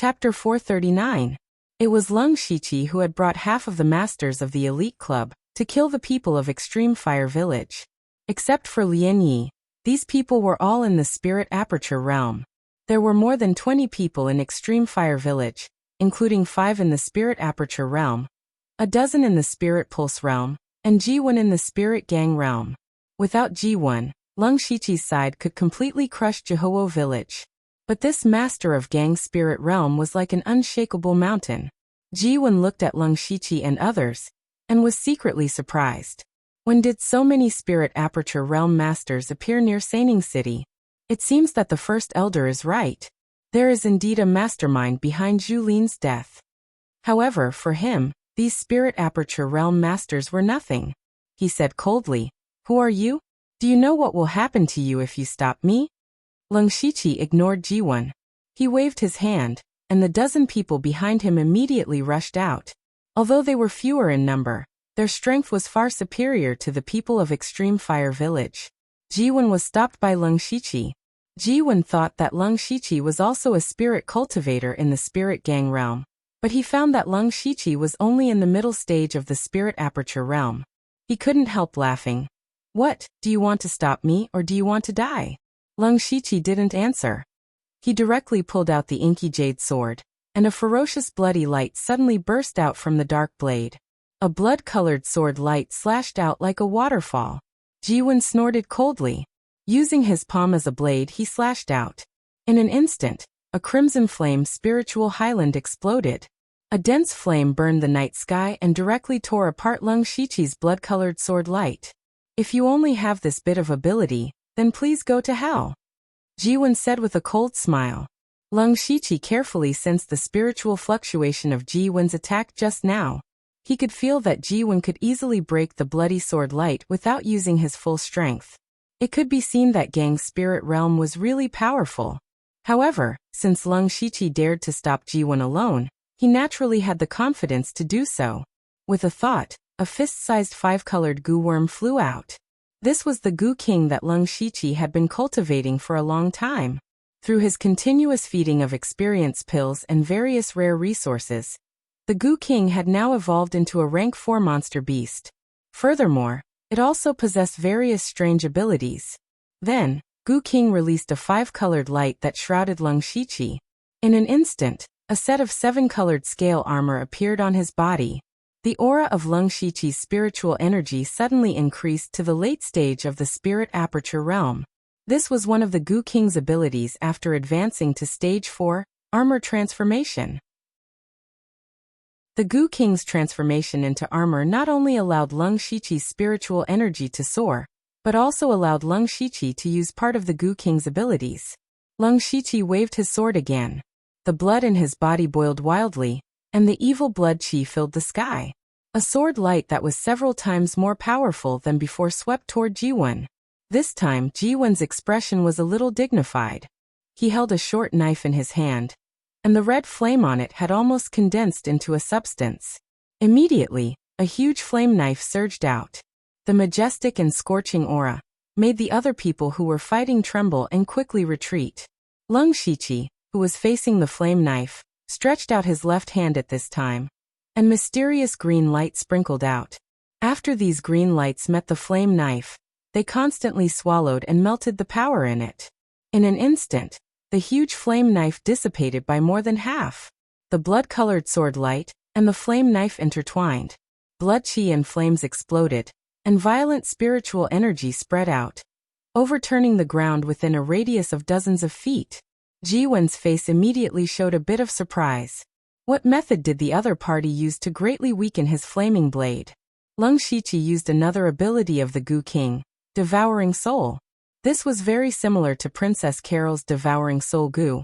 Chapter 439. It was Leng Shiqi who had brought half of the masters of the elite club to kill the people of Extreme Fire Village. Except for Lian Yi, these people were all in the Spirit Aperture realm. There were more than 20 people in Extreme Fire Village, including 5 in the Spirit Aperture realm, a dozen in the Spirit Pulse realm, and Ji1 in the Spirit Gang realm. Without Ji1, Leng Shiqi's side could completely crush Jihuo Village. But this master of Gang Spirit realm was like an unshakable mountain. Ji1 looked at Leng Shiqi and others, and was secretly surprised. When did so many Spirit Aperture realm masters appear near Saining City? It seems that the first elder is right. There is indeed a mastermind behind Zhu Lin's death. However, for him, these Spirit Aperture realm masters were nothing. He said coldly, "Who are you? Do you know what will happen to you if you stop me?" Leng Shiqi ignored Ji1. He waved his hand, and the dozen people behind him immediately rushed out. Although they were fewer in number, their strength was far superior to the people of Extreme Fire Village. Ji1 was stopped by Leng Shiqi. Ji1 thought that Leng Shiqi was also a spirit cultivator in the Spirit Gang realm, but he found that Leng Shiqi was only in the middle stage of the Spirit Aperture realm. He couldn't help laughing. "What, do you want to stop me or do you want to die?" Leng Shiqi didn't answer. He directly pulled out the inky jade sword, and a ferocious bloody light suddenly burst out from the dark blade. A blood-colored sword light slashed out like a waterfall. Ji1 snorted coldly. Using his palm as a blade, he slashed out. In an instant, a crimson flame spiritual highland exploded. A dense flame burned the night sky and directly tore apart Leng Shiqi's blood-colored sword light. "If you only have this bit of ability, then please go to hell," Ji1 said with a cold smile. Leng Shiqi carefully sensed the spiritual fluctuation of Ji1's attack just now. He could feel that Ji1 could easily break the bloody sword light without using his full strength. It could be seen that Gang's spirit realm was really powerful. However, since Leng Shiqi dared to stop Ji1 alone, he naturally had the confidence to do so. With a thought, a fist-sized 5-colored goo worm flew out. This was the Goo King that Leng Shiqi had been cultivating for a long time. Through his continuous feeding of experience pills and various rare resources, the Goo King had now evolved into a rank 4 monster beast. Furthermore, it also possessed various strange abilities. Then, Goo King released a 5-colored light that shrouded Leng Shiqi. In an instant, a set of 7-colored scale armor appeared on his body. The aura of Leng Shiqi's spiritual energy suddenly increased to the late stage of the Spirit Aperture realm. This was one of the Goo King's abilities after advancing to Stage 4, Armor Transformation. The Goo King's transformation into armor not only allowed Leng Shiqi's spiritual energy to soar, but also allowed Leng Shiqi to use part of the Goo King's abilities. Leng Shiqi waved his sword again. The blood in his body boiled wildly, and the evil blood chi filled the sky. A sword light that was several times more powerful than before swept toward Ji1. This time, Ji1's expression was a little dignified. He held a short knife in his hand, and the red flame on it had almost condensed into a substance. Immediately, a huge flame knife surged out. The majestic and scorching aura made the other people who were fighting tremble and quickly retreat. Leng Shiqi, who was facing the flame knife, stretched out his left hand at this time, and mysterious green light sprinkled out. After these green lights met the flame knife, they constantly swallowed and melted the power in it. In an instant, the huge flame knife dissipated by more than half. The blood-colored sword light and the flame knife intertwined. Blood chi and flames exploded, and violent spiritual energy spread out, overturning the ground within a radius of dozens of feet. Ji1's face immediately showed a bit of surprise. What method did the other party use to greatly weaken his flaming blade? Leng Shiqi used another ability of the Goo King, Devouring Soul. This was very similar to Princess Carol's Devouring Soul Goo,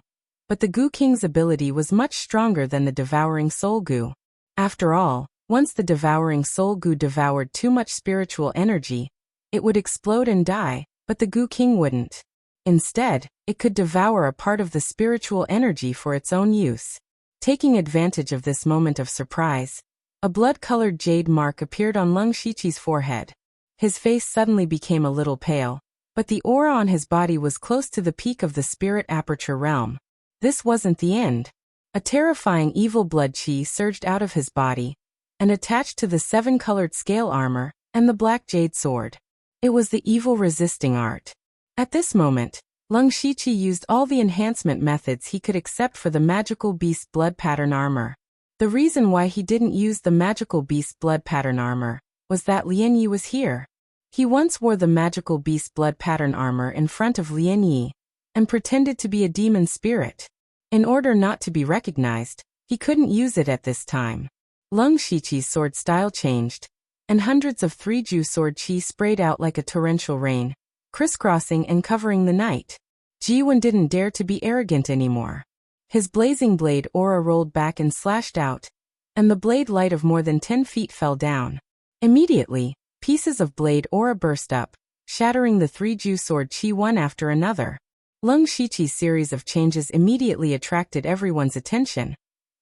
but the Goo King's ability was much stronger than the Devouring Soul Goo. After all, once the Devouring Soul Goo devoured too much spiritual energy, it would explode and die, but the Goo King wouldn't. Instead, it could devour a part of the spiritual energy for its own use. Taking advantage of this moment of surprise, a blood-colored jade mark appeared on Leng Shiqi's forehead. His face suddenly became a little pale, but the aura on his body was close to the peak of the Spirit Aperture realm. This wasn't the end. A terrifying evil blood chi surged out of his body and attached to the 7-colored scale armor and the black jade sword. It was the evil resisting art. At this moment, Lung Shiqi used all the enhancement methods he could except for the magical beast blood pattern armor. The reason why he didn't use the magical beast blood pattern armor was that Lian Yi was here. He once wore the magical beast blood pattern armor in front of Lian Yi and pretended to be a demon spirit. In order not to be recognized, he couldn't use it at this time. Lung Shiqi's sword style changed, and hundreds of 3-ju sword chi sprayed out like a torrential rain, crisscrossing and covering the night. Jiwen didn't dare to be arrogant anymore. His blazing blade aura rolled back and slashed out, and the blade light of more than 10 feet fell down. Immediately, pieces of blade aura burst up, shattering the 3-ju sword chi one after another. Lung Shiqi's series of changes immediately attracted everyone's attention,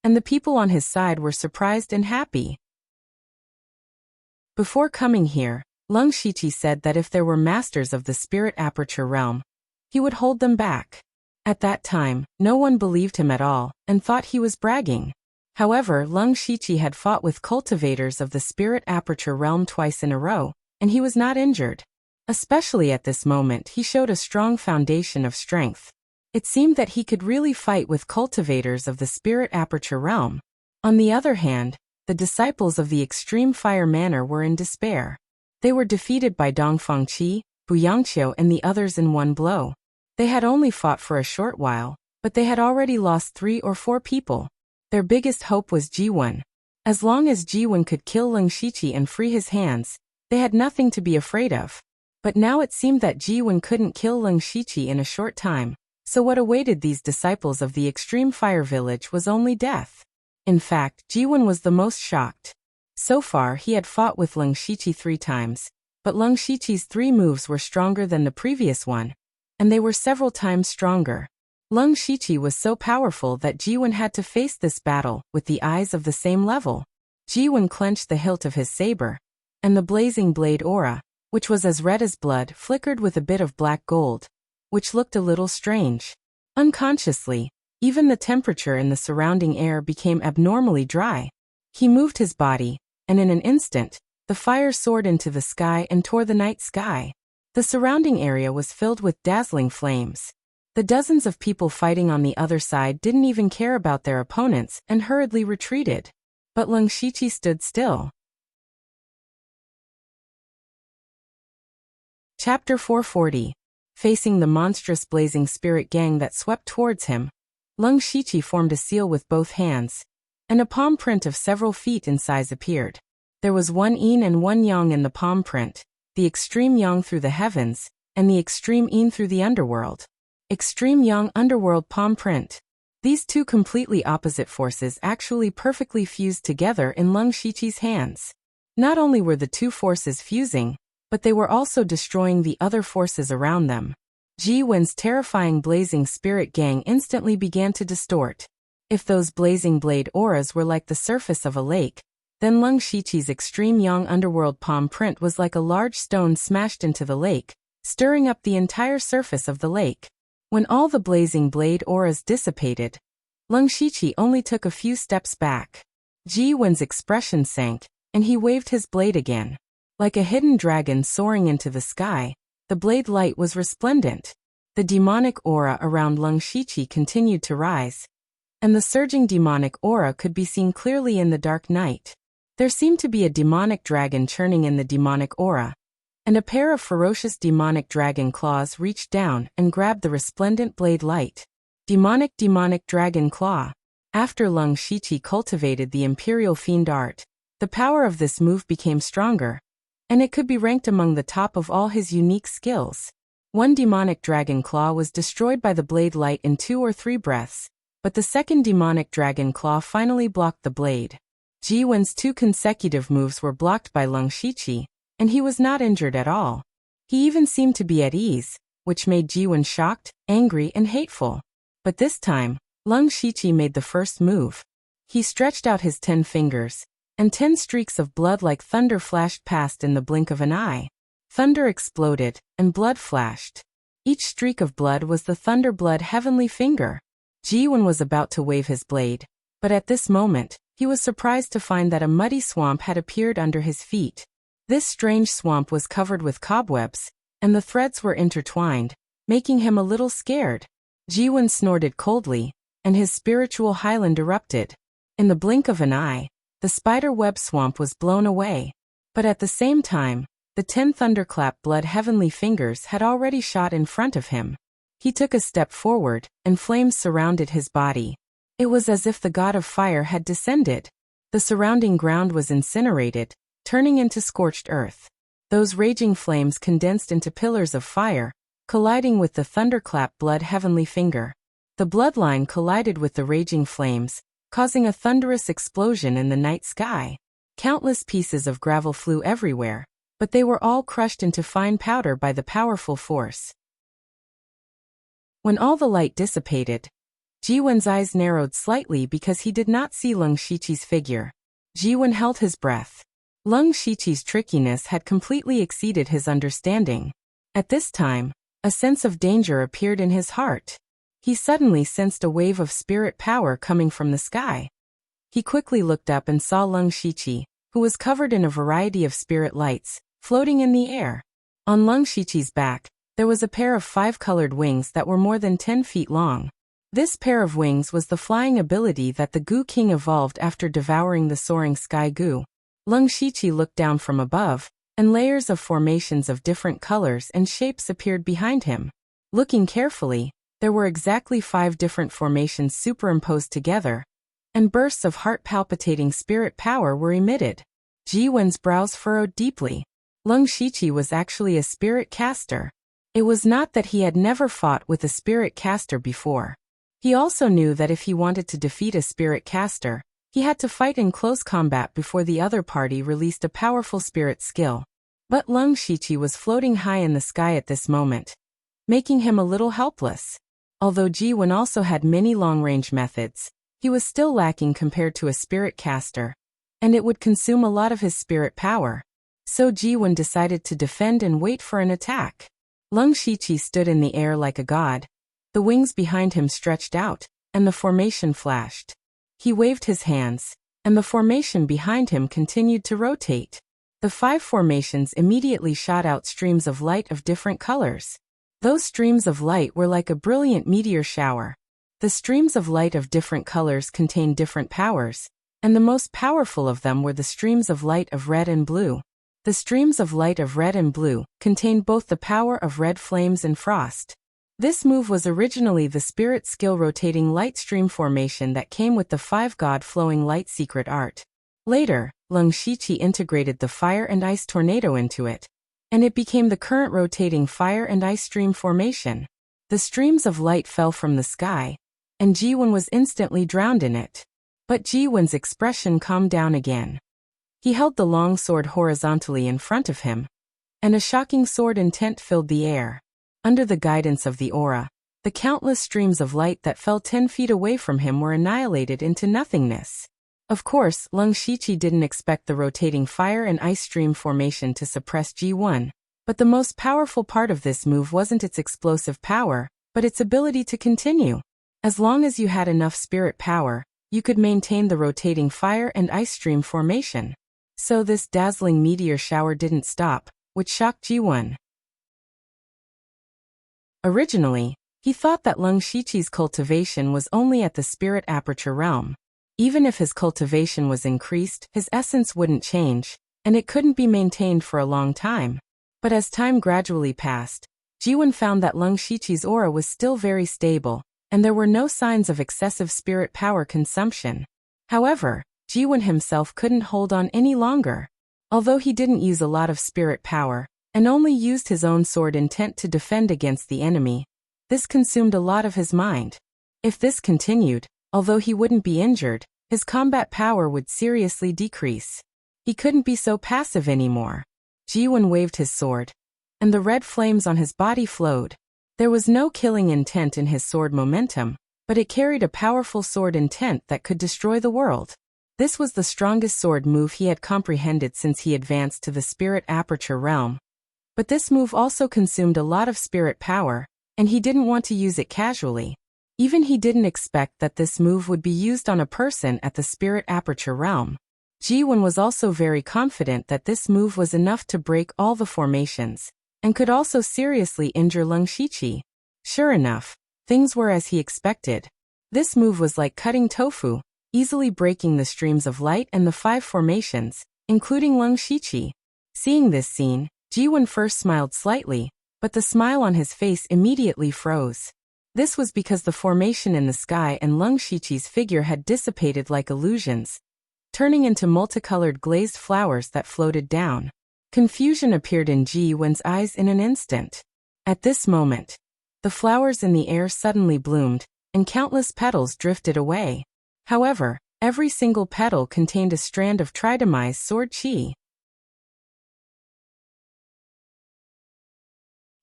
and the people on his side were surprised and happy. Before coming here, Lung Shiqi said that if there were masters of the spirit aperture realm, he would hold them back. At that time, no one believed him at all and thought he was bragging. However, Lung Shiqi had fought with cultivators of the spirit aperture realm twice in a row, and he was not injured. Especially at this moment, he showed a strong foundation of strength. It seemed that he could really fight with cultivators of the spirit aperture realm. On the other hand, the disciples of the extreme fire manor were in despair. They were defeated by Dongfeng Qi, Bu Yangqiu and the others in one blow. They had only fought for a short while, but they had already lost 3 or 4 people. Their biggest hope was Jiwen. As long as Jiwen could kill Lung Shiqi and free his hands, they had nothing to be afraid of. But now it seemed that Jiwen couldn't kill Lung Shiqi in a short time, so what awaited these disciples of the extreme fire village was only death. In fact, Jiwen was the most shocked. So far he had fought with Lung Shiqi 3 times, but Lung Shiqi's 3 moves were stronger than the previous one, and they were several times stronger. Lung Shiqi was so powerful that Jiwen had to face this battle with the eyes of the same level. Jiwen clenched the hilt of his saber, and the blazing blade aura, which was as red as blood, flickered with a bit of black gold, which looked a little strange. Unconsciously, even the temperature in the surrounding air became abnormally dry. He moved his body, and in an instant, the fire soared into the sky and tore the night sky. The surrounding area was filled with dazzling flames. The dozens of people fighting on the other side didn't even care about their opponents and hurriedly retreated. But Lung Shiqi stood still. Chapter 440. Facing the monstrous blazing spirit gang that swept towards him, Lung Shiqi formed a seal with both hands, and a palm print of several feet in size appeared. There was 1 yin and 1 yang in the palm print, the extreme yang through the heavens, and the extreme yin through the underworld. Extreme yang underworld palm print. These 2 completely opposite forces actually perfectly fused together in Lung Shiqi's hands. Not only were the 2 forces fusing, but they were also destroying the other forces around them. Jiwen's terrifying blazing spirit gang instantly began to distort. If those blazing blade auras were like the surface of a lake, then Lung Shiqi's extreme yang underworld palm print was like a large stone smashed into the lake, stirring up the entire surface of the lake. When all the blazing blade auras dissipated, Lung Shiqi only took a few steps back. Jiwen's expression sank, and he waved his blade again. Like a hidden dragon soaring into the sky, the blade light was resplendent. The demonic aura around Lung Shiqi continued to rise, and the surging demonic aura could be seen clearly in the dark night. There seemed to be a demonic dragon churning in the demonic aura, and a pair of ferocious demonic dragon claws reached down and grabbed the resplendent blade light. Demonic dragon claw. After Lung Shiqi cultivated the imperial fiend art, the power of this move became stronger, and it could be ranked among the top of all his unique skills. 1 demonic dragon claw was destroyed by the blade light in 2 or 3 breaths, but the second demonic dragon claw finally blocked the blade. Jiwen's 2 consecutive moves were blocked by Lung Shiqi, and he was not injured at all. He even seemed to be at ease, which made Jiwen shocked, angry, and hateful. But this time, Lung Shiqi made the first move. He stretched out his 10 fingers, and 10 streaks of blood like thunder flashed past in the blink of an eye. Thunder exploded, and blood flashed. Each streak of blood was the thunder blood heavenly finger. Ji-won was about to wave his blade, but at this moment, he was surprised to find that a muddy swamp had appeared under his feet. This strange swamp was covered with cobwebs, and the threads were intertwined, making him a little scared. Ji-won snorted coldly, and his spiritual highland erupted. In the blink of an eye, the spider web swamp was blown away. But at the same time, the 10 thunderclap blood heavenly fingers had already shot in front of him. He took a step forward, and flames surrounded his body. It was as if the god of fire had descended. The surrounding ground was incinerated, turning into scorched earth. Those raging flames condensed into pillars of fire, colliding with the thunderclap blood heavenly finger. The bloodline collided with the raging flames, causing a thunderous explosion in the night sky. Countless pieces of gravel flew everywhere, but they were all crushed into fine powder by the powerful force. When all the light dissipated, Ji-won's eyes narrowed slightly because he did not see Lung Shiqi's figure. Ji-won held his breath. Lung Shiqi's trickiness had completely exceeded his understanding. At this time, a sense of danger appeared in his heart. He suddenly sensed a wave of spirit power coming from the sky. He quickly looked up and saw Lung Shiqi, who was covered in a variety of spirit lights, floating in the air. On Lung Shiqi's back, there was a pair of 5-colored wings that were more than 10 feet long. This pair of wings was the flying ability that the Goo King evolved after devouring the soaring sky goo. Lung Shiqi looked down from above, and layers of formations of different colors and shapes appeared behind him. Looking carefully, there were exactly 5 different formations superimposed together, and bursts of heart-palpitating spirit power were emitted. Ji-won's brows furrowed deeply. Lung Shiqi was actually a spirit caster. It was not that he had never fought with a spirit caster before. He also knew that if he wanted to defeat a spirit caster, he had to fight in close combat before the other party released a powerful spirit skill. But Lung Shiqi was floating high in the sky at this moment, making him a little helpless. Although Ji-won also had many long-range methods, he was still lacking compared to a spirit caster, and it would consume a lot of his spirit power. So Ji-won decided to defend and wait for an attack. Lung Shiqi stood in the air like a god. The wings behind him stretched out, and the formation flashed. He waved his hands, and the formation behind him continued to rotate. The 5 formations immediately shot out streams of light of different colors. Those streams of light were like a brilliant meteor shower. The streams of light of different colors contained different powers, and the most powerful of them were the streams of light of red and blue. The streams of light of red and blue contained both the power of red flames and frost. This move was originally the spirit skill rotating light stream formation that came with the 5-god flowing light secret art. Later, Lung Shiqi integrated the fire and ice tornado into it, and it became the current rotating fire and ice stream formation. The streams of light fell from the sky, and Ji-won was instantly drowned in it. But Ji-won's expression calmed down again. He held the long sword horizontally in front of him, and a shocking sword intent filled the air. Under the guidance of the aura, the countless streams of light that fell 10 feet away from him were annihilated into nothingness. Of course, Lung Shiqi didn't expect the rotating fire and ice stream formation to suppress Ji-won, but the most powerful part of this move wasn't its explosive power, but its ability to continue. As long as you had enough spirit power, you could maintain the rotating fire and ice stream formation. So this dazzling meteor shower didn't stop, which shocked Ji-won. Originally, he thought that Lung Shiqi's cultivation was only at the spirit aperture realm. Even if his cultivation was increased, his essence wouldn't change, and it couldn't be maintained for a long time. But as time gradually passed, Ji-won found that Lung Shiqi's aura was still very stable, and there were no signs of excessive spirit power consumption. However, Ji-won himself couldn't hold on any longer. Although he didn't use a lot of spirit power, and only used his own sword intent to defend against the enemy, this consumed a lot of his mind. If this continued, although he wouldn't be injured, his combat power would seriously decrease. He couldn't be so passive anymore. Ji-won waved his sword, and the red flames on his body flowed. There was no killing intent in his sword momentum, but it carried a powerful sword intent that could destroy the world. This was the strongest sword move he had comprehended since he advanced to the spirit aperture realm. But this move also consumed a lot of spirit power, and he didn't want to use it casually. Even he didn't expect that this move would be used on a person at the Spirit Aperture realm. Ji-won was also very confident that this move was enough to break all the formations, and could also seriously injure Lung Shiqi. Sure enough, things were as he expected. This move was like cutting tofu, easily breaking the streams of light and the 5 formations, including Lung Shiqi. Seeing this scene, Ji-won first smiled slightly, but the smile on his face immediately froze. This was because the formation in the sky and Lung Shiqi's figure had dissipated like illusions, turning into multicolored glazed flowers that floated down. Confusion appeared in Ji-won's eyes in an instant. At this moment, the flowers in the air suddenly bloomed, and countless petals drifted away. However, every single petal contained a strand of tridomized sword chi.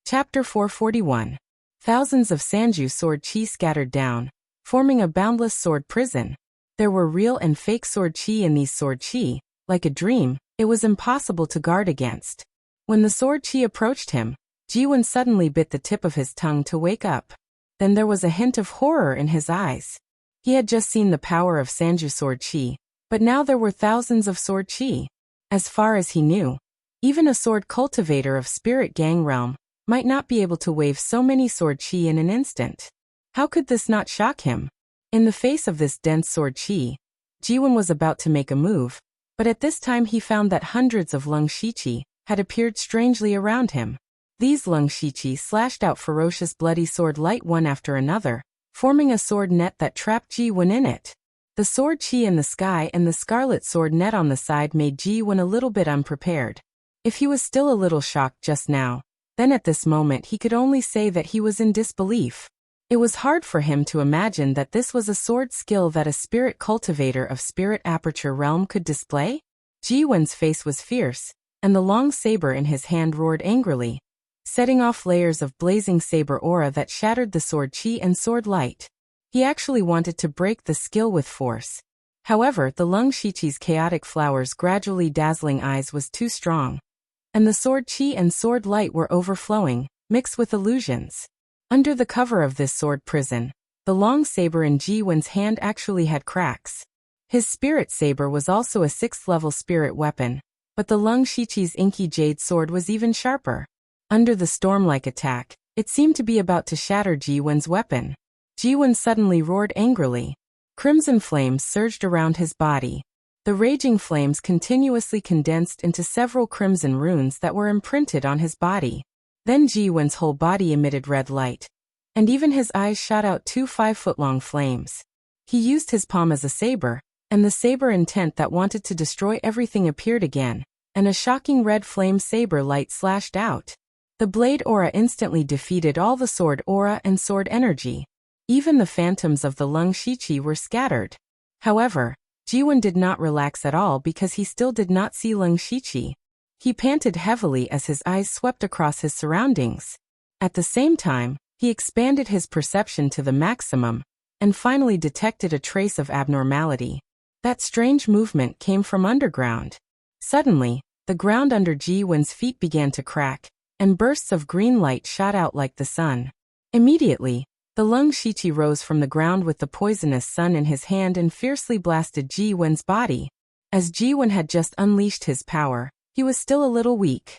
Chapter 441. Thousands of Sanju sword chi scattered down, forming a boundless sword prison. There were real and fake sword chi in these sword chi. Like a dream, it was impossible to guard against. When the sword chi approached him, Ji-won suddenly bit the tip of his tongue to wake up. Then there was a hint of horror in his eyes. He had just seen the power of Sanju sword chi, but now there were thousands of sword chi. As far as he knew, even a sword cultivator of Spirit Gang realm might not be able to wave so many sword chi in an instant. How could this not shock him? In the face of this dense sword chi, Ji-won was about to make a move, but at this time he found that hundreds of Lung Shiqi had appeared strangely around him. These Lung Shiqi slashed out ferocious bloody sword light one after another, forming a sword net that trapped Ji-won in it. The sword chi in the sky and the scarlet sword net on the side made Ji-won a little bit unprepared. If he was still a little shocked just now, then at this moment he could only say that he was in disbelief. It was hard for him to imagine that this was a sword skill that a spirit cultivator of Spirit Aperture realm could display. Ji-won's face was fierce, and the long saber in his hand roared angrily, setting off layers of blazing saber aura that shattered the sword chi and sword light. He actually wanted to break the skill with force. However, the Lung Shiqi's chaotic flowers' gradually dazzling eyes was too strong, and the sword chi and sword light were overflowing, mixed with illusions. Under the cover of this sword prison, the long saber in Ji-won's hand actually had cracks. His spirit saber was also a 6th-level spirit weapon, but the Lung Shiqi's inky jade sword was even sharper. Under the storm-like attack, it seemed to be about to shatter Ji-won's weapon. Ji-won suddenly roared angrily. Crimson flames surged around his body. The raging flames continuously condensed into several crimson runes that were imprinted on his body. Then Ji-won's whole body emitted red light, and even his eyes shot out 2 5-foot-long flames. He used his palm as a saber, and the saber intent that wanted to destroy everything appeared again, and a shocking red flame saber light slashed out. The blade aura instantly defeated all the sword aura and sword energy. Even the phantoms of the Lung Shiqi were scattered. However, Ji-won did not relax at all because he still did not see Lung Shiqi. He panted heavily as his eyes swept across his surroundings. At the same time, he expanded his perception to the maximum, and finally detected a trace of abnormality. That strange movement came from underground. Suddenly, the ground under Ji-won's feet began to crack, and bursts of green light shot out like the sun. Immediately, the Lung Shiqi rose from the ground with the poisonous sun in his hand and fiercely blasted Ji-won's body. As Ji-won had just unleashed his power, he was still a little weak.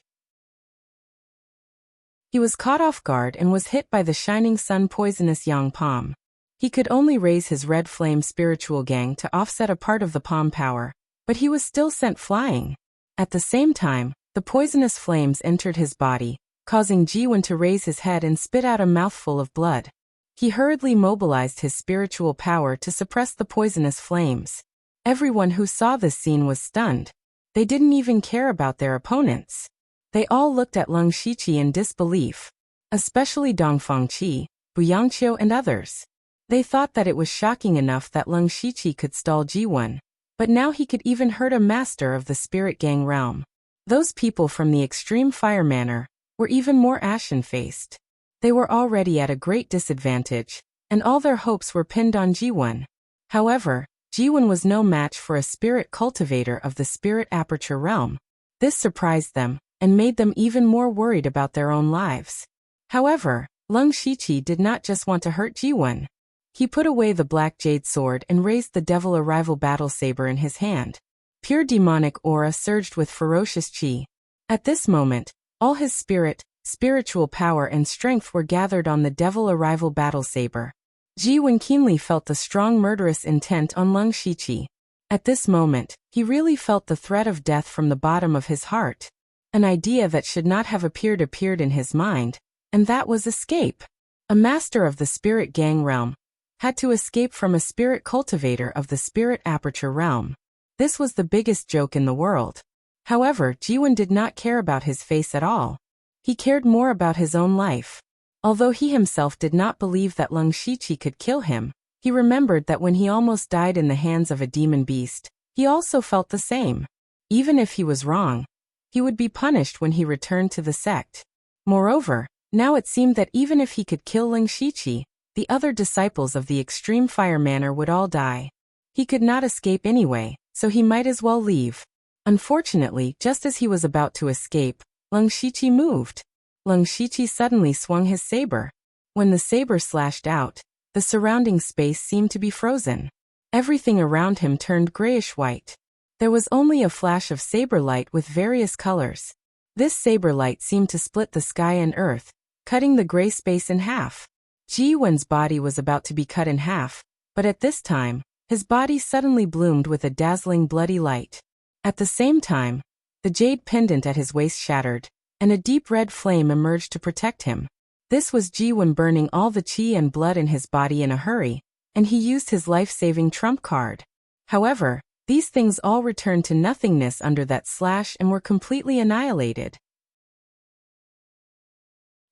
He was caught off guard and was hit by the shining sun poisonous yang palm. He could only raise his red flame spiritual gang to offset a part of the palm power, but he was still sent flying. At the same time, the poisonous flames entered his body, causing Ji-won to raise his head and spit out a mouthful of blood. He hurriedly mobilized his spiritual power to suppress the poisonous flames. Everyone who saw this scene was stunned. They didn't even care about their opponents. They all looked at Lung Shiqi in disbelief, especially Dongfang Qi, Buyangqiu and others. They thought that it was shocking enough that Lung Shiqi could stall Ji-won, but now he could even hurt a master of the Spirit Gang realm. Those people from the extreme fire manor were even more ashen-faced. They were already at a great disadvantage, and all their hopes were pinned on Ji-won. However, Ji-won was no match for a spirit cultivator of the Spirit Aperture realm. This surprised them, and made them even more worried about their own lives. However, Lung Shiqi did not just want to hurt Ji-won. He put away the black jade sword and raised the devil arrival battle saber in his hand. Pure demonic aura surged with ferocious chi. At this moment, all his spiritual power and strength were gathered on the devil arrival battle saber. Ji-Wen keenly felt the strong murderous intent on Lung Shiqi. At this moment, he really felt the threat of death from the bottom of his heart. An idea that should not have appeared in his mind, and that was escape. A master of the spirit gang realm had to escape from a spirit cultivator of the spirit aperture realm. This was the biggest joke in the world. However, Ji-Wen did not care about his face at all. He cared more about his own life. Although he himself did not believe that Lung Shiqi could kill him, he remembered that when he almost died in the hands of a demon beast, he also felt the same. Even if he was wrong, he would be punished when he returned to the sect. Moreover, now it seemed that even if he could kill Lung Shiqi, the other disciples of the extreme fire manor would all die. He could not escape anyway, so he might as well leave. Unfortunately, just as he was about to escape, Lung Shiqi moved. Lung Shiqi suddenly swung his saber. When the saber slashed out, the surrounding space seemed to be frozen. Everything around him turned grayish-white. There was only a flash of saber light with various colors. This saber light seemed to split the sky and earth, cutting the gray space in half. Ji-Wen's body was about to be cut in half, but at this time, his body suddenly bloomed with a dazzling bloody light. At the same time, the jade pendant at his waist shattered, and a deep red flame emerged to protect him. This was Ji-Wen burning all the chi and blood in his body in a hurry, and he used his life-saving trump card. However, these things all returned to nothingness under that slash and were completely annihilated.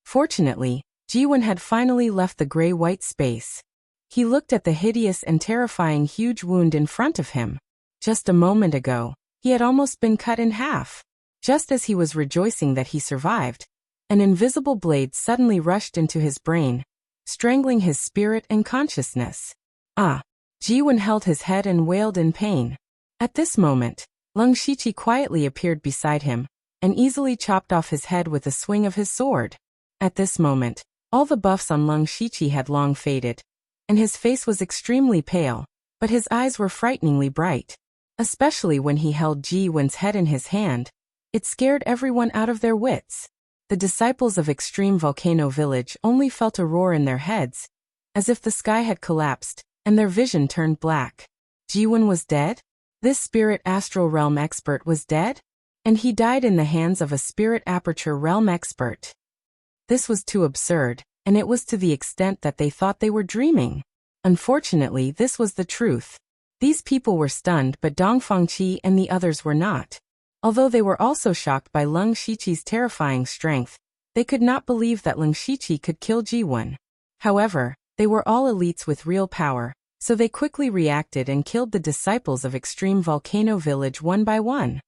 Fortunately, Ji-Wen had finally left the gray-white space. He looked at the hideous and terrifying huge wound in front of him. Just a moment ago, he had almost been cut in half. Just as he was rejoicing that he survived, an invisible blade suddenly rushed into his brain, strangling his spirit and consciousness. Ji-Wen held his head and wailed in pain. At this moment, Lung Shiqi quietly appeared beside him, and easily chopped off his head with a swing of his sword. At this moment, all the buffs on Lung Shiqi had long faded, and his face was extremely pale, but his eyes were frighteningly bright. Especially when he held Ji-Wen's head in his hand, it scared everyone out of their wits. The disciples of Extreme Volcano Village only felt a roar in their heads, as if the sky had collapsed, and their vision turned black. Ji-Wen was dead? This spirit astral realm expert was dead? And he died in the hands of a spirit aperture realm expert. This was too absurd, and it was to the extent that they thought they were dreaming. Unfortunately, this was the truth. These people were stunned, but Dong Fangqi and the others were not. Although they were also shocked by Lung Shiqi's terrifying strength, they could not believe that Lung Shiqi could kill Ji-Wen. However, they were all elites with real power, so they quickly reacted and killed the disciples of Extreme Volcano Village one by one.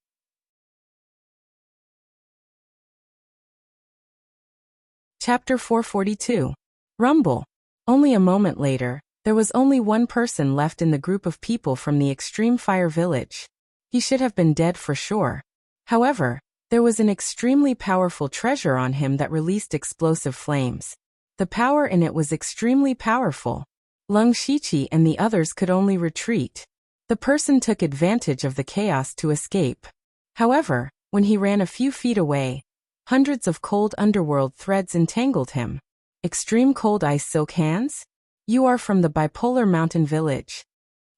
Chapter 442. Rumble. Only a moment later, there was only one person left in the group of people from the Extreme Fire Village. He should have been dead for sure. However, there was an extremely powerful treasure on him that released explosive flames. The power in it was extremely powerful. Lung Shiqi and the others could only retreat. The person took advantage of the chaos to escape. However, when he ran a few feet away, hundreds of cold underworld threads entangled him. Extreme cold ice silk hands? You are from the bipolar mountain village.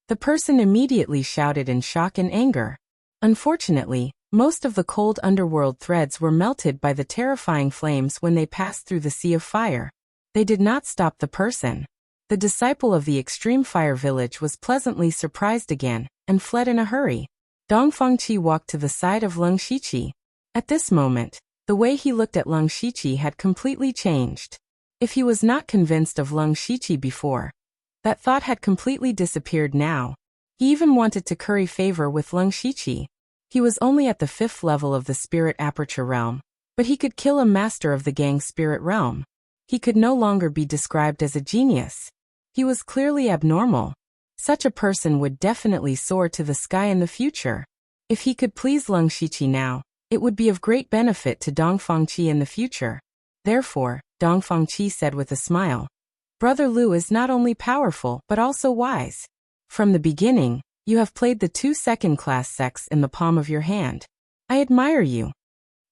The person immediately shouted in shock and anger. Unfortunately, most of the cold underworld threads were melted by the terrifying flames when they passed through the sea of fire. They did not stop the person. The disciple of the Extreme Fire Village was pleasantly surprised again, and fled in a hurry. Dong Fangqi walked to the side of Lung Shiqi. At this moment, the way he looked at Lung Shiqi had completely changed. If he was not convinced of Lung Shiqi before, that thought had completely disappeared now. He even wanted to curry favor with Lung Shiqi. He was only at the 5th level of the Spirit Aperture Realm, but he could kill a master of the gang Spirit Realm. He could no longer be described as a genius. He was clearly abnormal. Such a person would definitely soar to the sky in the future. If he could please Lung Shiqi now, it would be of great benefit to Dong Fangqi in the future. Therefore, Dong Fangqi said with a smile, Brother Lu is not only powerful but also wise. From the beginning, you have played the two second-class sex in the palm of your hand. I admire you.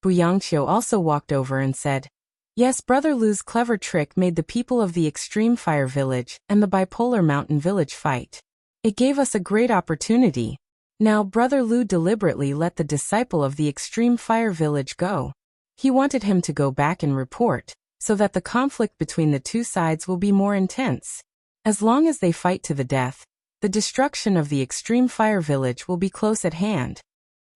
Bu Yangqiu also walked over and said, yes, Brother Lu's clever trick made the people of the Extreme Fire Village and the Bipolar Mountain Village fight. It gave us a great opportunity. Now Brother Lu deliberately let the disciple of the Extreme Fire Village go. He wanted him to go back and report, so that the conflict between the two sides will be more intense. As long as they fight to the death, the destruction of the Extreme Fire Village will be close at hand.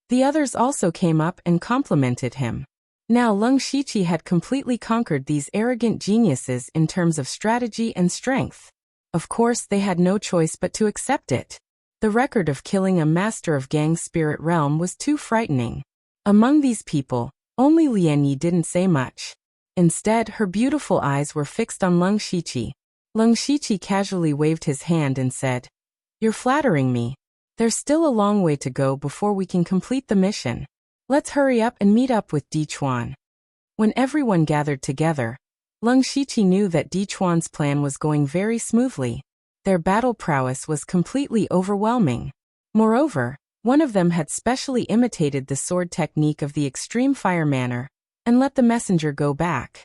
The others also came up and complimented him. Now Leng Shiqi had completely conquered these arrogant geniuses in terms of strategy and strength. Of course, they had no choice but to accept it. The record of killing a master of Gang's spirit realm was too frightening. Among these people, only Lianyi didn't say much. Instead, her beautiful eyes were fixed on Leng Shiqi. Leng Shiqi casually waved his hand and said, you're flattering me. There's still a long way to go before we can complete the mission. Let's hurry up and meet up with Di Chuan. When everyone gathered together, Leng Shiqi knew that Di Chuan's plan was going very smoothly. Their battle prowess was completely overwhelming. Moreover, one of them had specially imitated the sword technique of the extreme fire manner, and let the messenger go back.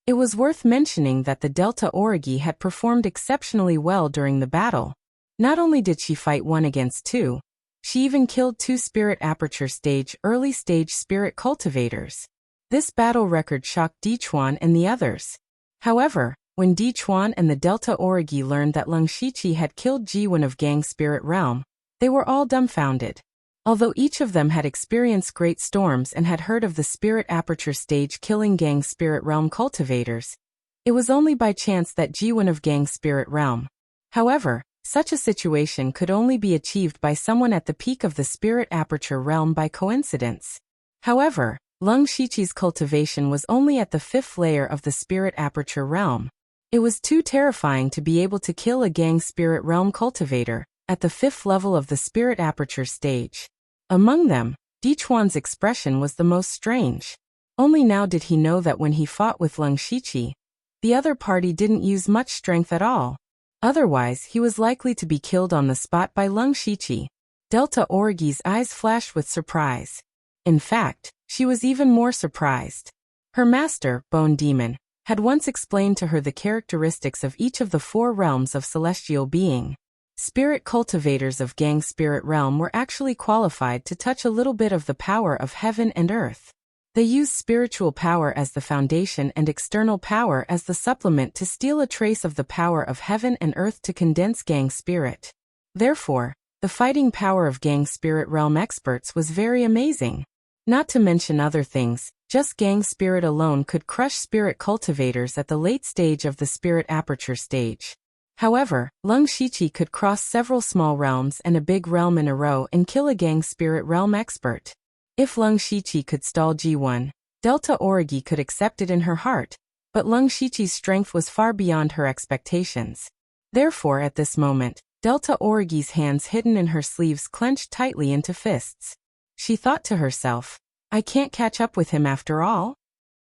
It was worth mentioning that the Delta Origi had performed exceptionally well during the battle. Not only did she fight 1 against 2, she even killed 2 Spirit Aperture Stage early stage spirit cultivators. This battle record shocked Di Chuan and the others. However, when Di Chuan and the Delta Origi learned that Leng Shiqi had killed Ji1 of Gang Spirit Realm, they were all dumbfounded. Although each of them had experienced great storms and had heard of the Spirit Aperture Stage killing Gang Spirit Realm cultivators, it was only by chance that Ji1 of Gang Spirit Realm. However, such a situation could only be achieved by someone at the peak of the Spirit Aperture Realm by coincidence. However, Leng Shiqi's cultivation was only at the 5th layer of the Spirit Aperture Realm. It was too terrifying to be able to kill a Gang Spirit Realm cultivator at the 5th level of the Spirit Aperture Stage. Among them, Di Chuan's expression was the most strange. Only now did he know that when he fought with Leng Shiqi, the other party didn't use much strength at all. Otherwise, he was likely to be killed on the spot by Leng Shiqi. Delta Origi's eyes flashed with surprise. In fact, she was even more surprised. Her master, Bone Demon, had once explained to her the characteristics of each of the 4 realms of celestial being. Spirit cultivators of Gang Spirit Realm were actually qualified to touch a little bit of the power of heaven and earth. They use spiritual power as the foundation and external power as the supplement to steal a trace of the power of heaven and earth to condense Gang Spirit. Therefore, the fighting power of Gang Spirit Realm experts was very amazing. Not to mention other things, just Gang Spirit alone could crush spirit cultivators at the late stage of the Spirit Aperture Stage. However, Leng Shiqi could cross several small realms and a big realm in a row and kill a Gang Spirit Realm expert. If Leng Shiqi could stall Ji1, Delta Origi could accept it in her heart, but Leng Shiqi's strength was far beyond her expectations. Therefore, at this moment, Delta Origi's hands hidden in her sleeves clenched tightly into fists. She thought to herself, I can't catch up with him after all.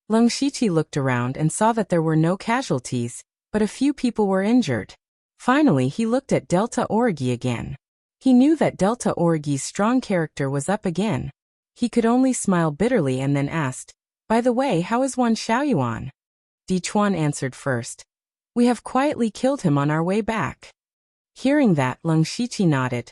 Leng Shiqi looked around and saw that there were no casualties, but a few people were injured. Finally, he looked at Delta Origi again. He knew that Delta Origi's strong character was up again. He could only smile bitterly and then asked, by the way, how is one Xiaoyuan? Di Chuan answered first. We have quietly killed him on our way back. Hearing that, Leng Shiqi nodded.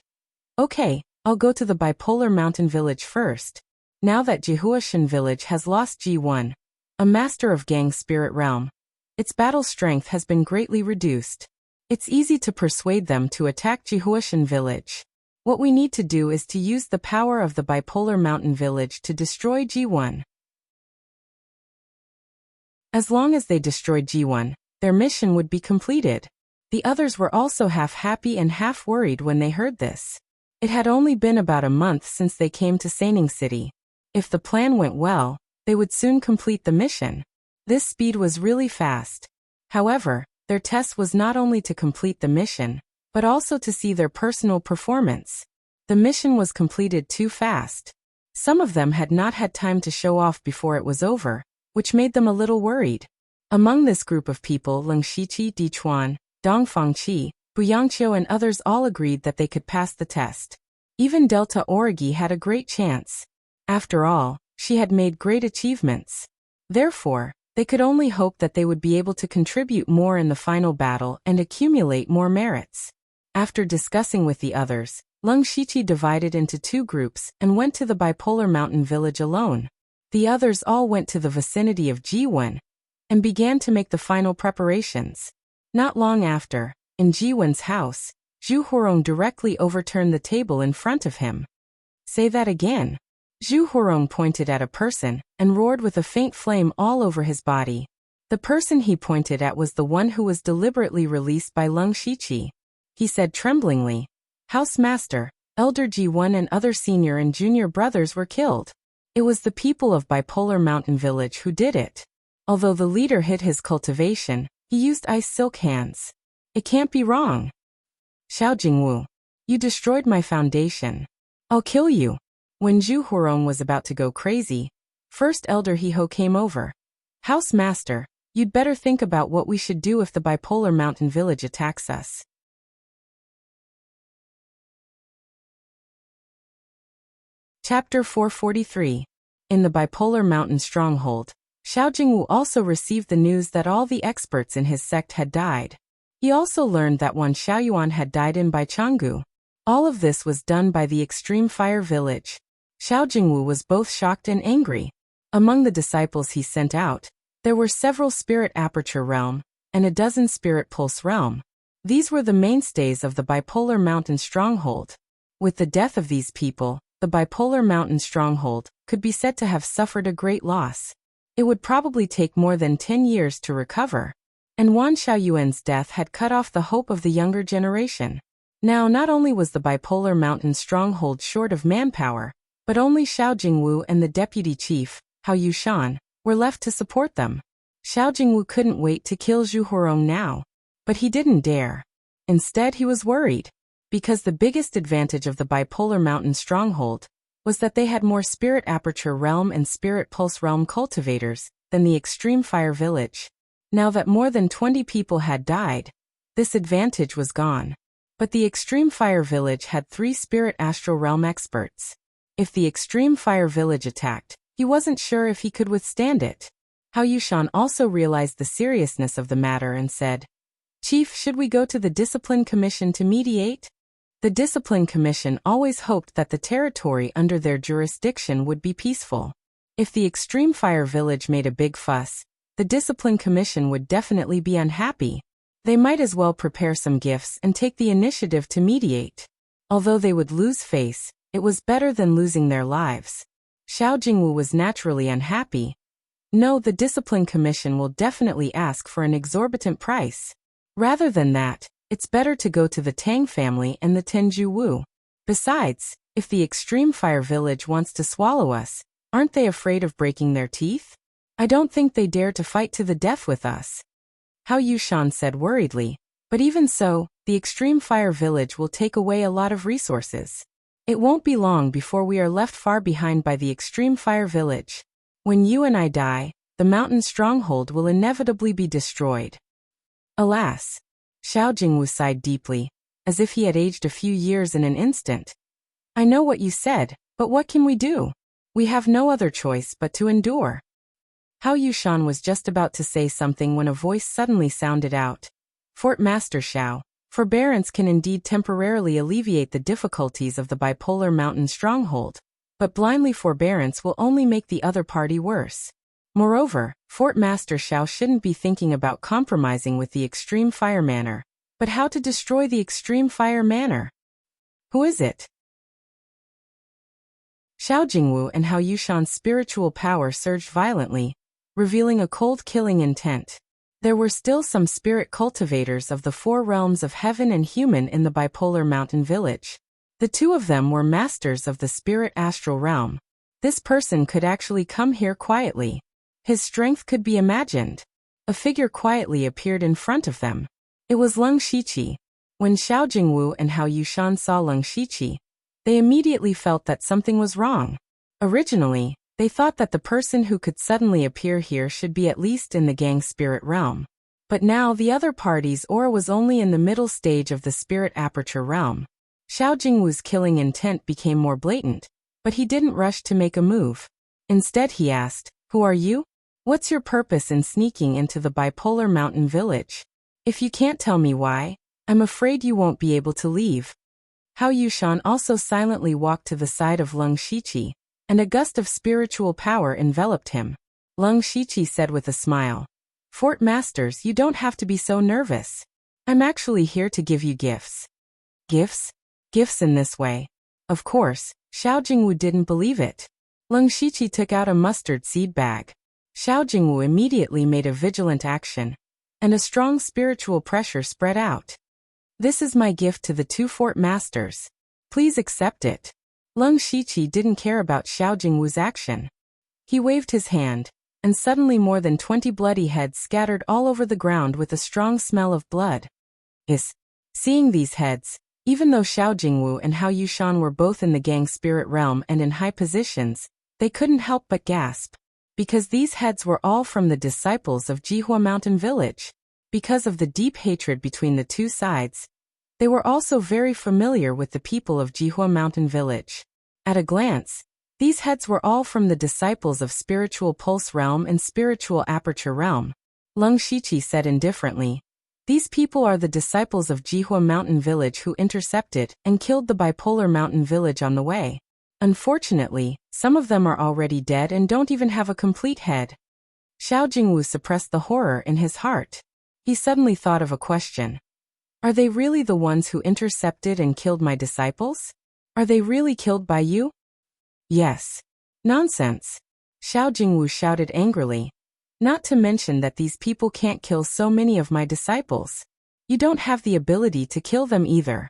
Okay, I'll go to the Bipolar Mountain Village first. Now that Jihuashan Village has lost Ji1, a master of Gang Spirit Realm, its battle strength has been greatly reduced. It's easy to persuade them to attack Jihuashan Village. What we need to do is to use the power of the Bipolar Mountain Village to destroy Ji1. As long as they destroyed Ji1, their mission would be completed. The others were also half happy and half worried when they heard this. It had only been about a month since they came to Saining City. If the plan went well, they would soon complete the mission. This speed was really fast. However, their test was not only to complete the mission, but also to see their personal performance. The mission was completed too fast. Some of them had not had time to show off before it was over, which made them a little worried. Among this group of people, Leng Shiqi, Di Chuan, Dong Fangqi, Bu Yangqiu and others all agreed that they could pass the test. Even Delta Origi had a great chance. After all, she had made great achievements. Therefore, they could only hope that they would be able to contribute more in the final battle and accumulate more merits. After discussing with the others, Leng Shiqi divided into 2 groups and went to the bipolar mountain village alone. The others all went to the vicinity of Jiwen and began to make the final preparations. Not long after, in Jiwen's house, Zhu Huarong directly overturned the table in front of him. Say that again. Zhu Huarong pointed at a person and roared with a faint flame all over his body. The person he pointed at was the one who was deliberately released by Leng Shiqi. He said tremblingly, "House Master, Elder Ji1 and other senior and junior brothers were killed. It was the people of Bipolar Mountain Village who did it. Although the leader hid his cultivation, he used ice silk hands. It can't be wrong. Xiao Jingwu, you destroyed my foundation. I'll kill you." When Zhu Huarong was about to go crazy, First Elder Heho came over. "House Master, you'd better think about what we should do if the Bipolar Mountain Village attacks us." Chapter 443. In the Bipolar Mountain Stronghold, Xiao Jingwu also received the news that all the experts in his sect had died. He also learned that one Xiaoyuan had died in Baichanggu. All of this was done by the Extreme Fire Village. Xiao Jingwu was both shocked and angry. Among the disciples he sent out, there were several Spirit Aperture Realm and a dozen Spirit Pulse Realm. These were the mainstays of the Bipolar Mountain Stronghold. With the death of these people, the Bipolar Mountain Stronghold could be said to have suffered a great loss. It would probably take more than 10 years to recover. And Wan Xiaoyuan's death had cut off the hope of the younger generation. Now not only was the Bipolar Mountain Stronghold short of manpower, but only Xiao Jingwu and the deputy chief, Hao Yushan, were left to support them. Xiao Jingwu couldn't wait to kill Zhu Huarong now. But he didn't dare. Instead he was worried. Because the biggest advantage of the Bipolar Mountain Stronghold was that they had more Spirit Aperture Realm and Spirit Pulse Realm cultivators than the Extreme Fire Village. Now that more than 20 people had died, this advantage was gone. But the Extreme Fire Village had 3 Spirit Astral Realm experts. If the Extreme Fire Village attacked, he wasn't sure if he could withstand it. Hao Yushan also realized the seriousness of the matter and said, "Chief, should we go to the Discipline Commission to mediate?" The Discipline Commission always hoped that the territory under their jurisdiction would be peaceful. If the Extreme Fire Village made a big fuss, the Discipline Commission would definitely be unhappy. They might as well prepare some gifts and take the initiative to mediate. Although they would lose face, it was better than losing their lives. Xiao Jingwu was naturally unhappy. No, the Discipline Commission will definitely ask for an exorbitant price. Rather than that, it's better to go to the Tang family and the Tenju Wu. Besides, if the Extreme Fire Village wants to swallow us, aren't they afraid of breaking their teeth? I don't think they dare to fight to the death with us. Hao Yushan said worriedly, but even so, the Extreme Fire Village will take away a lot of resources. It won't be long before we are left far behind by the Extreme Fire Village. When you and I die, the mountain stronghold will inevitably be destroyed. Alas! Xiao Jingwu sighed deeply, as if he had aged a few years in an instant. I know what you said, but what can we do? We have no other choice but to endure. Hao Yushan was just about to say something when a voice suddenly sounded out. Fort Master Xiao, forbearance can indeed temporarily alleviate the difficulties of the Bipolar Mountain Stronghold, but blindly forbearance will only make the other party worse. Moreover, Fort Master Xiao shouldn't be thinking about compromising with the Extreme Fire Manor, but how to destroy the Extreme Fire Manor. Who is it? Xiao Jingwu and Hao Yushan's spiritual power surged violently, revealing a cold killing intent. There were still some spirit cultivators of the 4 realms of heaven and human in the Bipolar Mountain Village. The 2 of them were masters of the Spirit Astral Realm. This person could actually come here quietly. His strength could be imagined. A figure quietly appeared in front of them. It was Leng Shiqi. When Xiao Jingwu and Hao Yushan saw Leng Shiqi, they immediately felt that something was wrong. Originally, They thought that the person who could suddenly appear here should be at least in the gang spirit realm. But now the other party's aura was only in the middle stage of the spirit aperture realm. Xiao Jingwu's killing intent became more blatant, but he didn't rush to make a move. Instead he asked, "Who are you? What's your purpose in sneaking into the bipolar mountain village? If you can't tell me why, I'm afraid you won't be able to leave." Hao Yushan also silently walked to the side of Leng Shiqi, and a gust of spiritual power enveloped him. Leng Shiqi said with a smile, "Fort Masters, you don't have to be so nervous. I'm actually here to give you gifts." Gifts? Gifts in this way? Of course, Xiao Jingwu didn't believe it. Leng Shiqi took out a mustard seed bag. Xiao Jingwu immediately made a vigilant action, and a strong spiritual pressure spread out. "This is my gift to the two fort masters. Please accept it." Leng Shiqi didn't care about Xiao Jingwu's action. He waved his hand, and suddenly more than 20 bloody heads scattered all over the ground with a strong smell of blood. Seeing these heads, even though Xiao Jingwu and Hao Yushan were both in the gang spirit realm and in high positions, they couldn't help but gasp. Because these heads were all from the disciples of Jihua Mountain Village. Because of the deep hatred between the two sides, they were also very familiar with the people of Jihua Mountain Village. At a glance, these heads were all from the disciples of Spiritual Pulse Realm and Spiritual Aperture Realm. Leng Shiqi said indifferently, "These people are the disciples of Jihua Mountain Village who intercepted and killed the Bipolar Mountain Village on the way. Unfortunately, some of them are already dead and don't even have a complete head." Xiao Jingwu suppressed the horror in his heart. He suddenly thought of a question. "Are they really the ones who intercepted and killed my disciples? Are they really killed by you?" "Yes." "Nonsense!" Xiao Jingwu shouted angrily. "Not to mention that these people can't kill so many of my disciples. You don't have the ability to kill them either."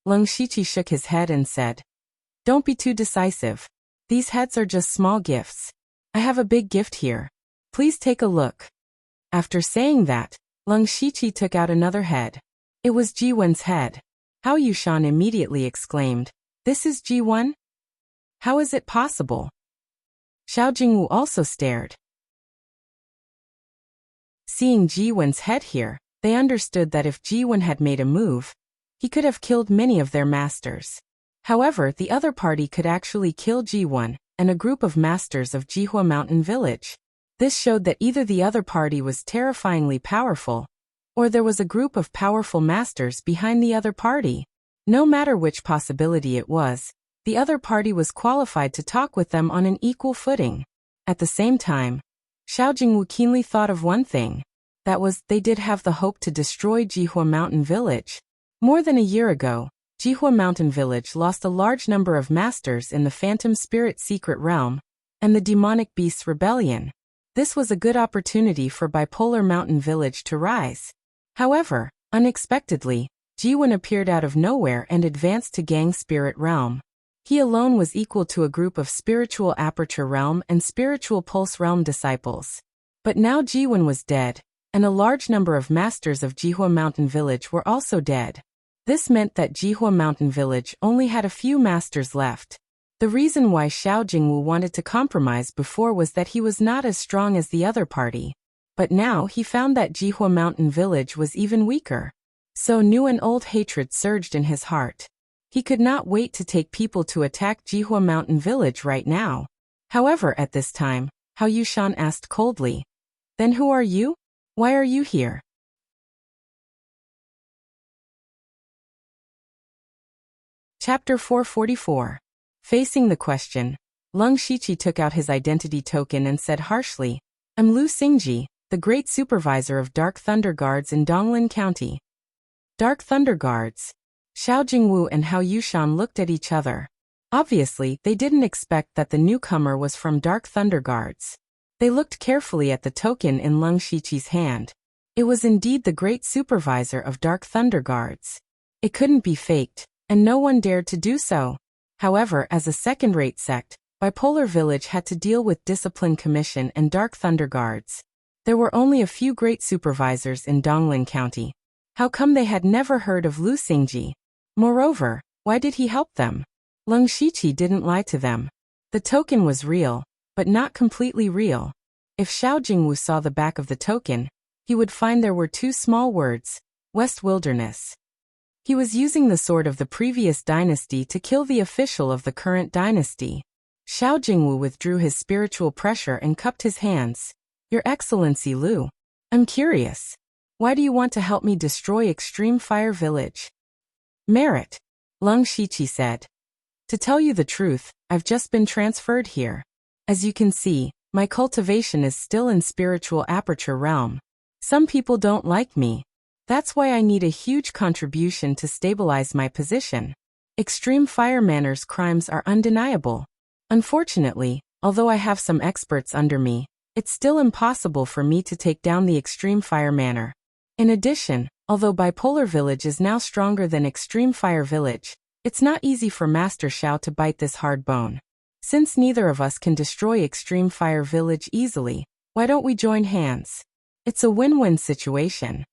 Leng Shiqi shook his head and said, "Don't be too decisive. These heads are just small gifts. I have a big gift here. Please take a look." After saying that, Leng Shiqi took out another head. It was Ji-Wen's head. Hao Yushan immediately exclaimed, "This is Ji-Wen? How is it possible?" Xiao Jingwu also stared. Seeing Ji-Wen's head here, they understood that if Ji-Wen had made a move, he could have killed many of their masters. However, the other party could actually kill Ji-Wen and a group of masters of Jihua Mountain Village. This showed that either the other party was terrifyingly powerful, or there was a group of powerful masters behind the other party. No matter which possibility it was, the other party was qualified to talk with them on an equal footing. At the same time, Xiao Jingwu keenly thought of one thing. That was, they did have the hope to destroy Jihua Mountain Village. More than a year ago, Jihua Mountain Village lost a large number of masters in the Phantom Spirit Secret Realm and the Demonic Beasts Rebellion. This was a good opportunity for Bipolar Mountain Village to rise. However, unexpectedly, Ji-Wen appeared out of nowhere and advanced to Gang Spirit Realm. He alone was equal to a group of Spiritual Aperture Realm and Spiritual Pulse Realm disciples. But now Ji-Wen was dead, and a large number of masters of Jihua Mountain Village were also dead. This meant that Jihua Mountain Village only had a few masters left. The reason why Xiao Jingwu wanted to compromise before was that he was not as strong as the other party. But now he found that Jihua Mountain Village was even weaker. So new and old hatred surged in his heart. He could not wait to take people to attack Jihua Mountain Village right now. However, at this time, Hao Yushan asked coldly, "Then who are you? Why are you here?" Chapter 444. Facing the question, Leng Shiqi took out his identity token and said harshly, "I'm Lu Xingji, the Great Supervisor of Dark Thunder Guards in Donglin County." Dark Thunder Guards. Xiao Jingwu and Hao Yushan looked at each other. Obviously, they didn't expect that the newcomer was from Dark Thunder Guards. They looked carefully at the token in Leng Shiqi's hand. It was indeed the Great Supervisor of Dark Thunder Guards. It couldn't be faked, and no one dared to do so. However, as a second-rate sect, Bipolar Village had to deal with Discipline Commission and Dark Thunder Guards. There were only a few great supervisors in Donglin County. How come they had never heard of Lu Xingji? Moreover, why did he help them? Leng Shiqi didn't lie to them. The token was real, but not completely real. If Xiao Jingwu saw the back of the token, he would find there were two small words, West Wilderness. He was using the sword of the previous dynasty to kill the official of the current dynasty. Xiao Jingwu withdrew his spiritual pressure and cupped his hands. Your Excellency Lu, I'm curious. Why do you want to help me destroy Extreme Fire Village? Merit, Lung Shiqi said. To tell you the truth, I've just been transferred here. As you can see, my cultivation is still in spiritual aperture realm. Some people don't like me. That's why I need a huge contribution to stabilize my position. Extreme Fire Manor's crimes are undeniable. Unfortunately, although I have some experts under me, it's still impossible for me to take down the Extreme Fire Manor. In addition, although Bipolar Village is now stronger than Extreme Fire Village, it's not easy for Master Xiao to bite this hard bone. Since neither of us can destroy Extreme Fire Village easily, why don't we join hands? It's a win-win situation.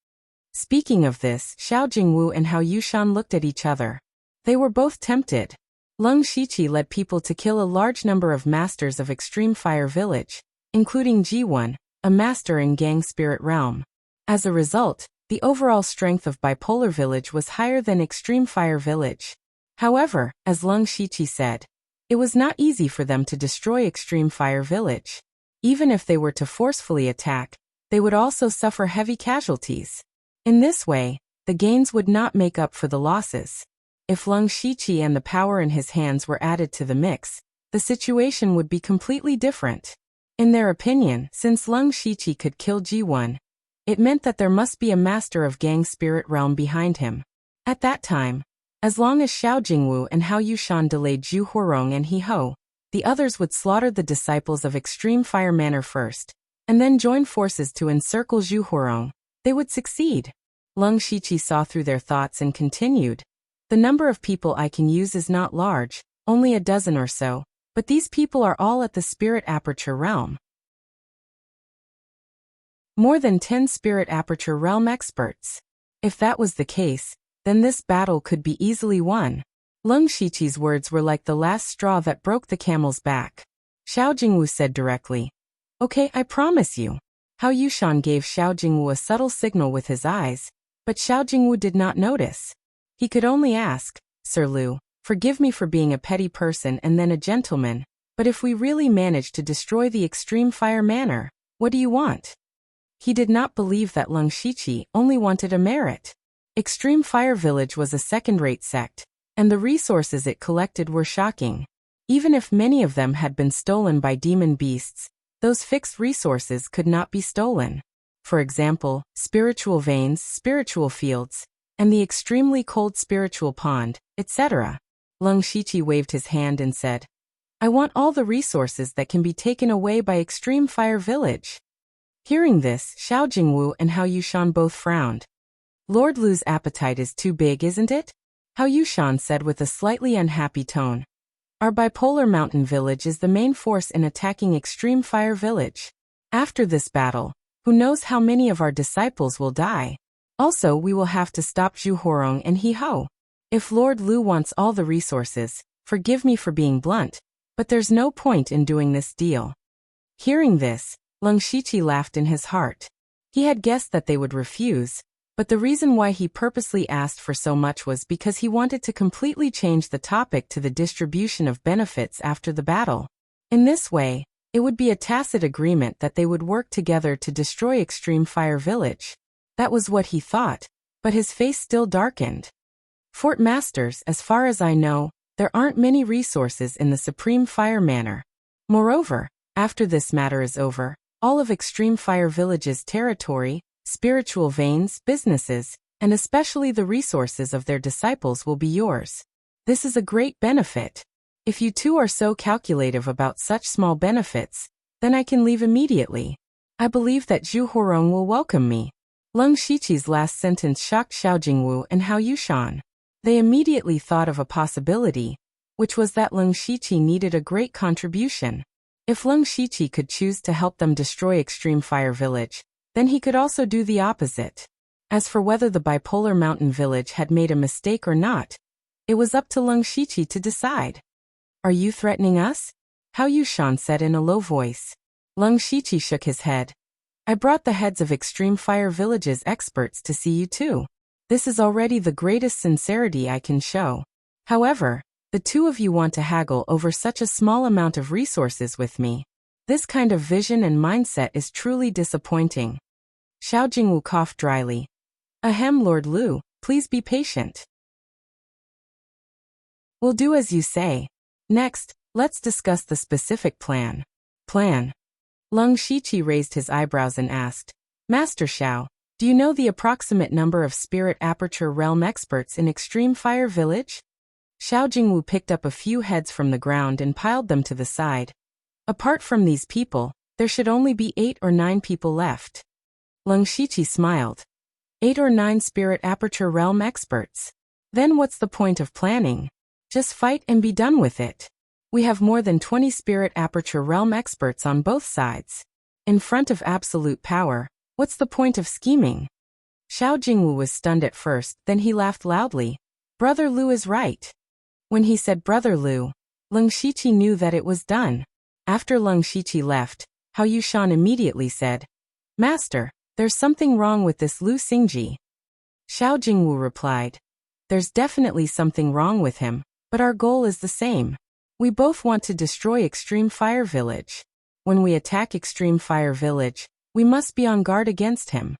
Speaking of this, Xiao Jingwu and Hao Yushan looked at each other. They were both tempted. Lung Shiqi led people to kill a large number of masters of Extreme Fire Village, including Ji1, a master in Gang Spirit Realm. As a result, the overall strength of Bipolar Village was higher than Extreme Fire Village. However, as Lung Shiqi said, it was not easy for them to destroy Extreme Fire Village. Even if they were to forcefully attack, they would also suffer heavy casualties. In this way, the gains would not make up for the losses. If Lung Shiqi and the power in his hands were added to the mix, the situation would be completely different. In their opinion, since Lung Shiqi could kill Ji1, it meant that there must be a master of Gang Spirit Realm behind him. At that time, as long as Xiao Jingwu and Hao Yushan delayed Zhu Huarong and He Ho, the others would slaughter the disciples of Extreme Fire Manor first, and then join forces to encircle Zhu Huarong. They would succeed. Lung Shiqi saw through their thoughts and continued. The number of people I can use is not large, only a dozen or so, but these people are all at the Spirit Aperture Realm. More than 10 Spirit Aperture Realm experts. If that was the case, then this battle could be easily won. Lung Shiqi's words were like the last straw that broke the camel's back. Xiao Jingwu said directly, Okay, I promise you. Hao Yushan gave Xiao Jingwu a subtle signal with his eyes, but Xiao Jingwu did not notice. He could only ask, Sir Lu, forgive me for being a petty person and then a gentleman, but if we really manage to destroy the Extreme Fire Manor, what do you want? He did not believe that Lung Shiqi only wanted a merit. Extreme Fire Village was a second-rate sect, and the resources it collected were shocking. Even if many of them had been stolen by demon beasts, those fixed resources could not be stolen. For example, spiritual veins, spiritual fields, and the extremely cold spiritual pond, etc. Lung Shiqi waved his hand and said, I want all the resources that can be taken away by Extreme Fire Village. Hearing this, Xiao Jingwu and Hao Yushan both frowned. Lord Lu's appetite is too big, isn't it? Hao Yushan said with a slightly unhappy tone. Our Bipolar Mountain Village is the main force in attacking Extreme Fire Village. After this battle, who knows how many of our disciples will die? Also, we will have to stop Zhu Huarong and He Ho. If Lord Lu wants all the resources, forgive me for being blunt, but there's no point in doing this deal. Hearing this, Lung Shiqi laughed in his heart. He had guessed that they would refuse, but the reason why he purposely asked for so much was because he wanted to completely change the topic to the distribution of benefits after the battle. In this way, it would be a tacit agreement that they would work together to destroy Extreme Fire Village. That was what he thought, but his face still darkened. Fort Masters, as far as I know, there aren't many resources in the Supreme Fire Manor. Moreover, after this matter is over, all of Extreme Fire Village's territory, spiritual veins, businesses, and especially the resources of their disciples will be yours. This is a great benefit. If you two are so calculative about such small benefits, then I can leave immediately. I believe that Zhu Huarong will welcome me. Lung Shiqi's last sentence shocked Xiao Jingwu and Hao Yushan. They immediately thought of a possibility, which was that Lung Shiqi needed a great contribution. If Lung Shiqi could choose to help them destroy Extreme Fire Village, then he could also do the opposite. As for whether the Bipolar Mountain Village had made a mistake or not, it was up to Lung Shiqi to decide. Are you threatening us? Hao Yushan said in a low voice. Leng Shiqi shook his head. I brought the heads of Extreme Fire Village's experts to see you too. This is already the greatest sincerity I can show. However, the two of you want to haggle over such a small amount of resources with me. This kind of vision and mindset is truly disappointing. Xiao Jingwu coughed dryly. Ahem, Lord Lu, please be patient. We'll do as you say. Next, let's discuss the specific plan. Plan. Leng Shiqi raised his eyebrows and asked, Master Xiao, do you know the approximate number of Spirit Aperture Realm experts in Extreme Fire Village? Xiao Jingwu picked up a few heads from the ground and piled them to the side. Apart from these people, there should only be 8 or 9 people left. Leng Shiqi smiled. 8 or 9 Spirit Aperture Realm experts. Then what's the point of planning? Just fight and be done with it. We have more than 20 Spirit Aperture Realm experts on both sides. In front of absolute power, what's the point of scheming? Xiao Jingwu was stunned at first, then he laughed loudly. Brother Lu is right. When he said Brother Lu, Leng Shiqi knew that it was done. After Leng Shiqi left, Hao Yushan immediately said, Master, there's something wrong with this Lu Xingji. Xiao Jingwu replied, There's definitely something wrong with him, but our goal is the same. We both want to destroy Extreme Fire Village. When we attack Extreme Fire Village, we must be on guard against him.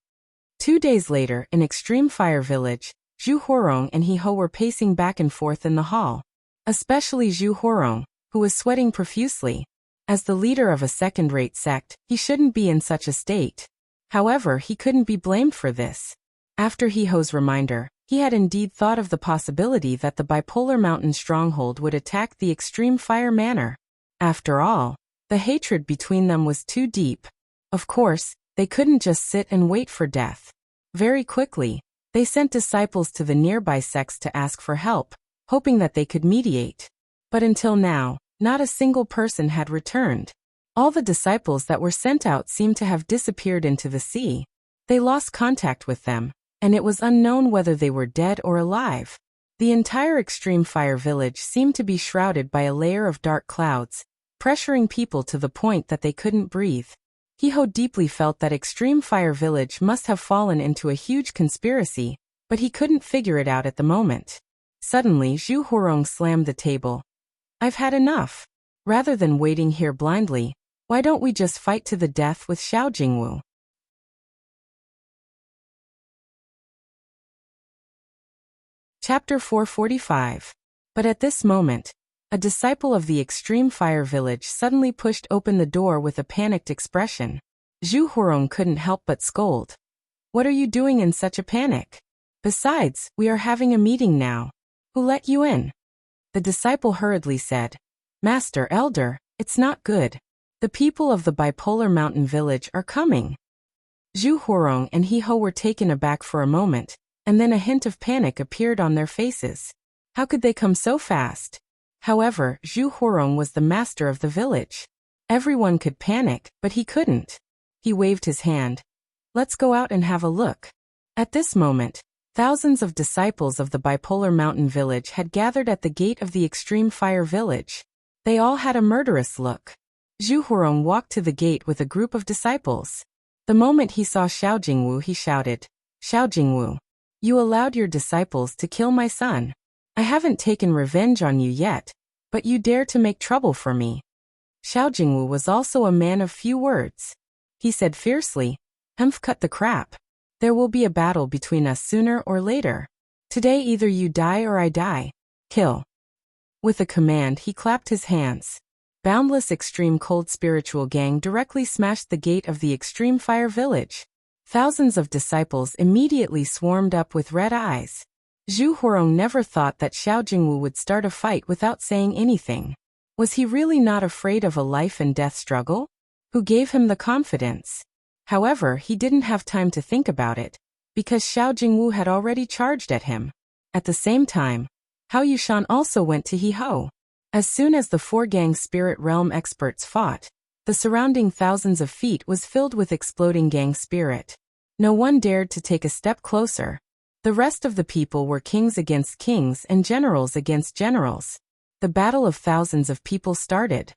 2 days later, in Extreme Fire Village, Zhu Huarong and He Ho were pacing back and forth in the hall. Especially Zhu Huarong, who was sweating profusely. As the leader of a second-rate sect, he shouldn't be in such a state. However, he couldn't be blamed for this. After He Ho's reminder, he had indeed thought of the possibility that the Bipolar Mountain stronghold would attack the Extreme Fire Manor. After all, the hatred between them was too deep. Of course, they couldn't just sit and wait for death. Very quickly, they sent disciples to the nearby sects to ask for help, hoping that they could mediate. But until now, not a single person had returned. All the disciples that were sent out seemed to have disappeared into the sea. They lost contact with them, and it was unknown whether they were dead or alive. The entire Extreme Fire Village seemed to be shrouded by a layer of dark clouds, pressuring people to the point that they couldn't breathe. He Ho deeply felt that Extreme Fire Village must have fallen into a huge conspiracy, but he couldn't figure it out at the moment. Suddenly, Zhu Huarong slammed the table. I've had enough. Rather than waiting here blindly, why don't we just fight to the death with Xiao Jingwu? Chapter 445. But at this moment, a disciple of the Extreme Fire Village suddenly pushed open the door with a panicked expression. Zhu Huarong couldn't help but scold. What are you doing in such a panic? Besides, we are having a meeting now. Who let you in? The disciple hurriedly said, Master Elder, it's not good. The people of the Bipolar Mountain Village are coming. Zhu Huarong and He Ho were taken aback for a moment, and then a hint of panic appeared on their faces. How could they come so fast? However, Zhu Huarong was the master of the village. Everyone could panic, but he couldn't. He waved his hand. Let's go out and have a look. At this moment, thousands of disciples of the Bipolar Mountain Village had gathered at the gate of the Extreme Fire Village. They all had a murderous look. Zhu Huarong walked to the gate with a group of disciples. The moment he saw Xiao Jingwu, he shouted, Xiao Jingwu, you allowed your disciples to kill my son. I haven't taken revenge on you yet, but you dare to make trouble for me. Xiao Jingwu was also a man of few words. He said fiercely, cut the crap. There will be a battle between us sooner or later. Today either you die or I die. Kill. With a command, he clapped his hands. Boundless Extreme Cold Spiritual Gang directly smashed the gate of the Extreme Fire Village. Thousands of disciples immediately swarmed up with red eyes. Zhu Huarong never thought that Xiao Jingwu would start a fight without saying anything. Was he really not afraid of a life and death struggle? Who gave him the confidence? However, he didn't have time to think about it, because Xiao Jingwu had already charged at him. At the same time, Hao Yushan also went to He Ho. As soon as the 4 gang spirit realm experts fought, the surrounding thousands of feet was filled with exploding gang spirit. No one dared to take a step closer. The rest of the people were kings against kings and generals against generals. The battle of thousands of people started.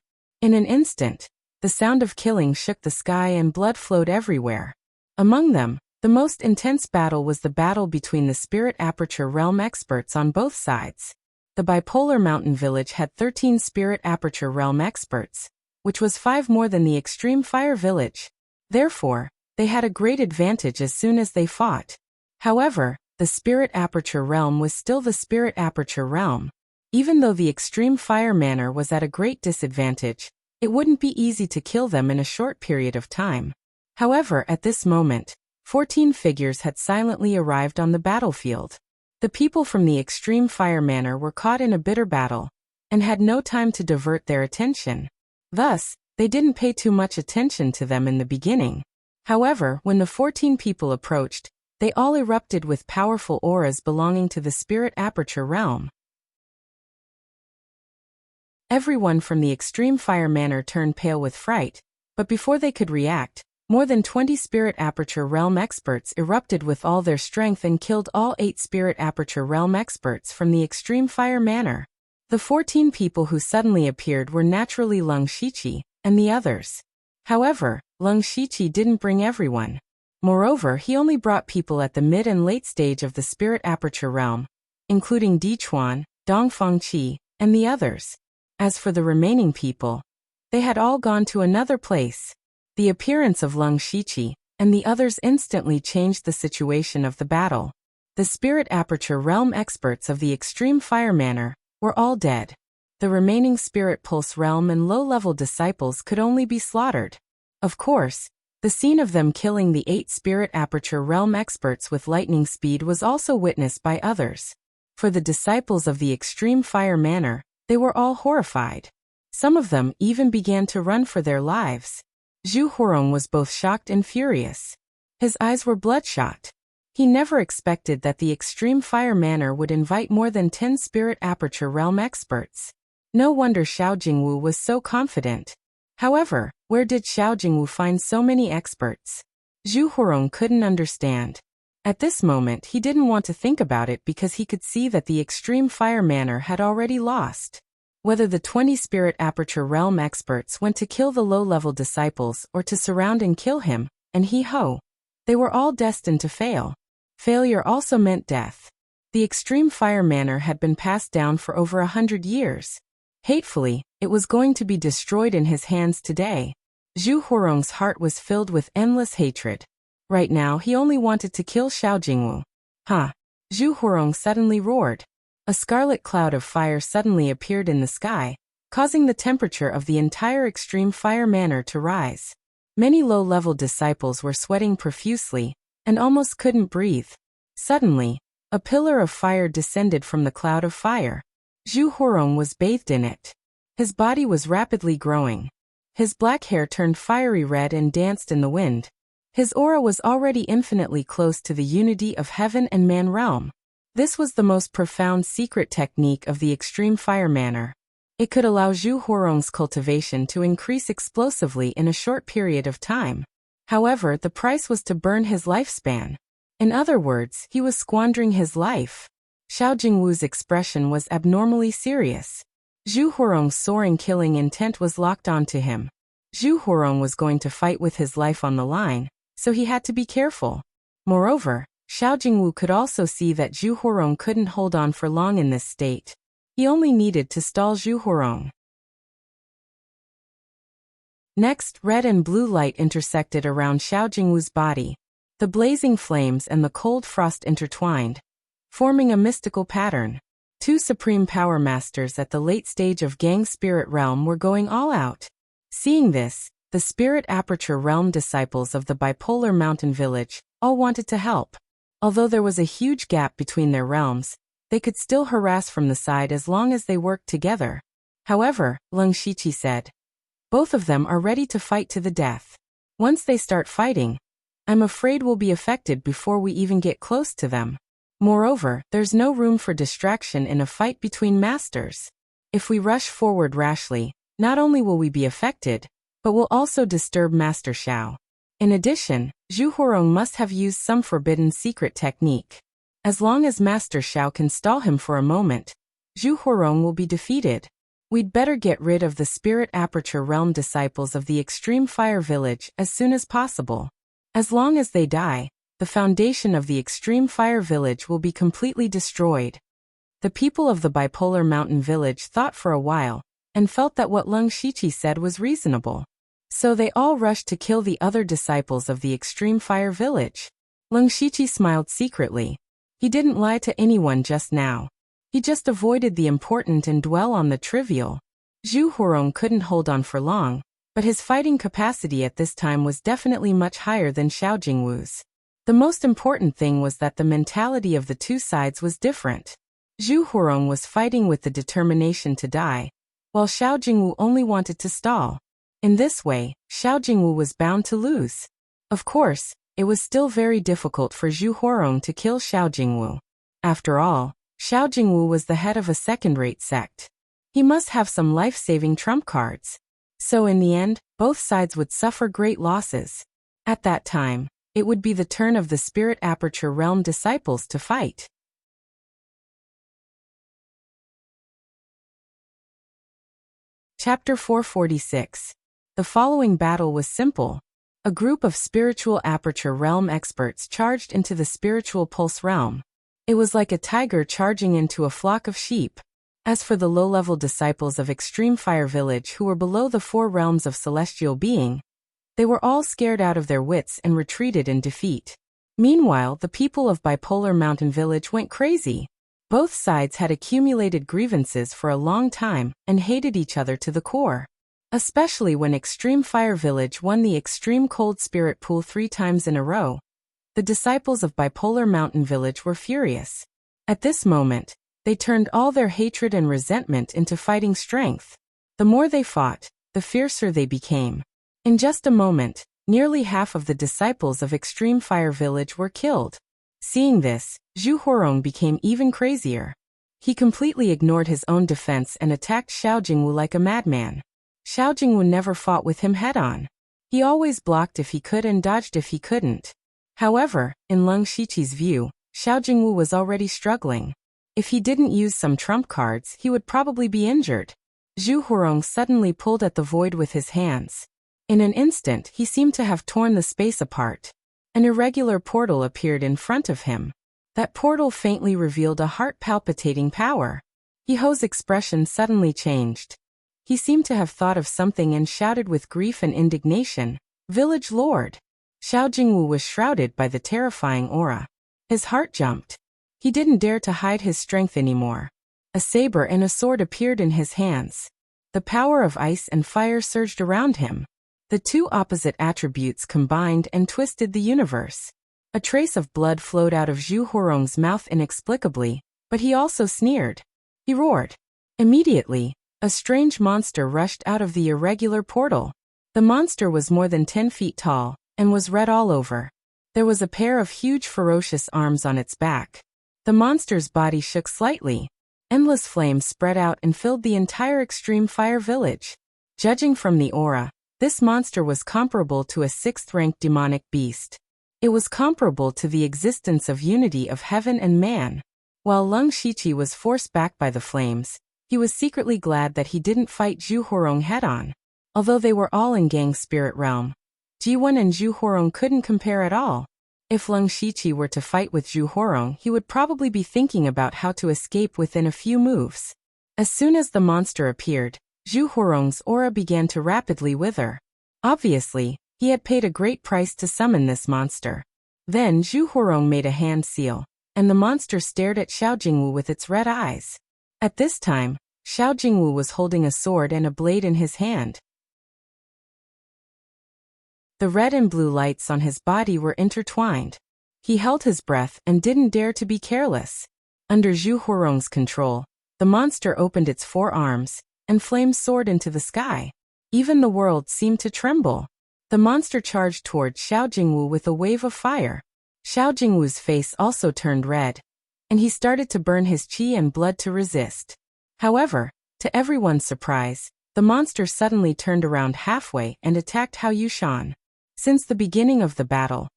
In an instant, the sound of killing shook the sky and blood flowed everywhere. Among them, the most intense battle was the battle between the Spirit Aperture Realm experts on both sides. The Bipolar Mountain Village had 13 Spirit Aperture Realm experts, which was 5 more than the Extreme Fire Village. Therefore, they had a great advantage as soon as they fought. However, the Spirit Aperture Realm was still the Spirit Aperture Realm. Even though the Extreme Fire Manor was at a great disadvantage, it wouldn't be easy to kill them in a short period of time. However, at this moment, 14 figures had silently arrived on the battlefield. The people from the Extreme Fire Manor were caught in a bitter battle, and had no time to divert their attention. Thus, they didn't pay too much attention to them in the beginning. However, when the 14 people approached, they all erupted with powerful auras belonging to the Spirit Aperture Realm. Everyone from the Extreme Fire Manor turned pale with fright, but before they could react, more than 20 Spirit Aperture Realm experts erupted with all their strength and killed all 8 Spirit Aperture Realm experts from the Extreme Fire Manor. The 14 people who suddenly appeared were naturally Lung Shiqi and the others. However, Lung Shiqi didn't bring everyone. Moreover, he only brought people at the mid and late stage of the Spirit Aperture Realm, including Di Chuan, Dong Fengqi, and the others. As for the remaining people, they had all gone to another place. The appearance of Lung Shiqi and the others instantly changed the situation of the battle. The Spirit Aperture Realm experts of the Extreme Fire Manor were all dead. The remaining Spirit Pulse Realm and low-level disciples could only be slaughtered. Of course, the scene of them killing the 8 Spirit Aperture Realm experts with lightning speed was also witnessed by others. For the disciples of the Extreme Fire Manor, they were all horrified. Some of them even began to run for their lives. Zhu Huarong was both shocked and furious. His eyes were bloodshot. He never expected that the Extreme Fire Manor would invite more than 10 Spirit Aperture Realm experts. No wonder Xiao Jingwu was so confident. However, where did Xiao Jingwu find so many experts? Zhu Huarong couldn't understand. At this moment he didn't want to think about it because he could see that the Extreme Fire Manor had already lost. Whether the 20 Spirit Aperture Realm experts went to kill the low-level disciples or to surround and kill him, and he-ho, they were all destined to fail. Failure also meant death. The Extreme Fire Manor had been passed down for over 100 years. Hatefully, it was going to be destroyed in his hands today. Zhu Huarong's heart was filled with endless hatred. Right now he only wanted to kill Xiao Jingwu. Ha! Zhu Huarong suddenly roared. A scarlet cloud of fire suddenly appeared in the sky, causing the temperature of the entire Extreme Fire Manor to rise. Many low-level disciples were sweating profusely, and almost couldn't breathe. Suddenly, a pillar of fire descended from the cloud of fire. Zhu Huarong was bathed in it. His body was rapidly growing. His black hair turned fiery red and danced in the wind. His aura was already infinitely close to the unity of heaven and man realm. This was the most profound secret technique of the Extreme Fire Manor. It could allow Zhu Huarong's cultivation to increase explosively in a short period of time. However, the price was to burn his lifespan. In other words, he was squandering his life. Xiao Jingwu's expression was abnormally serious. Zhu Huarong's soaring killing intent was locked onto him. Zhu Huarong was going to fight with his life on the line, so he had to be careful. Moreover, Xiao Jingwu could also see that Zhu Huarong couldn't hold on for long in this state. He only needed to stall Zhu Huarong. Next, red and blue light intersected around Xiao Jingwu's body. The blazing flames and the cold frost intertwined, forming a mystical pattern. 2 supreme power masters at the late stage of Gang Spirit Realm were going all out. Seeing this, the Spirit Aperture Realm disciples of the Bipolar Mountain Village all wanted to help. Although there was a huge gap between their realms, they could still harass from the side as long as they worked together. However, Lung Shiqi said, both of them are ready to fight to the death. Once they start fighting, I'm afraid we'll be affected before we even get close to them. Moreover, there's no room for distraction in a fight between masters. If we rush forward rashly, not only will we be affected, but will also disturb Master Xiao. In addition, Zhu Huarong must have used some forbidden secret technique. As long as Master Xiao can stall him for a moment, Zhu Huarong will be defeated. We'd better get rid of the Spirit Aperture Realm disciples of the Extreme Fire Village as soon as possible. As long as they die, the foundation of the Extreme Fire Village will be completely destroyed. The people of the Bipolar Mountain Village thought for a while, and felt that what Leng Shiqi said was reasonable. So they all rushed to kill the other disciples of the Extreme Fire Village. Leng Shiqi smiled secretly. He didn't lie to anyone just now. He just avoided the important and dwell on the trivial. Zhu Huarong couldn't hold on for long, but his fighting capacity at this time was definitely much higher than Xiao Jingwu's. The most important thing was that the mentality of the two sides was different. Zhu Huarong was fighting with the determination to die, while Xiao Jingwu only wanted to stall. In this way, Xiao Jingwu was bound to lose. Of course, it was still very difficult for Zhu Huarong to kill Xiao Jingwu. After all, Xiao Jingwu was the head of a second-rate sect. He must have some life-saving trump cards. So in the end, both sides would suffer great losses. At that time, it would be the turn of the Spirit Aperture Realm disciples to fight. Chapter 446. The following battle was simple. A group of Spiritual Aperture Realm experts charged into the Spiritual Pulse Realm. It was like a tiger charging into a flock of sheep. As for the low-level disciples of Extreme Fire Village who were below the 4 realms of celestial being, they were all scared out of their wits and retreated in defeat. Meanwhile, the people of Bipolar Mountain Village went crazy. Both sides had accumulated grievances for a long time and hated each other to the core. Especially when Extreme Fire Village won the Extreme Cold Spirit Pool 3 times in a row. The disciples of Bipolar Mountain Village were furious. At this moment, they turned all their hatred and resentment into fighting strength. The more they fought, the fiercer they became. In just a moment, nearly half of the disciples of Extreme Fire Village were killed. Seeing this, Zhu Huarong became even crazier. He completely ignored his own defense and attacked Xiao Jingwu like a madman. Xiao Jingwu never fought with him head-on. He always blocked if he could and dodged if he couldn't. However, in Leng Shiqi's view, Xiao Jingwu was already struggling. If he didn't use some trump cards, he would probably be injured. Zhu Huarong suddenly pulled at the void with his hands. In an instant, he seemed to have torn the space apart. An irregular portal appeared in front of him. That portal faintly revealed a heart-palpitating power. He Ho's expression suddenly changed. He seemed to have thought of something and shouted with grief and indignation, "Village Lord!" Xiao Jingwu was shrouded by the terrifying aura. His heart jumped. He didn't dare to hide his strength anymore. A saber and a sword appeared in his hands. The power of ice and fire surged around him. The two opposite attributes combined and twisted the universe. A trace of blood flowed out of Zhu Huarong's mouth inexplicably, but he also sneered. He roared. Immediately, a strange monster rushed out of the irregular portal. The monster was more than 10 feet tall, and was red all over. There was a pair of huge ferocious arms on its back. The monster's body shook slightly. Endless flames spread out and filled the entire Extreme Fire Village. Judging from the aura, this monster was comparable to a 6th-ranked demonic beast. It was comparable to the existence of unity of heaven and man. While Leng Shiqi was forced back by the flames, he was secretly glad that he didn't fight Zhu Huarong head-on. Although they were all in Gang Spirit Realm, Ji1 and Zhu Huarong couldn't compare at all. If Leng Shiqi were to fight with Zhu Huarong, he would probably be thinking about how to escape within a few moves. As soon as the monster appeared, Zhu Huarong's aura began to rapidly wither. Obviously, he had paid a great price to summon this monster. Then Zhu Huarong made a hand seal, and the monster stared at Xiao Jingwu with its red eyes. At this time, Xiao Jingwu was holding a sword and a blade in his hand. The red and blue lights on his body were intertwined. He held his breath and didn't dare to be careless. Under Zhu Huarong's control, the monster opened its 4 arms, and flames soared into the sky. Even the world seemed to tremble. The monster charged toward Xiao Jingwu with a wave of fire. Xiao Jingwu's face also turned red, and he started to burn his qi and blood to resist. However, to everyone's surprise, the monster suddenly turned around halfway and attacked Hao Yushan. Since the beginning of the battle,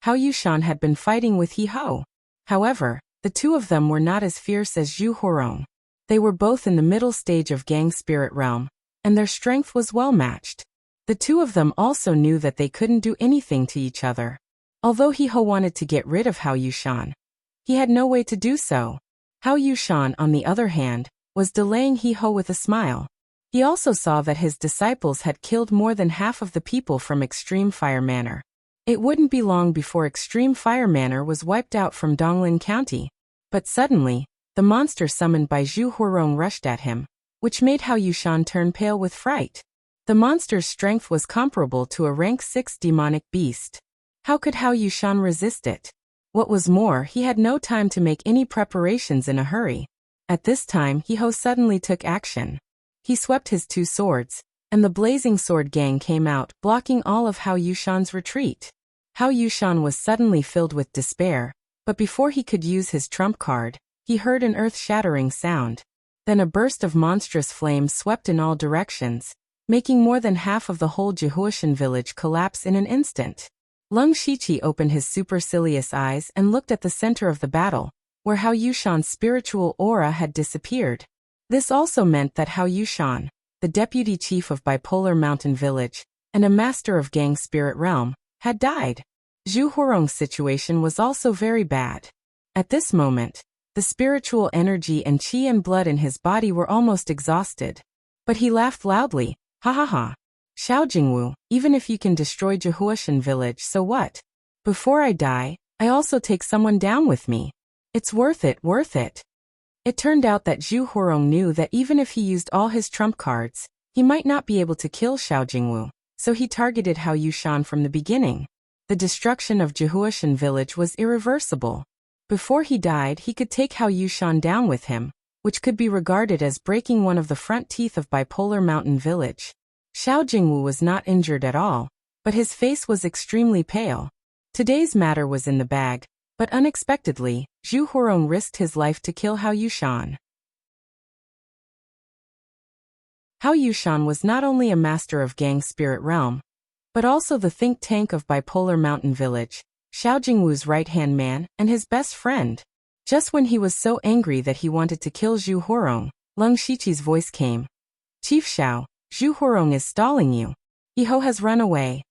Hao Yushan had been fighting with He Ho. However, the two of them were not as fierce as Zhu Huarong. They were both in the middle stage of gang spirit realm, and their strength was well matched. The two of them also knew that they couldn't do anything to each other. Although He-Ho wanted to get rid of Hao Yushan, he had no way to do so. Hao Yushan, on the other hand, was delaying He-Ho with a smile. He also saw that his disciples had killed more than half of the people from Extreme Fire Manor. It wouldn't be long before Extreme Fire Manor was wiped out from Donglin County. But suddenly, the monster summoned by Zhu Huarong rushed at him, which made Hao Yushan turn pale with fright. The monster's strength was comparable to a rank 6 demonic beast. How could Hao Yushan resist it? What was more, he had no time to make any preparations in a hurry. At this time, He-Ho suddenly took action. He swept his two swords, and the Blazing Sword Gang came out, blocking all of Hao Yushan's retreat. Hao Yushan was suddenly filled with despair, but before he could use his trump card, he heard an earth-shattering sound. Then a burst of monstrous flames swept in all directions, making more than half of the whole Jihuashan village collapse in an instant. Lung Shiqi opened his supercilious eyes and looked at the center of the battle, where Hao Yushan's spiritual aura had disappeared. This also meant that Hao Yushan, the deputy chief of Bipolar Mountain Village, and a master of Gang Spirit Realm, had died. Zhu Huarong's situation was also very bad. At this moment, the spiritual energy and qi and blood in his body were almost exhausted. But he laughed loudly. Ha ha ha. Xiao Jingwu, even if you can destroy Jihuashan village, so what? Before I die, I also take someone down with me. It's worth it, worth it. It turned out that Zhu Huarong knew that even if he used all his trump cards, he might not be able to kill Xiao Jingwu, so he targeted Hao Yushan from the beginning. The destruction of Jihuashan village was irreversible. Before he died, he could take Hao Yushan down with him, which could be regarded as breaking one of the front teeth of Bipolar Mountain Village. Xiao Jingwu was not injured at all, but his face was extremely pale. Today's matter was in the bag, but unexpectedly, Zhu Huarong risked his life to kill Hao Yushan. Hao Yushan was not only a master of Gang Spirit Realm, but also the think tank of Bipolar Mountain Village, Xiao Jingwu's right-hand man, and his best friend. Just when he was so angry that he wanted to kill Zhu Huarong, Lung Shiqi's voice came. Chief Xiao, Zhu Huarong is stalling you. He-Ho has run away.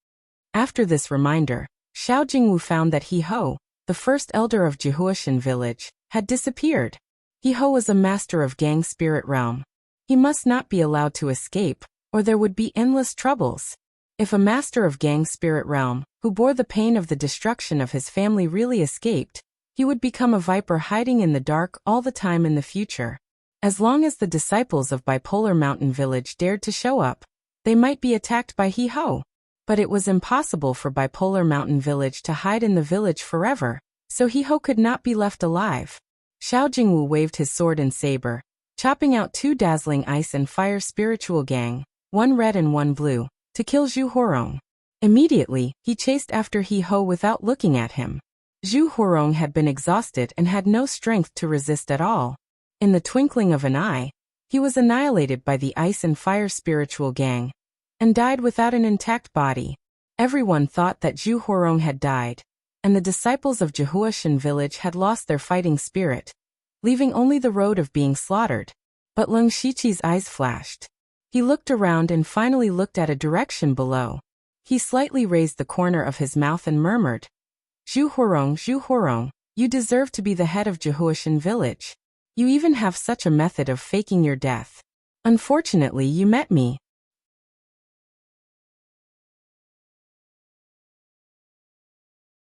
After this reminder, Xiao Jingwu found that He-Ho, the first elder of Jihuashan village, had disappeared. He-Ho was a master of Gang Spirit Realm. He must not be allowed to escape, or there would be endless troubles. If a master of Gang Spirit Realm, who bore the pain of the destruction of his family, really escaped, he would become a viper hiding in the dark all the time in the future. As long as the disciples of Bipolar Mountain Village dared to show up, they might be attacked by He-Ho. But it was impossible for Bipolar Mountain Village to hide in the village forever, so He-Ho could not be left alive. Xiao Jingwu waved his sword and saber, chopping out two dazzling ice and fire spiritual gang, one red and one blue, to kill Zhu Huarong. Immediately, he chased after He-Ho without looking at him. Zhu Huarong had been exhausted and had no strength to resist at all. In the twinkling of an eye, he was annihilated by the ice and fire spiritual gang, and died without an intact body. Everyone thought that Zhu Huarong had died, and the disciples of Jihuashan village had lost their fighting spirit, leaving only the road of being slaughtered. But Lung Shiqi's eyes flashed. He looked around and finally looked at a direction below. He slightly raised the corner of his mouth and murmured, Zhu Huarong, you deserve to be the head of Jihuashan village. You even have such a method of faking your death. Unfortunately, you met me.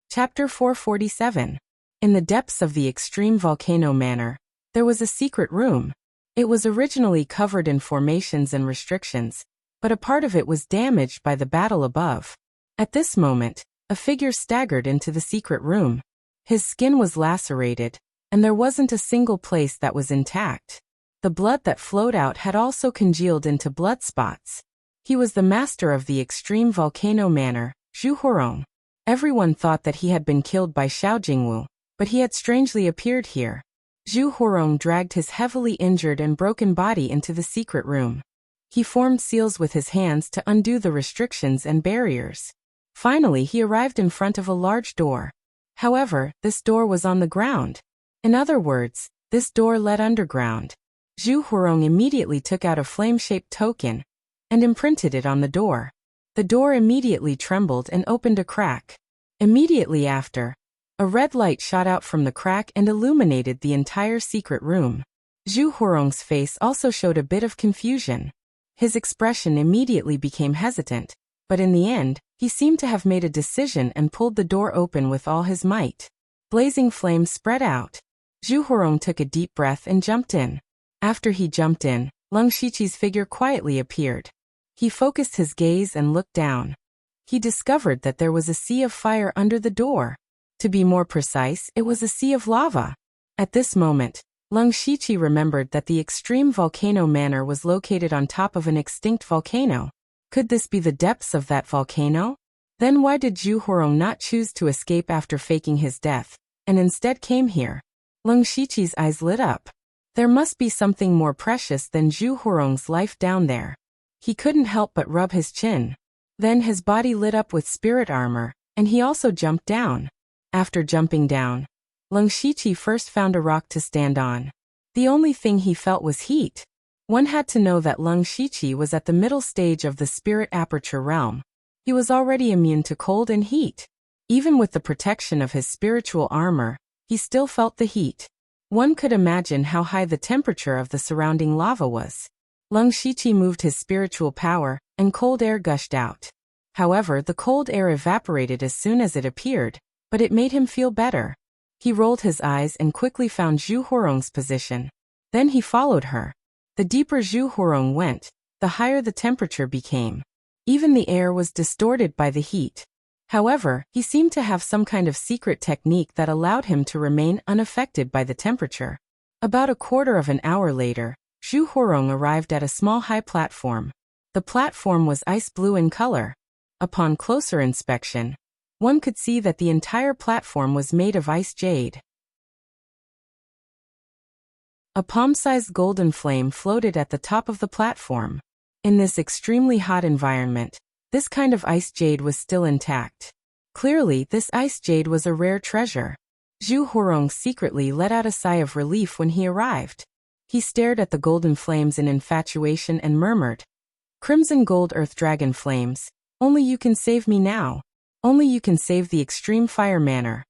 Chapter 447. In the depths of the extreme volcano manor, there was a secret room. It was originally covered in formations and restrictions, but a part of it was damaged by the battle above. At this moment, a figure staggered into the secret room. His skin was lacerated, and there wasn't a single place that was intact. The blood that flowed out had also congealed into blood spots. He was the master of the extreme volcano manor, Zhu Huarong. Everyone thought that he had been killed by Xiao Jingwu, but he had strangely appeared here. Zhu Huarong dragged his heavily injured and broken body into the secret room. He formed seals with his hands to undo the restrictions and barriers. Finally, he arrived in front of a large door. However, this door was on the ground. In other words, this door led underground. Zhu Huarong immediately took out a flame-shaped token and imprinted it on the door. The door immediately trembled and opened a crack. Immediately after, a red light shot out from the crack and illuminated the entire secret room. Zhu Huarong's face also showed a bit of confusion. His expression immediately became hesitant, but in the end, he seemed to have made a decision and pulled the door open with all his might. Blazing flames spread out. Zhu Huarong took a deep breath and jumped in. After he jumped in, Leng Shiqi's figure quietly appeared. He focused his gaze and looked down. He discovered that there was a sea of fire under the door. To be more precise, it was a sea of lava. At this moment, Leng Shiqi remembered that the extreme volcano manor was located on top of an extinct volcano. Could this be the depths of that volcano? Then why did Zhu Huarong not choose to escape after faking his death, and instead came here? Leng Shiqi's eyes lit up. There must be something more precious than Zhu Huarong's life down there. He couldn't help but rub his chin. Then his body lit up with spirit armor, and he also jumped down. After jumping down, Leng Shiqi first found a rock to stand on. The only thing he felt was heat. One had to know that Leng Shiqi was at the middle stage of the spirit aperture realm. He was already immune to cold and heat. Even with the protection of his spiritual armor, he still felt the heat. One could imagine how high the temperature of the surrounding lava was. Leng Shiqi moved his spiritual power, and cold air gushed out. However, the cold air evaporated as soon as it appeared, but it made him feel better. He rolled his eyes and quickly found Zhu Huarong's position. Then he followed her. The deeper Zhu Huarong went, the higher the temperature became. Even the air was distorted by the heat. However, he seemed to have some kind of secret technique that allowed him to remain unaffected by the temperature. About a quarter of an hour later, Zhu Huarong arrived at a small high platform. The platform was ice blue in color. Upon closer inspection, one could see that the entire platform was made of ice jade. A palm-sized golden flame floated at the top of the platform. In this extremely hot environment, this kind of ice jade was still intact. Clearly, this ice jade was a rare treasure. Zhu Huarong secretly let out a sigh of relief when he arrived. He stared at the golden flames in infatuation and murmured, "Crimson gold earth dragon flames, only you can save me now. Only you can save the extreme fire manor."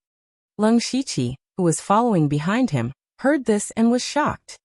Leng Shiqi, who was following behind him, heard this and was shocked.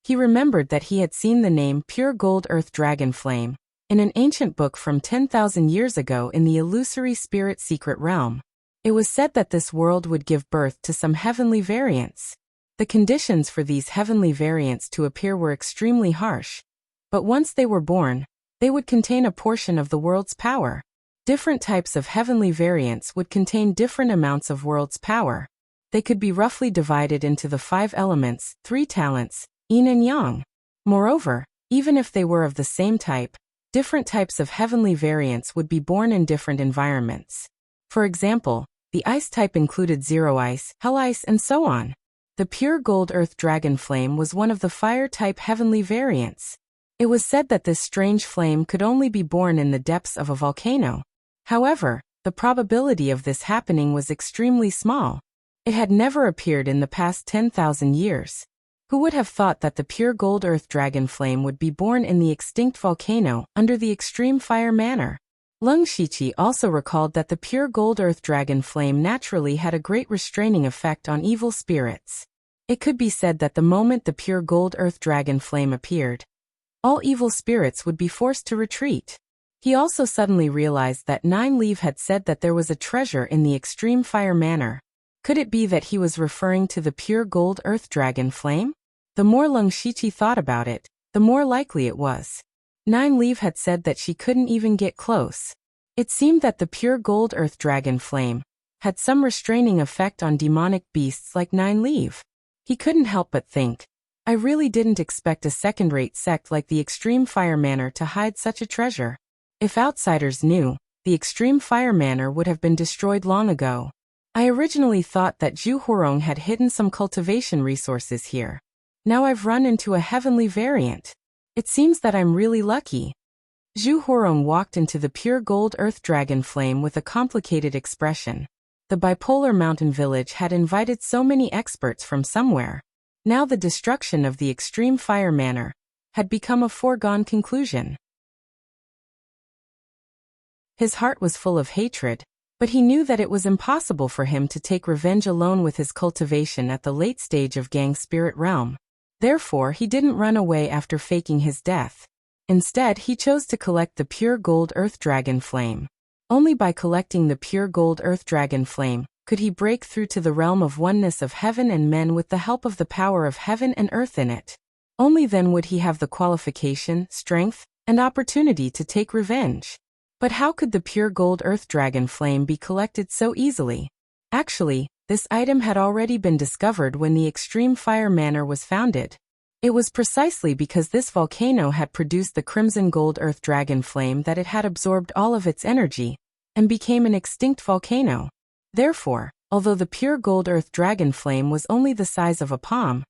He remembered that he had seen the name Pure Gold Earth Dragon Flame in an ancient book from 10,000 years ago in the illusory spirit secret realm. It was said that this world would give birth to some heavenly variants. The conditions for these heavenly variants to appear were extremely harsh. But once they were born, they would contain a portion of the world's power. Different types of heavenly variants would contain different amounts of world's power. They could be roughly divided into the 5 elements, 3 talents, yin and yang. Moreover, even if they were of the same type, different types of heavenly variants would be born in different environments. For example, the ice type included zero ice, hell ice, and so on. The pure gold earth dragon flame was one of the fire type heavenly variants. It was said that this strange flame could only be born in the depths of a volcano. However, the probability of this happening was extremely small. It had never appeared in the past 10,000 years. Who would have thought that the pure gold earth dragon flame would be born in the extinct volcano under the extreme fire manor? Leng Shiqi also recalled that the pure gold earth dragon flame naturally had a great restraining effect on evil spirits. It could be said that the moment the pure gold earth dragon flame appeared, all evil spirits would be forced to retreat. He also suddenly realized that Nine Leaf had said that there was a treasure in the extreme fire manor. Could it be that he was referring to the pure gold earth dragon flame? The more Leng Shiqi thought about it, the more likely it was. Nine Leaf had said that she couldn't even get close. It seemed that the pure gold earth dragon flame had some restraining effect on demonic beasts like Nine Leaf. He couldn't help but think, I really didn't expect a second-rate sect like the Extreme Fire Manor to hide such a treasure. If outsiders knew, the Extreme Fire Manor would have been destroyed long ago. I originally thought that Zhu Huarong had hidden some cultivation resources here. Now I've run into a heavenly variant. It seems that I'm really lucky. Zhu Huarong walked into the pure gold earth dragon flame with a complicated expression. The bipolar mountain village had invited so many experts from somewhere. Now the destruction of the extreme fire manor had become a foregone conclusion. His heart was full of hatred, but he knew that it was impossible for him to take revenge alone with his cultivation at the late stage of Gang Spirit Realm. Therefore, he didn't run away after faking his death. Instead, he chose to collect the pure gold earth dragon flame. Only by collecting the pure gold earth dragon flame could he break through to the realm of oneness of heaven and men with the help of the power of heaven and earth in it. Only then would he have the qualification, strength, and opportunity to take revenge. But how could the pure gold earth dragon flame be collected so easily? Actually, this item had already been discovered when the Extreme Fire Manor was founded. It was precisely because this volcano had produced the crimson gold earth dragon flame that it had absorbed all of its energy and became an extinct volcano. Therefore, although the pure gold earth dragon flame was only the size of a palm,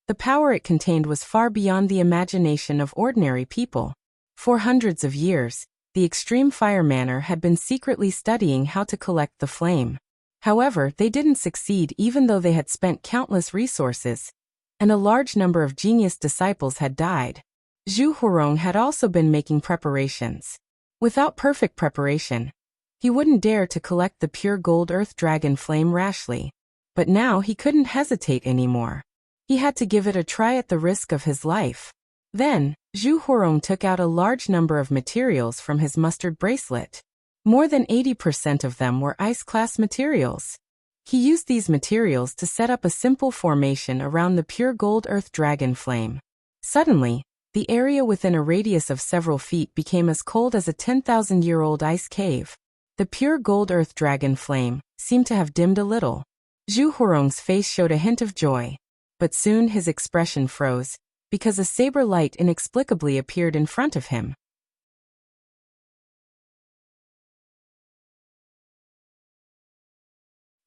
the power it contained was far beyond the imagination of ordinary people. For hundreds of years, the Extreme Fire Manor had been secretly studying how to collect the flame. However, they didn't succeed even though they had spent countless resources, and a large number of genius disciples had died. Zhu Huarong had also been making preparations. Without perfect preparation, he wouldn't dare to collect the pure gold earth dragon flame rashly. But now he couldn't hesitate anymore. He had to give it a try at the risk of his life. Then, Zhu Huarong took out a large number of materials from his mustard bracelet. More than 80% of them were ice-class materials. He used these materials to set up a simple formation around the pure gold earth dragon flame. Suddenly, the area within a radius of several feet became as cold as a 10,000-year-old ice cave. The pure gold earth dragon flame seemed to have dimmed a little. Zhu Huarong's face showed a hint of joy, but soon his expression froze, because a saber light inexplicably appeared in front of him.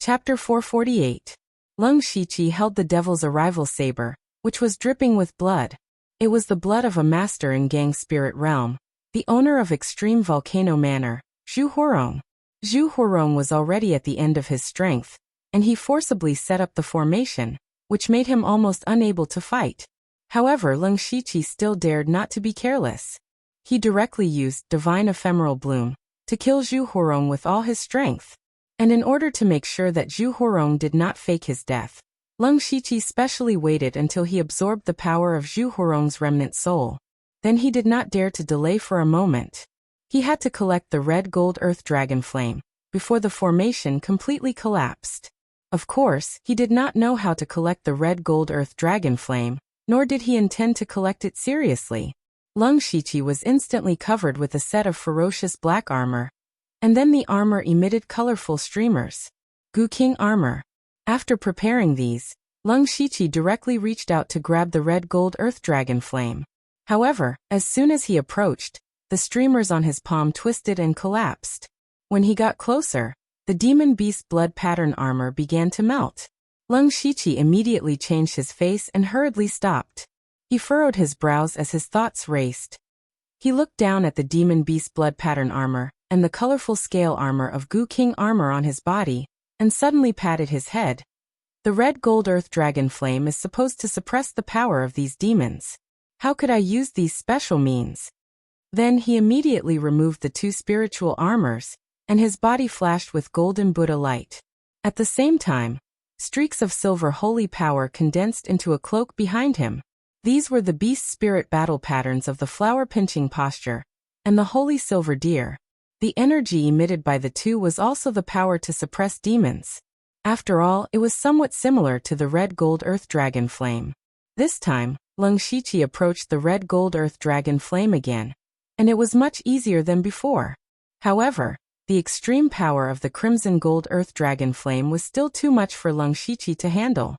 Chapter 448. Leng Shiqi held the Devil's Arrival saber, which was dripping with blood. It was the blood of a master in Gang Spirit Realm, the owner of Extreme Volcano Manor, Zhu Huarong. Zhu Huarong was already at the end of his strength, and he forcibly set up the formation, which made him almost unable to fight. However, Leng Shiqi still dared not to be careless. He directly used Divine Ephemeral Bloom to kill Zhu Huarong with all his strength. And in order to make sure that Zhu Huarong did not fake his death, Leng Shiqi specially waited until he absorbed the power of Zhu Huarong's remnant soul. Then he did not dare to delay for a moment. He had to collect the red gold earth dragon flame before the formation completely collapsed. Of course, he did not know how to collect the red gold earth dragon flame, nor did he intend to collect it seriously. Leng Shiqi was instantly covered with a set of ferocious black armor, and then the armor emitted colorful streamers. Gu King armor. After preparing these, Leng Shiqi directly reached out to grab the red gold earth dragon flame. However, as soon as he approached, the streamers on his palm twisted and collapsed. When he got closer, the demon beast blood pattern armor began to melt. Leng Shiqi immediately changed his face and hurriedly stopped. He furrowed his brows as his thoughts raced. He looked down at the demon beast blood pattern armor and the colorful scale armor of Gu King armor on his body, and suddenly patted his head. The red gold earth dragon flame is supposed to suppress the power of these demons. How could I use these special means? Then he immediately removed the two spiritual armors, and his body flashed with golden Buddha light. At the same time, streaks of silver holy power condensed into a cloak behind him. These were the beast spirit battle patterns of the flower pinching posture and the holy silver deer. The energy emitted by the two was also the power to suppress demons. After all, it was somewhat similar to the red gold earth dragon flame. This time, Leng Shiqi approached the red gold earth dragon flame again, and it was much easier than before. However, the extreme power of the crimson gold earth dragon flame was still too much for Leng Shiqi to handle.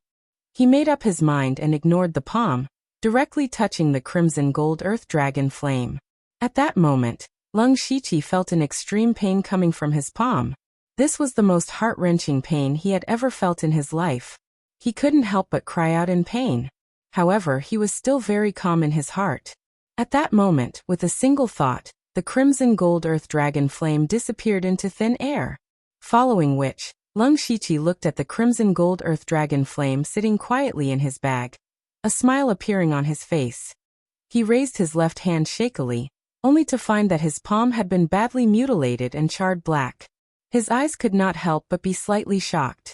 He made up his mind and ignored the palm, directly touching the crimson gold earth dragon flame. At that moment, Leng Shiqi felt an extreme pain coming from his palm. This was the most heart-wrenching pain he had ever felt in his life. He couldn't help but cry out in pain. However, he was still very calm in his heart. At that moment, with a single thought, the crimson gold earth dragon flame disappeared into thin air. Following which, Leng Shiqi looked at the crimson gold earth dragon flame sitting quietly in his bag, a smile appearing on his face. He raised his left hand shakily, only to find that his palm had been badly mutilated and charred black. His eyes could not help but be slightly shocked.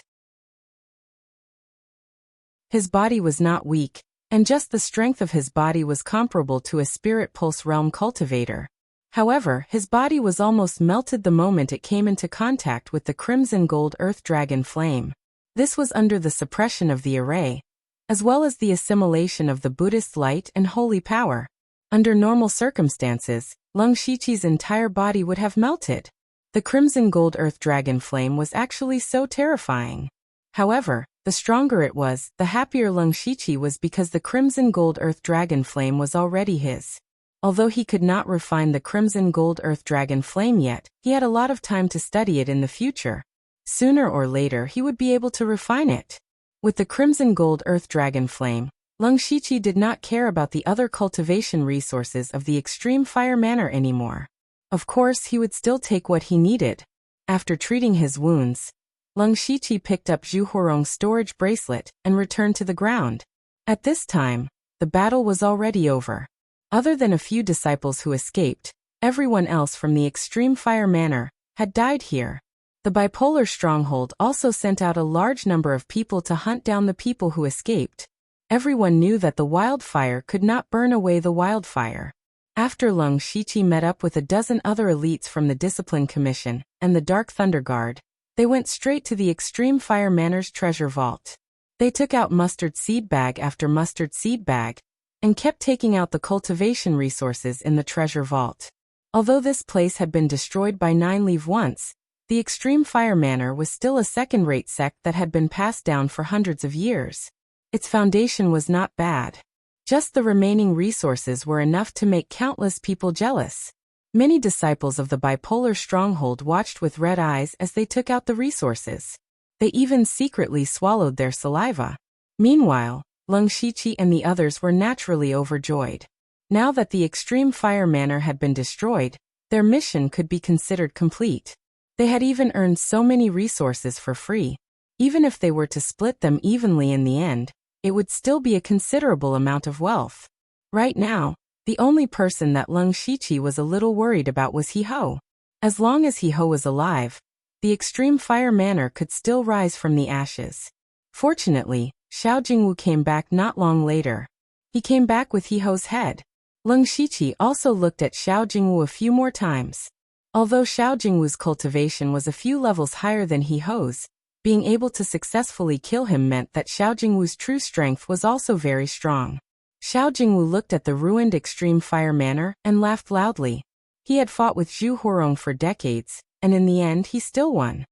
His body was not weak, and just the strength of his body was comparable to a spirit pulse realm cultivator. However, his body was almost melted the moment it came into contact with the crimson gold earth dragon flame. This was under the suppression of the array, as well as the assimilation of the Buddhist light and holy power. Under normal circumstances, Lung Shiqi's entire body would have melted. The crimson gold earth dragon flame was actually so terrifying. However, the stronger it was, the happier Lung Shiqi was because the crimson gold earth dragon flame was already his. Although he could not refine the crimson gold earth dragon flame yet, he had a lot of time to study it in the future. Sooner or later he would be able to refine it. With the crimson gold earth dragon flame, Lung Shiqi did not care about the other cultivation resources of the extreme fire manor anymore. Of course he would still take what he needed. After treating his wounds, Lung Shiqi picked up Zhu Huarong's storage bracelet and returned to the ground. At this time, the battle was already over. Other than a few disciples who escaped, everyone else from the extreme fire manor had died here. The bipolar stronghold also sent out a large number of people to hunt down the people who escaped. Everyone knew that the wildfire could not burn away the wildfire. After Lung Shiqi met up with a dozen other elites from the Discipline Commission and the Dark Thunder Guard, they went straight to the Extreme Fire Manor's treasure vault. They took out mustard seed bag after mustard seed bag, and kept taking out the cultivation resources in the treasure vault. Although this place had been destroyed by Nine Leaf once, the Extreme Fire Manor was still a second-rate sect that had been passed down for hundreds of years. Its foundation was not bad. Just the remaining resources were enough to make countless people jealous. Many disciples of the bipolar stronghold watched with red eyes as they took out the resources. They even secretly swallowed their saliva. Meanwhile, Lung Shiqi and the others were naturally overjoyed. Now that the Extreme Fire Manor had been destroyed, their mission could be considered complete. They had even earned so many resources for free. Even if they were to split them evenly in the end, it would still be a considerable amount of wealth. Right now, the only person that Lung Shiqi was a little worried about was He-Ho. As long as He-Ho was alive, the Extreme Fire Manor could still rise from the ashes. Fortunately, Xiao Jingwu came back not long later. He came back with He-Ho's head. Lung Shiqi also looked at Xiao Jingwu a few more times. Although Xiao Jingwu's cultivation was a few levels higher than He-Ho's, being able to successfully kill him meant that Xiao Jingwu's true strength was also very strong. Xiao Jingwu looked at the ruined Extreme Fire Manor and laughed loudly. He had fought with Zhu Huarong for decades, and in the end he still won.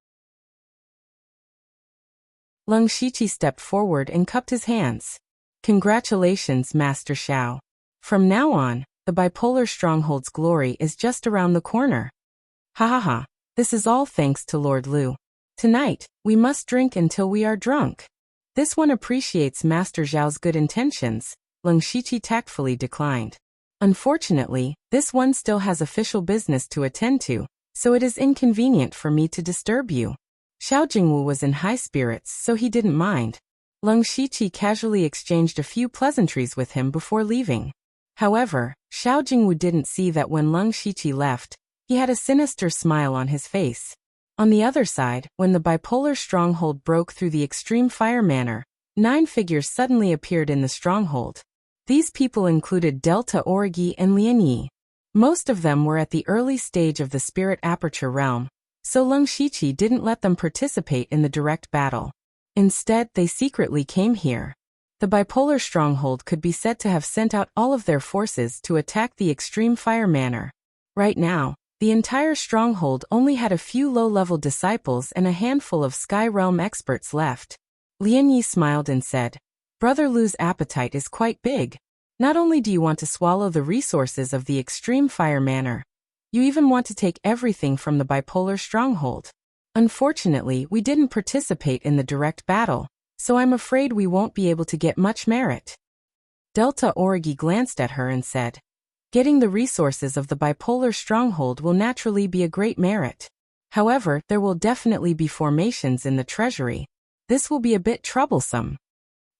Lung Shiqi stepped forward and cupped his hands. Congratulations, Master Xiao. From now on, the bipolar stronghold's glory is just around the corner. Ha ha ha, this is all thanks to Lord Lu. Tonight, we must drink until we are drunk. This one appreciates Master Zhao's good intentions, Lung Shiqi tactfully declined. Unfortunately, this one still has official business to attend to, so it is inconvenient for me to disturb you. Xiao Jingwu was in high spirits, so he didn't mind. Lung Shiqi casually exchanged a few pleasantries with him before leaving. However, Xiao Jingwu didn't see that when Lung Shiqi left, he had a sinister smile on his face. On the other side, when the bipolar stronghold broke through the Extreme Fire Manor, 9 figures suddenly appeared in the stronghold. These people included Delta Origi and Lianyi. Most of them were at the early stage of the Spirit Aperture realm, so Lung Shiqi didn't let them participate in the direct battle. Instead, they secretly came here. The bipolar stronghold could be said to have sent out all of their forces to attack the Extreme Fire Manor. Right now, the entire stronghold only had a few low-level disciples and a handful of Sky Realm experts left. Lianyi smiled and said, "Brother Lu's appetite is quite big. Not only do you want to swallow the resources of the Extreme Fire Manor, you even want to take everything from the bipolar stronghold. Unfortunately, we didn't participate in the direct battle, so I'm afraid we won't be able to get much merit." Delta Origi glanced at her and said, "Getting the resources of the bipolar stronghold will naturally be a great merit. However, there will definitely be formations in the treasury. This will be a bit troublesome."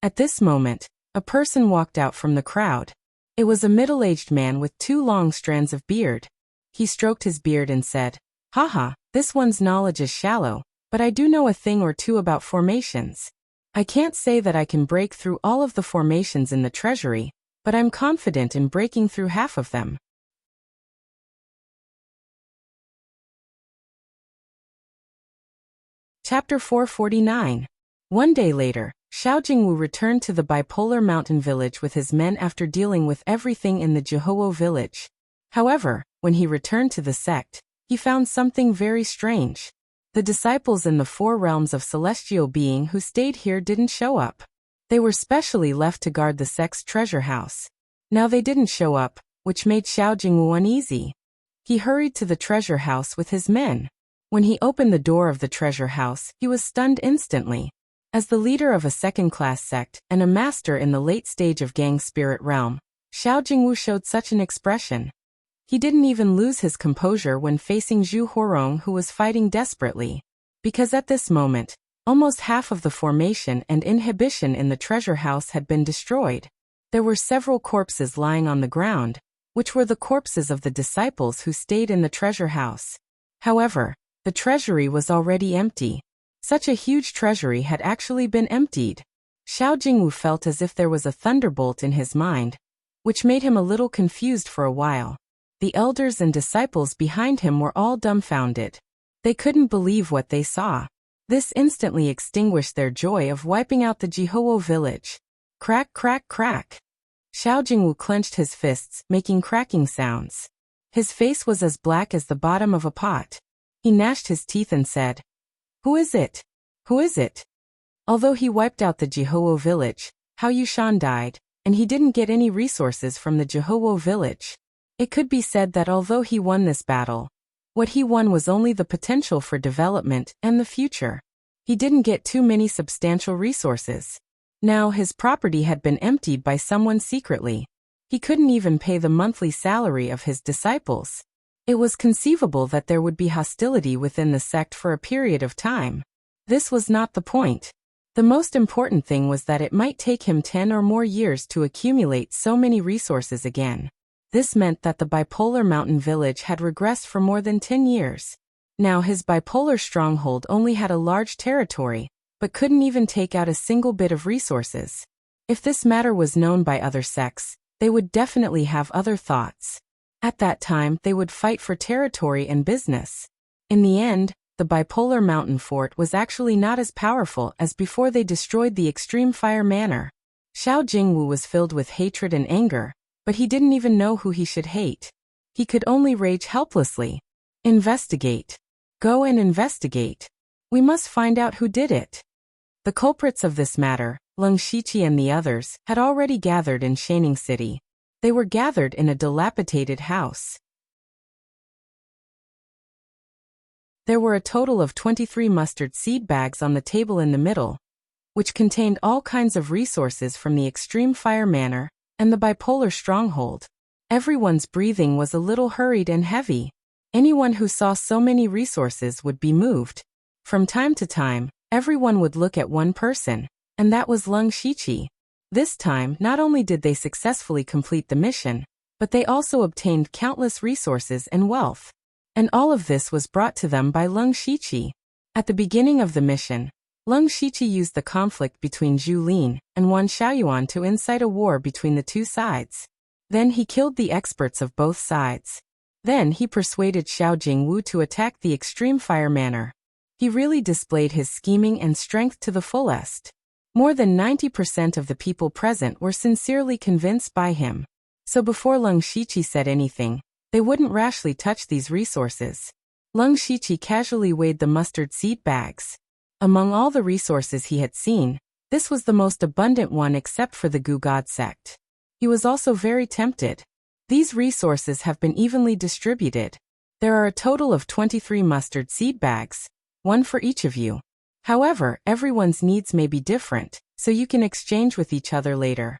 At this moment, A person walked out from the crowd. It was a middle-aged man with 2 long strands of beard. He stroked his beard and said, "Haha, this one's knowledge is shallow, but I do know a thing or two about formations. I can't say that I can break through all of the formations in the treasury, but I'm confident in breaking through half of them." Chapter 449. One day later, Xiao Jingwu returned to the bipolar mountain village with his men after dealing with everything in the Jihuo village. However, when he returned to the sect, he found something very strange. The disciples in the 4 realms of celestial being who stayed here didn't show up. They were specially left to guard the sect's treasure house. Now they didn't show up, which made Xiao Jingwu uneasy. He hurried to the treasure house with his men. When he opened the door of the treasure house, he was stunned instantly. As the leader of a second-class sect and a master in the late stage of Gang Spirit realm, Xiao Jingwu showed such an expression. He didn't even lose his composure when facing Zhu Horong, who was fighting desperately. Because at this moment, almost half of the formation and inhibition in the treasure house had been destroyed. There were several corpses lying on the ground, which were the corpses of the disciples who stayed in the treasure house. However, the treasury was already empty. Such a huge treasury had actually been emptied. Xiao Jingwu felt as if there was a thunderbolt in his mind, which made him a little confused for a while. The elders and disciples behind him were all dumbfounded. They couldn't believe what they saw. This instantly extinguished their joy of wiping out the Jihuo village. Crack, crack, crack. Xiao Jingwu clenched his fists, making cracking sounds. His face was as black as the bottom of a pot. He gnashed his teeth and said, "Who is it? Who is it?" Although he wiped out the Jihuo village, Hao Yushan died, and he didn't get any resources from the Jihuo village. It could be said that although he won this battle, what he won was only the potential for development and the future. He didn't get too many substantial resources. Now his property had been emptied by someone secretly. He couldn't even pay the monthly salary of his disciples. It was conceivable that there would be hostility within the sect for a period of time. This was not the point. The most important thing was that it might take him 10 or more years to accumulate so many resources again. This meant that the bipolar mountain village had regressed for more than 10 years. Now his bipolar stronghold only had a large territory, but couldn't even take out a single bit of resources. If this matter was known by other sects, they would definitely have other thoughts. At that time, they would fight for territory and business. In the end, the bipolar mountain fort was actually not as powerful as before they destroyed the extreme fire manor. Xiao Jingwu was filled with hatred and anger, but he didn't even know who he should hate. He could only rage helplessly. Investigate. Go and investigate. We must find out who did it. The culprits of this matter, Leng Shiqi and the others, had already gathered in Shining City. They were gathered in a dilapidated house. There were a total of 23 mustard seed bags on the table in the middle, which contained all kinds of resources from the extreme fire manor and the bipolar stronghold. Everyone's breathing was a little hurried and heavy. Anyone who saw so many resources would be moved. From time to time, everyone would look at one person, and that was Leng Shiqi. This time, not only did they successfully complete the mission, but they also obtained countless resources and wealth. And all of this was brought to them by Leng Shiqi. At the beginning of the mission, Leng Shiqi used the conflict between Zhu Lin and Wan Xiaoyuan to incite a war between the two sides. Then he killed the experts of both sides. Then he persuaded Xiao Jingwu to attack the extreme fire manor. He really displayed his scheming and strength to the fullest. More than 90% of the people present were sincerely convinced by him. So before Leng Shiqi said anything, they wouldn't rashly touch these resources. Leng Shiqi casually weighed the mustard seed bags. Among all the resources he had seen, this was the most abundant one except for the Gu God sect. He was also very tempted. These resources have been evenly distributed. There are a total of 23 mustard seed bags, one for each of you. However, everyone's needs may be different, so you can exchange with each other later.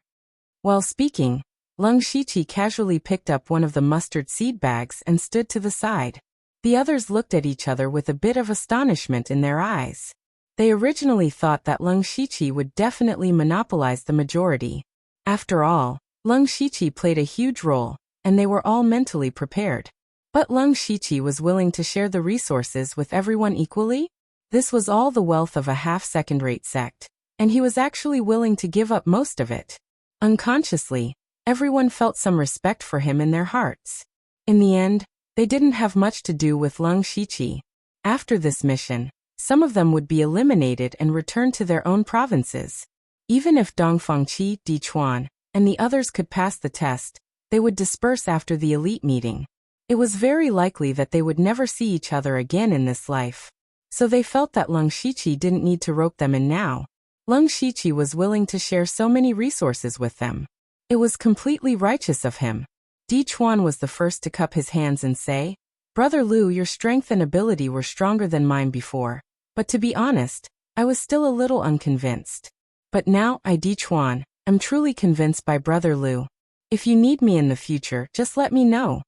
While speaking, Leng Shiqi casually picked up one of the mustard seed bags and stood to the side. The others looked at each other with a bit of astonishment in their eyes. They originally thought that Leng Shiqi would definitely monopolize the majority. After all, Leng Shiqi played a huge role, and they were all mentally prepared. But Leng Shiqi was willing to share the resources with everyone equally? This was all the wealth of a half-second-rate sect, and he was actually willing to give up most of it. Unconsciously, everyone felt some respect for him in their hearts. In the end, they didn't have much to do with Leng Shiqi. After this mission, some of them would be eliminated and return to their own provinces. Even if Dongfangqi, Di Chuan, and the others could pass the test, they would disperse after the elite meeting. It was very likely that they would never see each other again in this life. So they felt that Leng Shiqi didn't need to rope them in now. Leng Shiqi was willing to share so many resources with them. It was completely righteous of him. Di Chuan was the first to cup his hands and say, "Brother Lu, your strength and ability were stronger than mine before. But to be honest, I was still a little unconvinced. But now, Di Chuan, I'm truly convinced by Brother Lu. If you need me in the future, just let me know."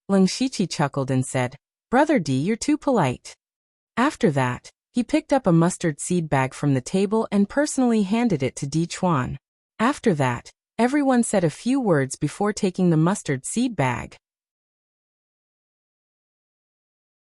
Leng Shiqi chuckled and said, "Brother Di, you're too polite." After that, he picked up a mustard seed bag from the table and personally handed it to Di Chuan. After that, everyone said a few words before taking the mustard seed bag.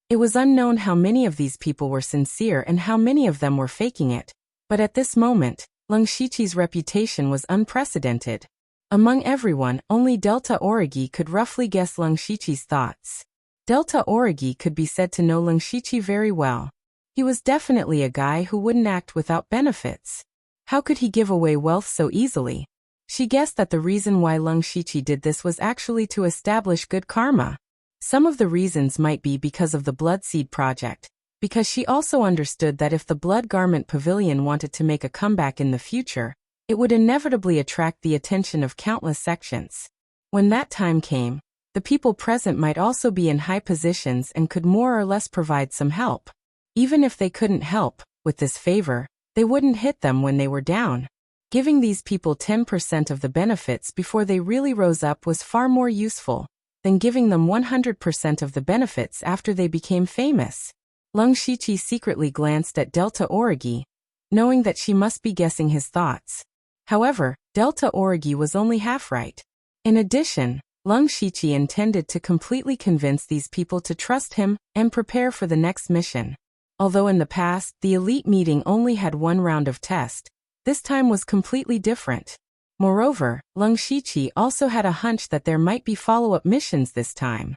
It was unknown how many of these people were sincere and how many of them were faking it, but at this moment, Leng Shiqi's reputation was unprecedented. Among everyone, only Delta Origi could roughly guess Leng Shiqi's thoughts. Delta Origi could be said to know Leng Shiqi very well. He was definitely a guy who wouldn't act without benefits. How could he give away wealth so easily? She guessed that the reason why Leng Shiqi did this was actually to establish good karma. Some of the reasons might be because of the Blood Seed project, because she also understood that if the Blood Garment Pavilion wanted to make a comeback in the future, it would inevitably attract the attention of countless sections. When that time came, the people present might also be in high positions and could more or less provide some help. Even if they couldn't help with this favor, they wouldn't hit them when they were down. Giving these people 10% of the benefits before they really rose up was far more useful than giving them 100% of the benefits after they became famous. Leng Shiqi secretly glanced at Delta Origi, knowing that she must be guessing his thoughts. However, Delta Origi was only half right. In addition, Leng Shiqi intended to completely convince these people to trust him and prepare for the next mission. Although in the past, the elite meeting only had one round of test, this time was completely different. Moreover, Leng Shiqi also had a hunch that there might be follow-up missions this time.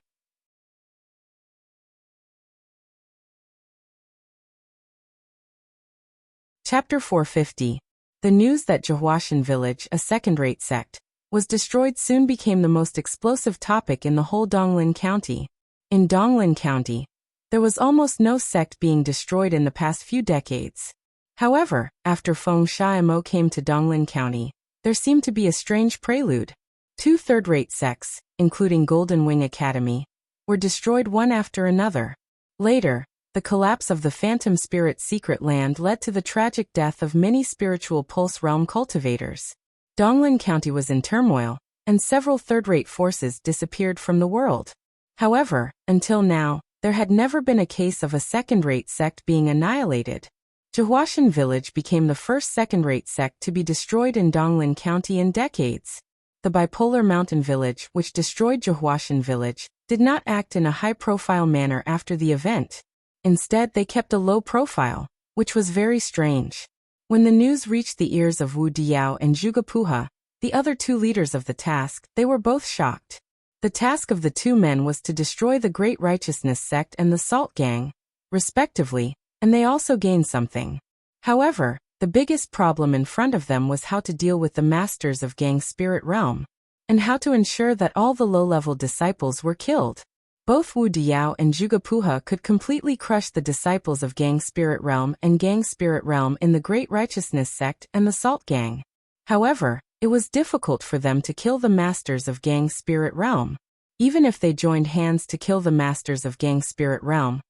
Chapter 450. The news that Jihuashan village, a second-rate sect, was destroyed soon became the most explosive topic in the whole Donglin County. In Donglin County, there was almost no sect being destroyed in the past few decades. However, after Feng Shiamo came to Donglin County, there seemed to be a strange prelude. 2 third-rate sects, including Golden Wing Academy, were destroyed one after another. Later, the collapse of the Phantom Spirit secret land led to the tragic death of many spiritual pulse realm cultivators. Donglin County was in turmoil, and several third-rate forces disappeared from the world. However, until now, there had never been a case of a second-rate sect being annihilated. Jihuashan village became the first second-rate sect to be destroyed in Donglin County in decades. The bipolar mountain village, which destroyed Jihuashan village, did not act in a high-profile manner after the event. Instead, they kept a low profile, which was very strange. When the news reached the ears of Wu Diao and Zhuge Puha, the other 2 leaders of the task, they were both shocked. The task of the 2 men was to destroy the Great Righteousness sect and the Salt Gang, respectively, and they also gained something. However, the biggest problem in front of them was how to deal with the masters of Gang Spirit Realm, and how to ensure that all the low-level disciples were killed. Both Wu Diao and Zhuge Puha could completely crush the disciples of Gang Spirit Realm and Gang Spirit Realm in the Great Righteousness sect and the Salt Gang. However, it was difficult for them to kill the masters of Gang Spirit Realm. Even if they joined hands to kill the masters of Gang Spirit Realm,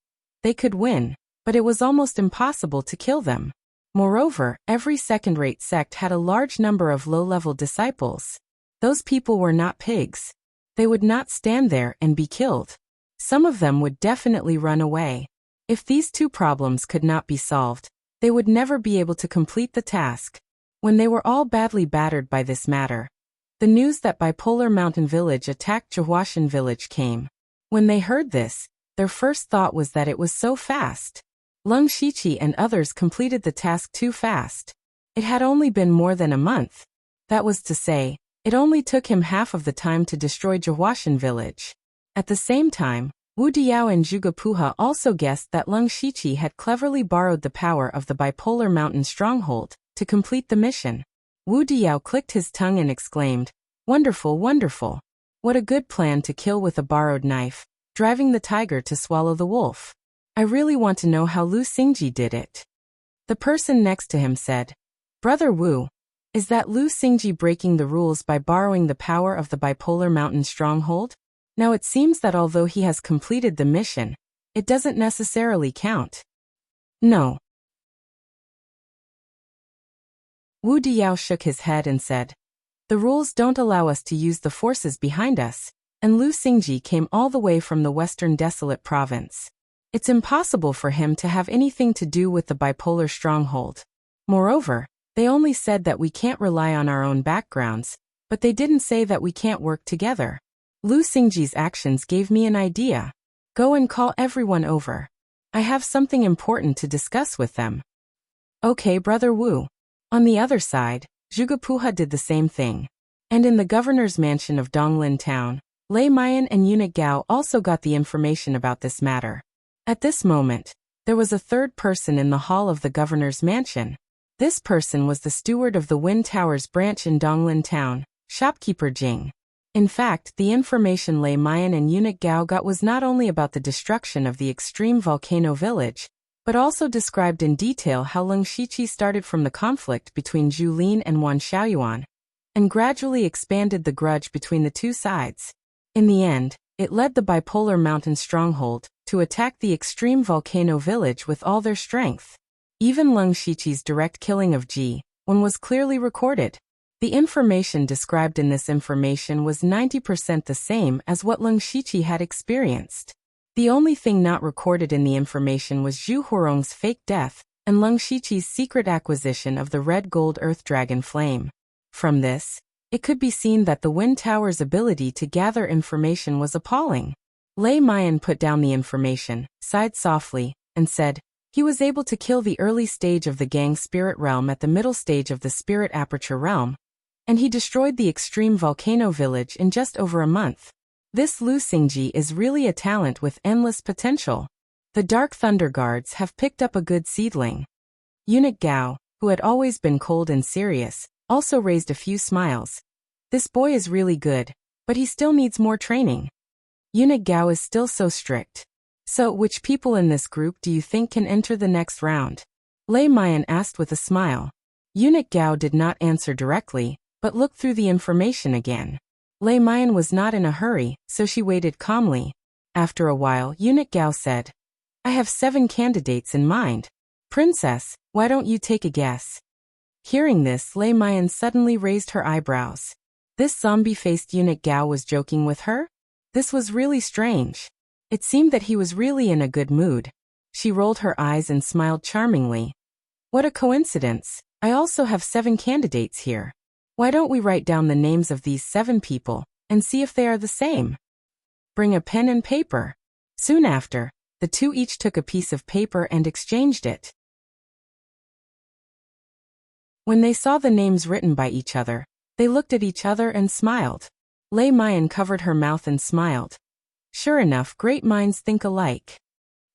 they could win, but it was almost impossible to kill them. Moreover, every second-rate sect had a large number of low-level disciples. Those people were not pigs. They would not stand there and be killed. Some of them would definitely run away. If these 2 problems could not be solved, they would never be able to complete the task. When they were all badly battered by this matter, The news that Bipolar Mountain Village attacked Jahuashan Village came. When they heard this, their first thought was that it was so fast. Lung Shiqi and others completed the task too fast. It had only been more than a month. That was to say, it only took him half of the time to destroy Jahuashan Village. At the same time, Wu Diao and Zhuge Puha also guessed that Lung Shiqi had cleverly borrowed the power of the Bipolar Mountain stronghold to complete the mission. Wu Diao clicked his tongue and exclaimed, "Wonderful, wonderful. What a good plan to kill with a borrowed knife, driving the tiger to swallow the wolf. I really want to know how Lu Xingji did it." The person next to him said, "Brother Wu, is that Lu Xingji breaking the rules by borrowing the power of the Bipolar Mountain stronghold? Now it seems that although he has completed the mission, it doesn't necessarily count." "No." Wu Diao shook his head and said, "The rules don't allow us to use the forces behind us, and Lu Xingji came all the way from the Western Desolate Province. It's impossible for him to have anything to do with the bipolar stronghold. Moreover, they only said that we can't rely on our own backgrounds, but they didn't say that we can't work together. Lu Xingji's actions gave me an idea. Go and call everyone over. I have something important to discuss with them." "Okay, Brother Wu." On the other side, Zhuge Puha did the same thing. And in the governor's mansion of Donglin Town, Lei Mayan and Eunuch Gao also got the information about this matter. At this moment, there was a third person in the hall of the governor's mansion. This person was the steward of the Wind Towers branch in Donglin Town, shopkeeper Jing. In fact, the information Lei Mayan and Eunuch Gao got was not only about the destruction of the extreme volcano village, but also described in detail how Lung Shiqi started from the conflict between Zhu Lin and Wan Xiaoyuan, and gradually expanded the grudge between the two sides. In the end, it led the Bipolar Mountain stronghold to attack the extreme volcano village with all their strength. Even Lung Shiqi's direct killing of Ji Wan was clearly recorded. The information described in this information was 90% the same as what Lung Shiqi had experienced. The only thing not recorded in the information was Zhu Huarong's fake death and Lung Shiqi's secret acquisition of the red gold earth dragon flame. From this, it could be seen that the Wind Tower's ability to gather information was appalling. Lei Mayan put down the information, sighed softly, and said, he was able to kill the early stage of the Gang Spirit Realm at the middle stage of the Spirit Aperture Realm, and he destroyed the extreme volcano village in just over a month. This Lu Xingji is really a talent with endless potential. The Dark Thunder Guards have picked up a good seedling. Eunuch Gao, who had always been cold and serious, also raised a few smiles. This boy is really good, but he still needs more training. Eunuch Gao is still so strict. So, which people in this group do you think can enter the next round? Lei Mayan asked with a smile. Eunuch Gao did not answer directly, but looked through the information again. Lei Mayan was not in a hurry, so she waited calmly. After a while, Eunuch Gao said, I have 7 candidates in mind. Princess, why don't you take a guess? Hearing this, Lei Mayan suddenly raised her eyebrows. This zombie-faced Eunuch Gao was joking with her? This was really strange. It seemed that he was really in a good mood. She rolled her eyes and smiled charmingly. What a coincidence. I also have 7 candidates here. Why don't we write down the names of these 7 people, and see if they are the same? Bring a pen and paper. Soon after, the two each took a piece of paper and exchanged it. When they saw the names written by each other, they looked at each other and smiled. Lei Mayan covered her mouth and smiled. Sure enough, great minds think alike.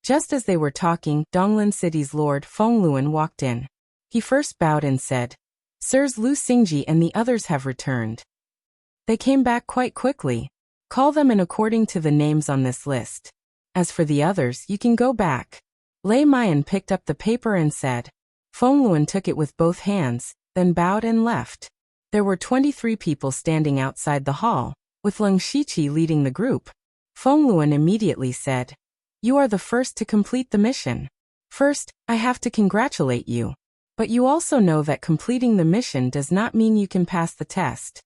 Just as they were talking, Donglin City's Lord Fengluan walked in. He first bowed and said, Sirs, Lu Xingji and the others have returned. They came back quite quickly. Call them in according to the names on this list. As for the others, you can go back. Lei Mayan picked up the paper and said. Fengluan took it with both hands, then bowed and left. There were 23 people standing outside the hall, with Lung Shiqi leading the group. Fengluan immediately said, You are the first to complete the mission. First, I have to congratulate you. But you also know that completing the mission does not mean you can pass the test.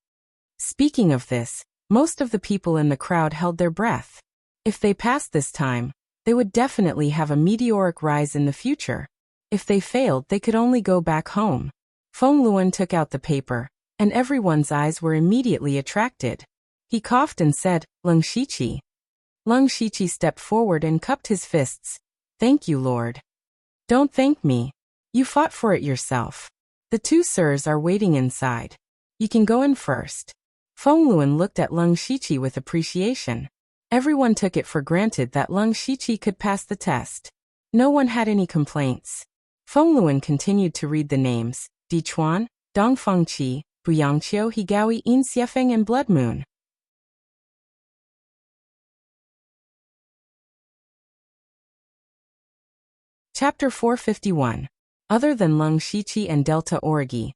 Speaking of this, most of the people in the crowd held their breath. If they passed this time, they would definitely have a meteoric rise in the future. If they failed, they could only go back home. Fengluan took out the paper, and everyone's eyes were immediately attracted. He coughed and said, "Lung Shiqi." Lung Shiqi stepped forward and cupped his fists. "Thank you, Lord." "Don't thank me. You fought for it yourself. The two sirs are waiting inside. You can go in first." Fengluan looked at Lung Shiqi with appreciation. Everyone took it for granted that Lung Shiqi could pass the test. No one had any complaints. Fengluan continued to read the names: Dichuan, Dongfengqi, Buyangqiu, Higawi, Inxiefeng, and Blood Moon. Chapter 451. Other than Lung Shiqi and Delta Origi.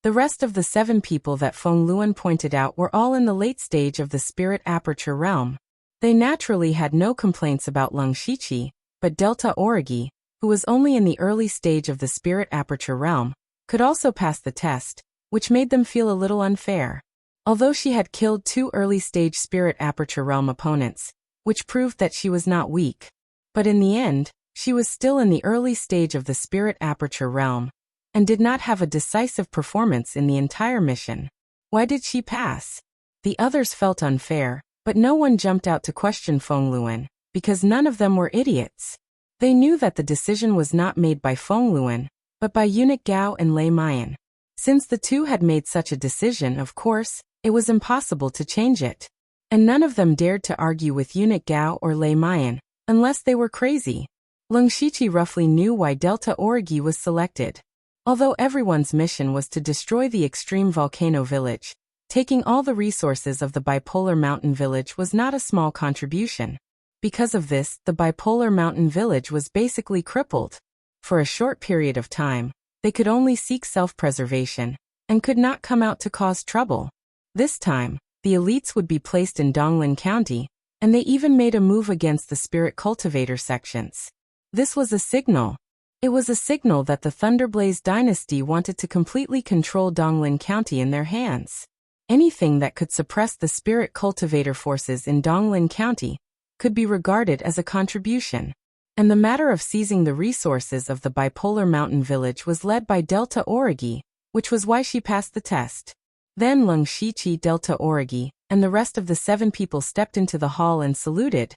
The rest of the 7 people that Fengluan pointed out were all in the late stage of the spirit aperture realm. They naturally had no complaints about Lung Shiqi, but Delta Origi, who was only in the early stage of the spirit aperture realm, could also pass the test, which made them feel a little unfair. Although she had killed 2 early-stage spirit aperture realm opponents, which proved that she was not weak. But in the end, she was still in the early stage of the spirit aperture realm, and did not have a decisive performance in the entire mission. Why did she pass? The others felt unfair, but no one jumped out to question Fengluan, because none of them were idiots. They knew that the decision was not made by Fengluan, but by Eunuch Gao and Lei Mayan. Since the two had made such a decision, of course, it was impossible to change it. And none of them dared to argue with Eunuch Gao or Lei Mayan, unless they were crazy. Lung Shiqi roughly knew why Delta Origi was selected. Although everyone's mission was to destroy the extreme volcano village, taking all the resources of the bipolar mountain village was not a small contribution. Because of this, the bipolar mountain village was basically crippled. For a short period of time, they could only seek self-preservation, and could not come out to cause trouble. This time, the elites would be placed in Donglin County, and they even made a move against the spirit cultivator sections. This was a signal. It was a signal that the Thunderblaze dynasty wanted to completely control Donglin County in their hands. Anything that could suppress the spirit cultivator forces in Donglin County could be regarded as a contribution. And the matter of seizing the resources of the bipolar mountain village was led by Delta Origi, which was why she passed the test. Then Lung Shiqi, Delta Origi, and the rest of the 7 people stepped into the hall and saluted.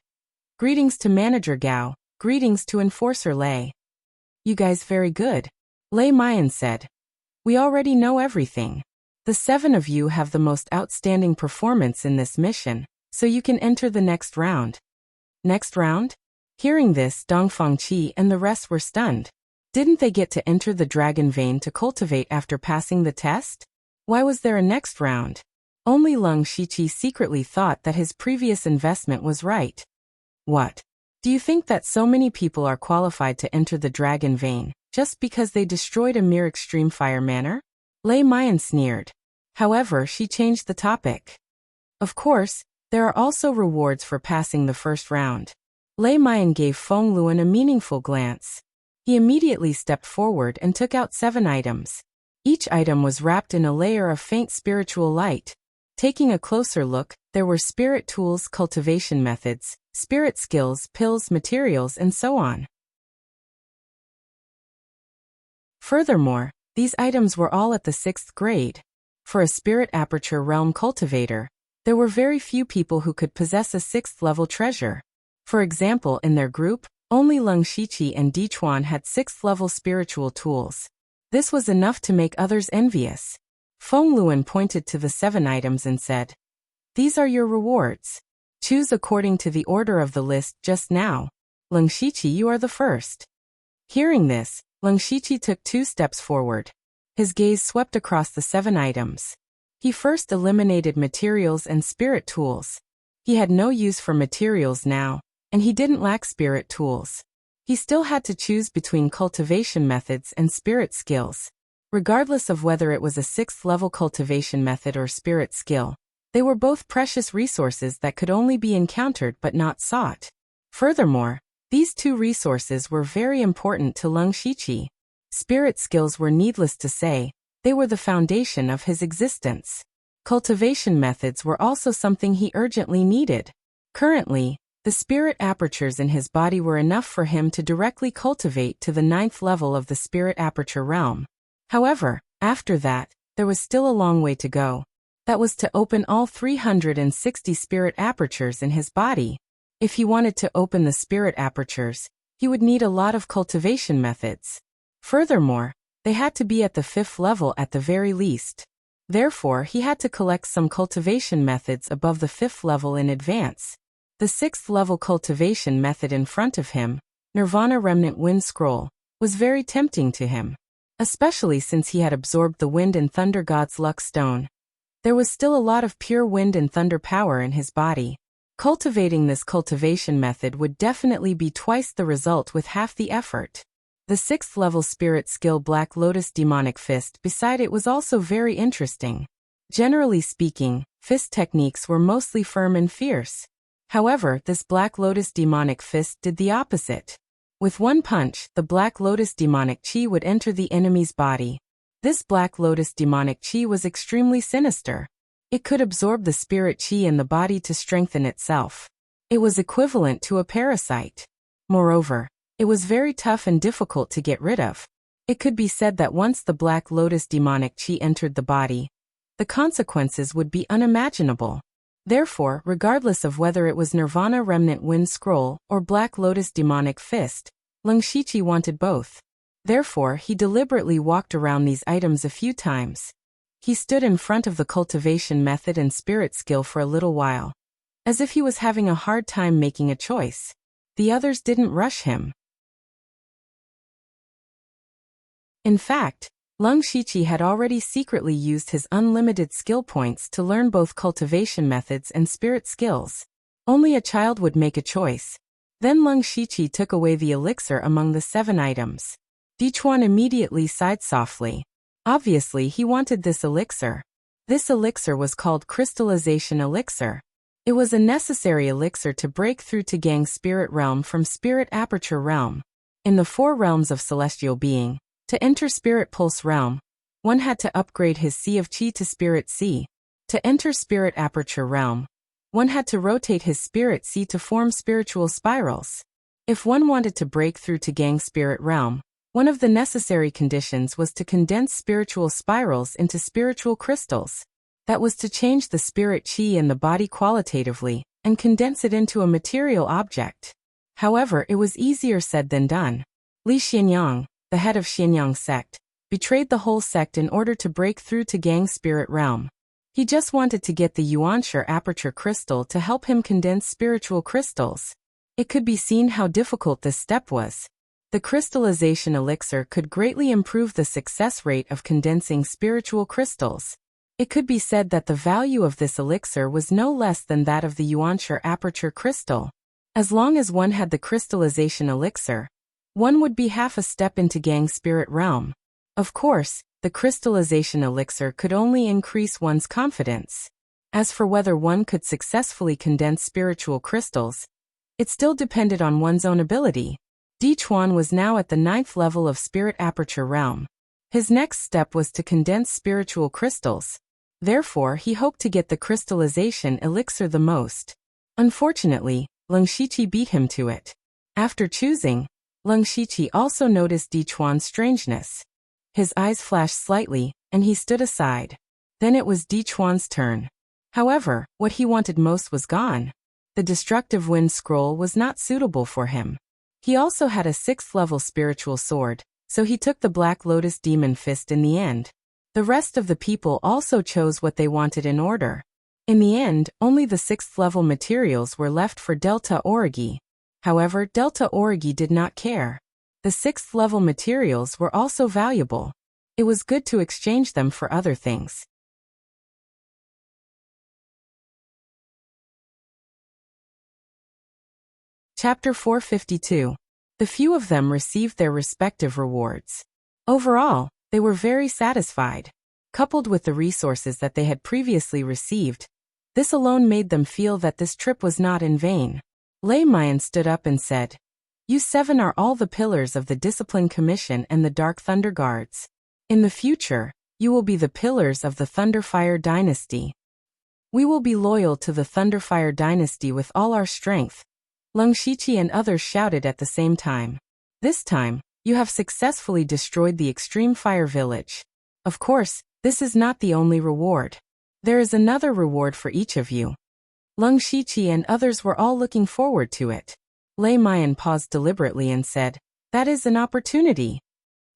"Greetings to Manager Gao, greetings to Enforcer Lei." "You guys very good," Lei Mayan said. "We already know everything. The 7 of you have the most outstanding performance in this mission, so you can enter the next round." Next round? Hearing this, Dongfengqi and the rest were stunned. Didn't they get to enter the dragon vein to cultivate after passing the test? Why was there a next round? Only Lung Shiqi secretly thought that his previous investment was right. What? Do you think that so many people are qualified to enter the dragon vein, just because they destroyed a mere extreme fire manor? Lei Mayan sneered. However, she changed the topic. Of course, there are also rewards for passing the first round. Lei Mayan gave Fengluan a meaningful glance. He immediately stepped forward and took out 7 items. Each item was wrapped in a layer of faint spiritual light. Taking a closer look, there were spirit tools, cultivation methods, spirit skills, pills, materials, and so on. Furthermore, these items were all at the 6th grade. For a spirit aperture realm cultivator, there were very few people who could possess a 6th-level treasure. For example, in their group, only Lung Shiqi and Dichuan had 6th-level spiritual tools. This was enough to make others envious. Fengluan pointed to the 7 items and said, "These are your rewards. Choose according to the order of the list just now. Lung Shiqi, you are the first." Hearing this, Lung Shiqi took 2 steps forward. His gaze swept across the 7 items. He first eliminated materials and spirit tools. He had no use for materials now, and he didn't lack spirit tools. He still had to choose between cultivation methods and spirit skills. Regardless of whether it was a 6th-level cultivation method or spirit skill, they were both precious resources that could only be encountered but not sought. Furthermore, these 2 resources were very important to Lung Shiqi. Spirit skills were, needless to say, they were the foundation of his existence. Cultivation methods were also something he urgently needed. Currently, the spirit apertures in his body were enough for him to directly cultivate to the 9th level of the spirit aperture realm. However, after that, there was still a long way to go. That was to open all 360 spirit apertures in his body. If he wanted to open the spirit apertures, he would need a lot of cultivation methods. Furthermore, they had to be at the 5th level at the very least. Therefore, he had to collect some cultivation methods above the 5th level in advance. The 6th level cultivation method in front of him, Nirvana Remnant Wind Scroll, was very tempting to him, especially since he had absorbed the Wind and Thunder God's Luck Stone. There was still a lot of pure wind and thunder power in his body. Cultivating this cultivation method would definitely be twice the result with half the effort. The 6th level spirit skill Black Lotus Demonic Fist beside it was also very interesting. Generally speaking, fist techniques were mostly firm and fierce. However, this Black Lotus Demonic Fist did the opposite. With one punch, the Black Lotus Demonic Chi would enter the enemy's body. This Black Lotus Demonic Chi was extremely sinister. It could absorb the spirit chi in the body to strengthen itself. It was equivalent to a parasite. Moreover, it was very tough and difficult to get rid of. It could be said that once the Black Lotus Demonic Chi entered the body, the consequences would be unimaginable. Therefore, regardless of whether it was Nirvana Remnant Wind Scroll or Black Lotus Demonic Fist, Lung Shichi wanted both. Therefore, he deliberately walked around these items a few times. He stood in front of the cultivation method and spirit skill for a little while, as if he was having a hard time making a choice. The others didn't rush him. In fact, Lung Shichi had already secretly used his unlimited skill points to learn both cultivation methods and spirit skills. Only a child would make a choice. Then Lung Shichi took away the elixir among the 7 items. Dichuan immediately sighed softly. Obviously, he wanted this elixir. This elixir was called Crystallization Elixir. It was a necessary elixir to break through to Gang Spirit Realm from Spirit Aperture Realm. In the 4 realms of Celestial Being, to enter Spirit Pulse Realm, one had to upgrade his Sea of Chi to Spirit Sea. To enter Spirit Aperture Realm, one had to rotate his Spirit Sea to form spiritual spirals. If one wanted to break through to Gang Spirit Realm, one of the necessary conditions was to condense spiritual spirals into spiritual crystals. That was to change the spirit chi in the body qualitatively and condense it into a material object. However, it was easier said than done. Li Xianyang, the head of Xianyang sect, betrayed the whole sect in order to break through to Gang Spirit Realm. He just wanted to get the Yuanshi Aperture Crystal to help him condense spiritual crystals. It could be seen how difficult this step was. The crystallization elixir could greatly improve the success rate of condensing spiritual crystals. It could be said that the value of this elixir was no less than that of the Yuanshi Aperture Crystal. As long as one had the crystallization elixir, one would be half a step into Gang Spirit Realm. Of course, the crystallization elixir could only increase one's confidence. As for whether one could successfully condense spiritual crystals, it still depended on one's own ability. Dichuan was now at the 9th level of Spirit Aperture Realm. His next step was to condense spiritual crystals. Therefore, he hoped to get the crystallization elixir the most. Unfortunately, Lung Shichi beat him to it. After choosing, Lung Shichi also noticed Dichuan's strangeness. His eyes flashed slightly, and he stood aside. Then it was Dichuan's turn. However, what he wanted most was gone. The destructive wind scroll was not suitable for him. He also had a 6th level spiritual sword, so he took the Black Lotus Demon Fist in the end. The rest of the people also chose what they wanted in order. In the end, only the 6th level materials were left for Delta Origi. However, Delta Origi did not care. The 6th level materials were also valuable. It was good to exchange them for other things. Chapter 452. The few of them received their respective rewards. Overall, they were very satisfied. Coupled with the resources that they had previously received, this alone made them feel that this trip was not in vain. Lei Mayan stood up and said, "You 7 are all the pillars of the Discipline Commission and the Dark Thunder Guards. In the future, you will be the pillars of the Thunderfire Dynasty. We will be loyal to the Thunderfire Dynasty with all our strength." Lung Shichi and others shouted at the same time. This time, you have successfully destroyed the Extreme Fire Village. Of course, This is not the only reward. There is another reward for each of you. Leng Shiqi and others were all looking forward to it. Lei Mian paused deliberately and said, "That is an opportunity."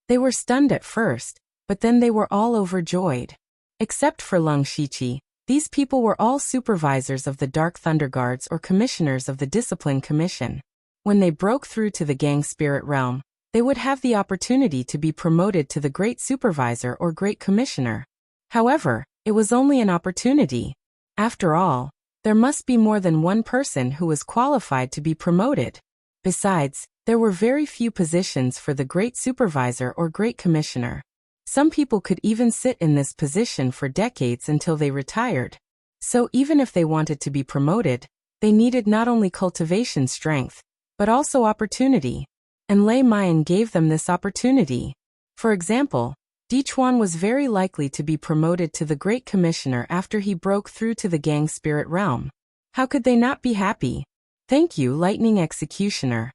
They were stunned at first, but then they were all overjoyed. Except for Leng Shiqi, these people were all supervisors of the Dark Thunder Guards or commissioners of the Discipline Commission. When they broke through to the Gang Spirit Realm, they would have the opportunity to be promoted to the Great Supervisor or Great Commissioner. However, it was only an opportunity. After all, there must be more than one person who was qualified to be promoted. Besides, there were very few positions for the Great Supervisor or Great Commissioner. Some people could even sit in this position for decades until they retired. So even if they wanted to be promoted, they needed not only cultivation strength, but also opportunity. And Lei Mian gave them this opportunity. For example, Dichuan was very likely to be promoted to the Great Commissioner after he broke through to the Gang Spirit Realm. How could they not be happy? "Thank you, Lightning Executioner."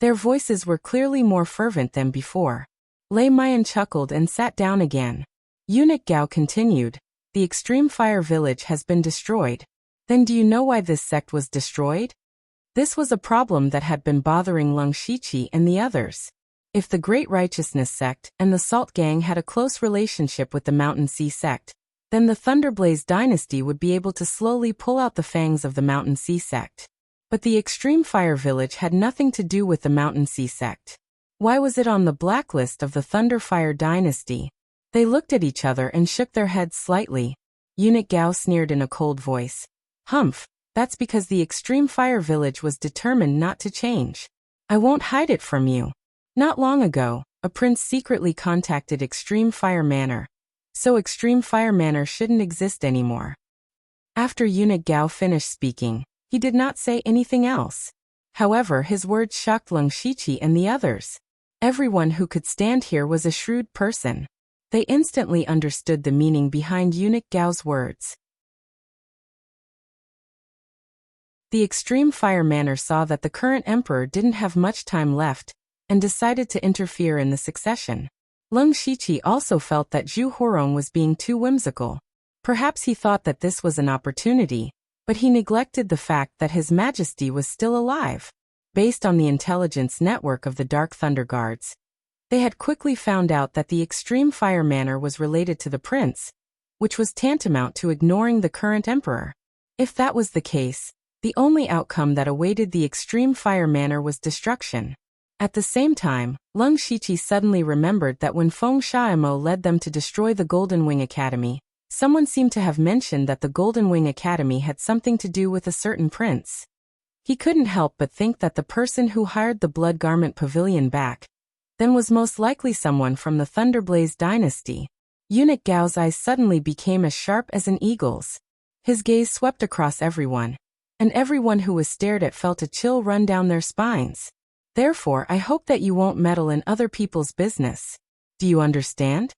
Their voices were clearly more fervent than before. Lei Mian chuckled and sat down again. Eunuch Gao continued, "The Extreme Fire Village has been destroyed. Then do you know why this sect was destroyed? This was a problem that had been bothering Leng Shiqi and the others. If the Great Righteousness Sect and the Salt Gang had a close relationship with the Mountain Sea Sect, then the Thunderblaze dynasty would be able to slowly pull out the fangs of the Mountain Sea Sect. But the Extreme Fire Village had nothing to do with the Mountain Sea Sect. Why was it on the blacklist of the Thunderfire dynasty?" They looked at each other and shook their heads slightly. Eunuch Gao sneered in a cold voice. "Humph, that's because the Extreme Fire Village was determined not to change. I won't hide it from you. Not long ago, a prince secretly contacted Extreme Fire Manor. So Extreme Fire Manor shouldn't exist anymore." After Eunuch Gao finished speaking, he did not say anything else. However, his words shocked Leng Shiqi and the others. Everyone who could stand here was a shrewd person. They instantly understood the meaning behind Eunuch Gao's words. The Extreme Fire Manor saw that the current emperor didn't have much time left, and decided to interfere in the succession. Leng Shiqi also felt that Zhu Horong was being too whimsical. Perhaps he thought that this was an opportunity, but he neglected the fact that His Majesty was still alive. Based on the intelligence network of the Dark Thunder Guards, they had quickly found out that the Extreme Fire Manor was related to the prince, which was tantamount to ignoring the current emperor. If that was the case, the only outcome that awaited the Extreme Fire Manor was destruction. At the same time, Leng Shiqi suddenly remembered that when Feng Shaimo led them to destroy the Golden Wing Academy, someone seemed to have mentioned that the Golden Wing Academy had something to do with a certain prince. He couldn't help but think that the person who hired the Blood Garment Pavilion back then was most likely someone from the Thunderblaze dynasty. Eunuch Gao's eyes suddenly became as sharp as an eagle's. His gaze swept across everyone, and everyone who was stared at felt a chill run down their spines. "Therefore, I hope that you won't meddle in other people's business. Do you understand?"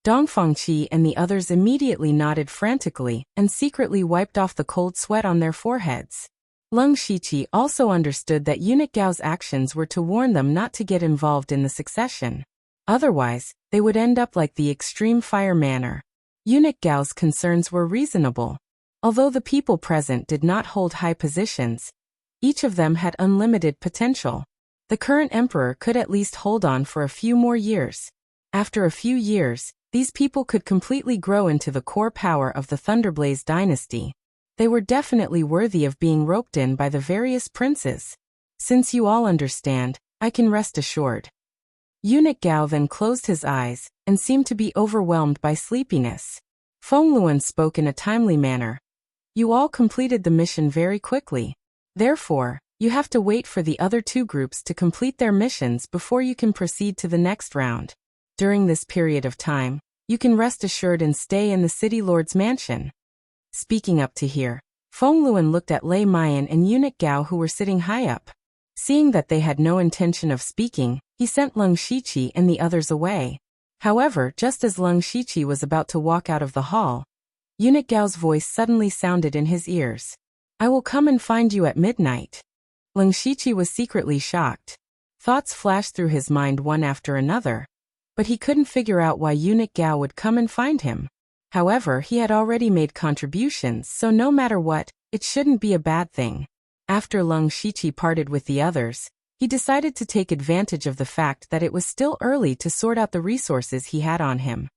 Dong Fengqi and the others immediately nodded frantically and secretly wiped off the cold sweat on their foreheads. Leng Shiqi also understood that Eunuch Gao's actions were to warn them not to get involved in the succession. Otherwise, they would end up like the Extreme Fire Manor. Eunuch Gao's concerns were reasonable. Although the people present did not hold high positions, each of them had unlimited potential. The current emperor could at least hold on for a few more years. After a few years, these people could completely grow into the core power of the Thunderblaze dynasty. They were definitely worthy of being roped in by the various princes. Since you all understand, I can rest assured. Eunuch Gao then closed his eyes and seemed to be overwhelmed by sleepiness. Feng Luan spoke in a timely manner. You all completed the mission very quickly. Therefore, you have to wait for the other two groups to complete their missions before you can proceed to the next round. During this period of time, you can rest assured and stay in the City Lord's mansion. Speaking up to here, Feng Luan looked at Lei Mian and Eunuch Gao who were sitting high up. Seeing that they had no intention of speaking, he sent Leng Shiqi and the others away. However, just as Leng Shiqi was about to walk out of the hall, Eunuch Gao's voice suddenly sounded in his ears. I will come and find you at midnight. Leng Shiqi was secretly shocked. Thoughts flashed through his mind one after another. but he couldn't figure out why Eunuch Gao would come and find him. However, he had already made contributions, so no matter what, it shouldn't be a bad thing. After Leng Shiqi parted with the others, he decided to take advantage of the fact that it was still early to sort out the resources he had on him.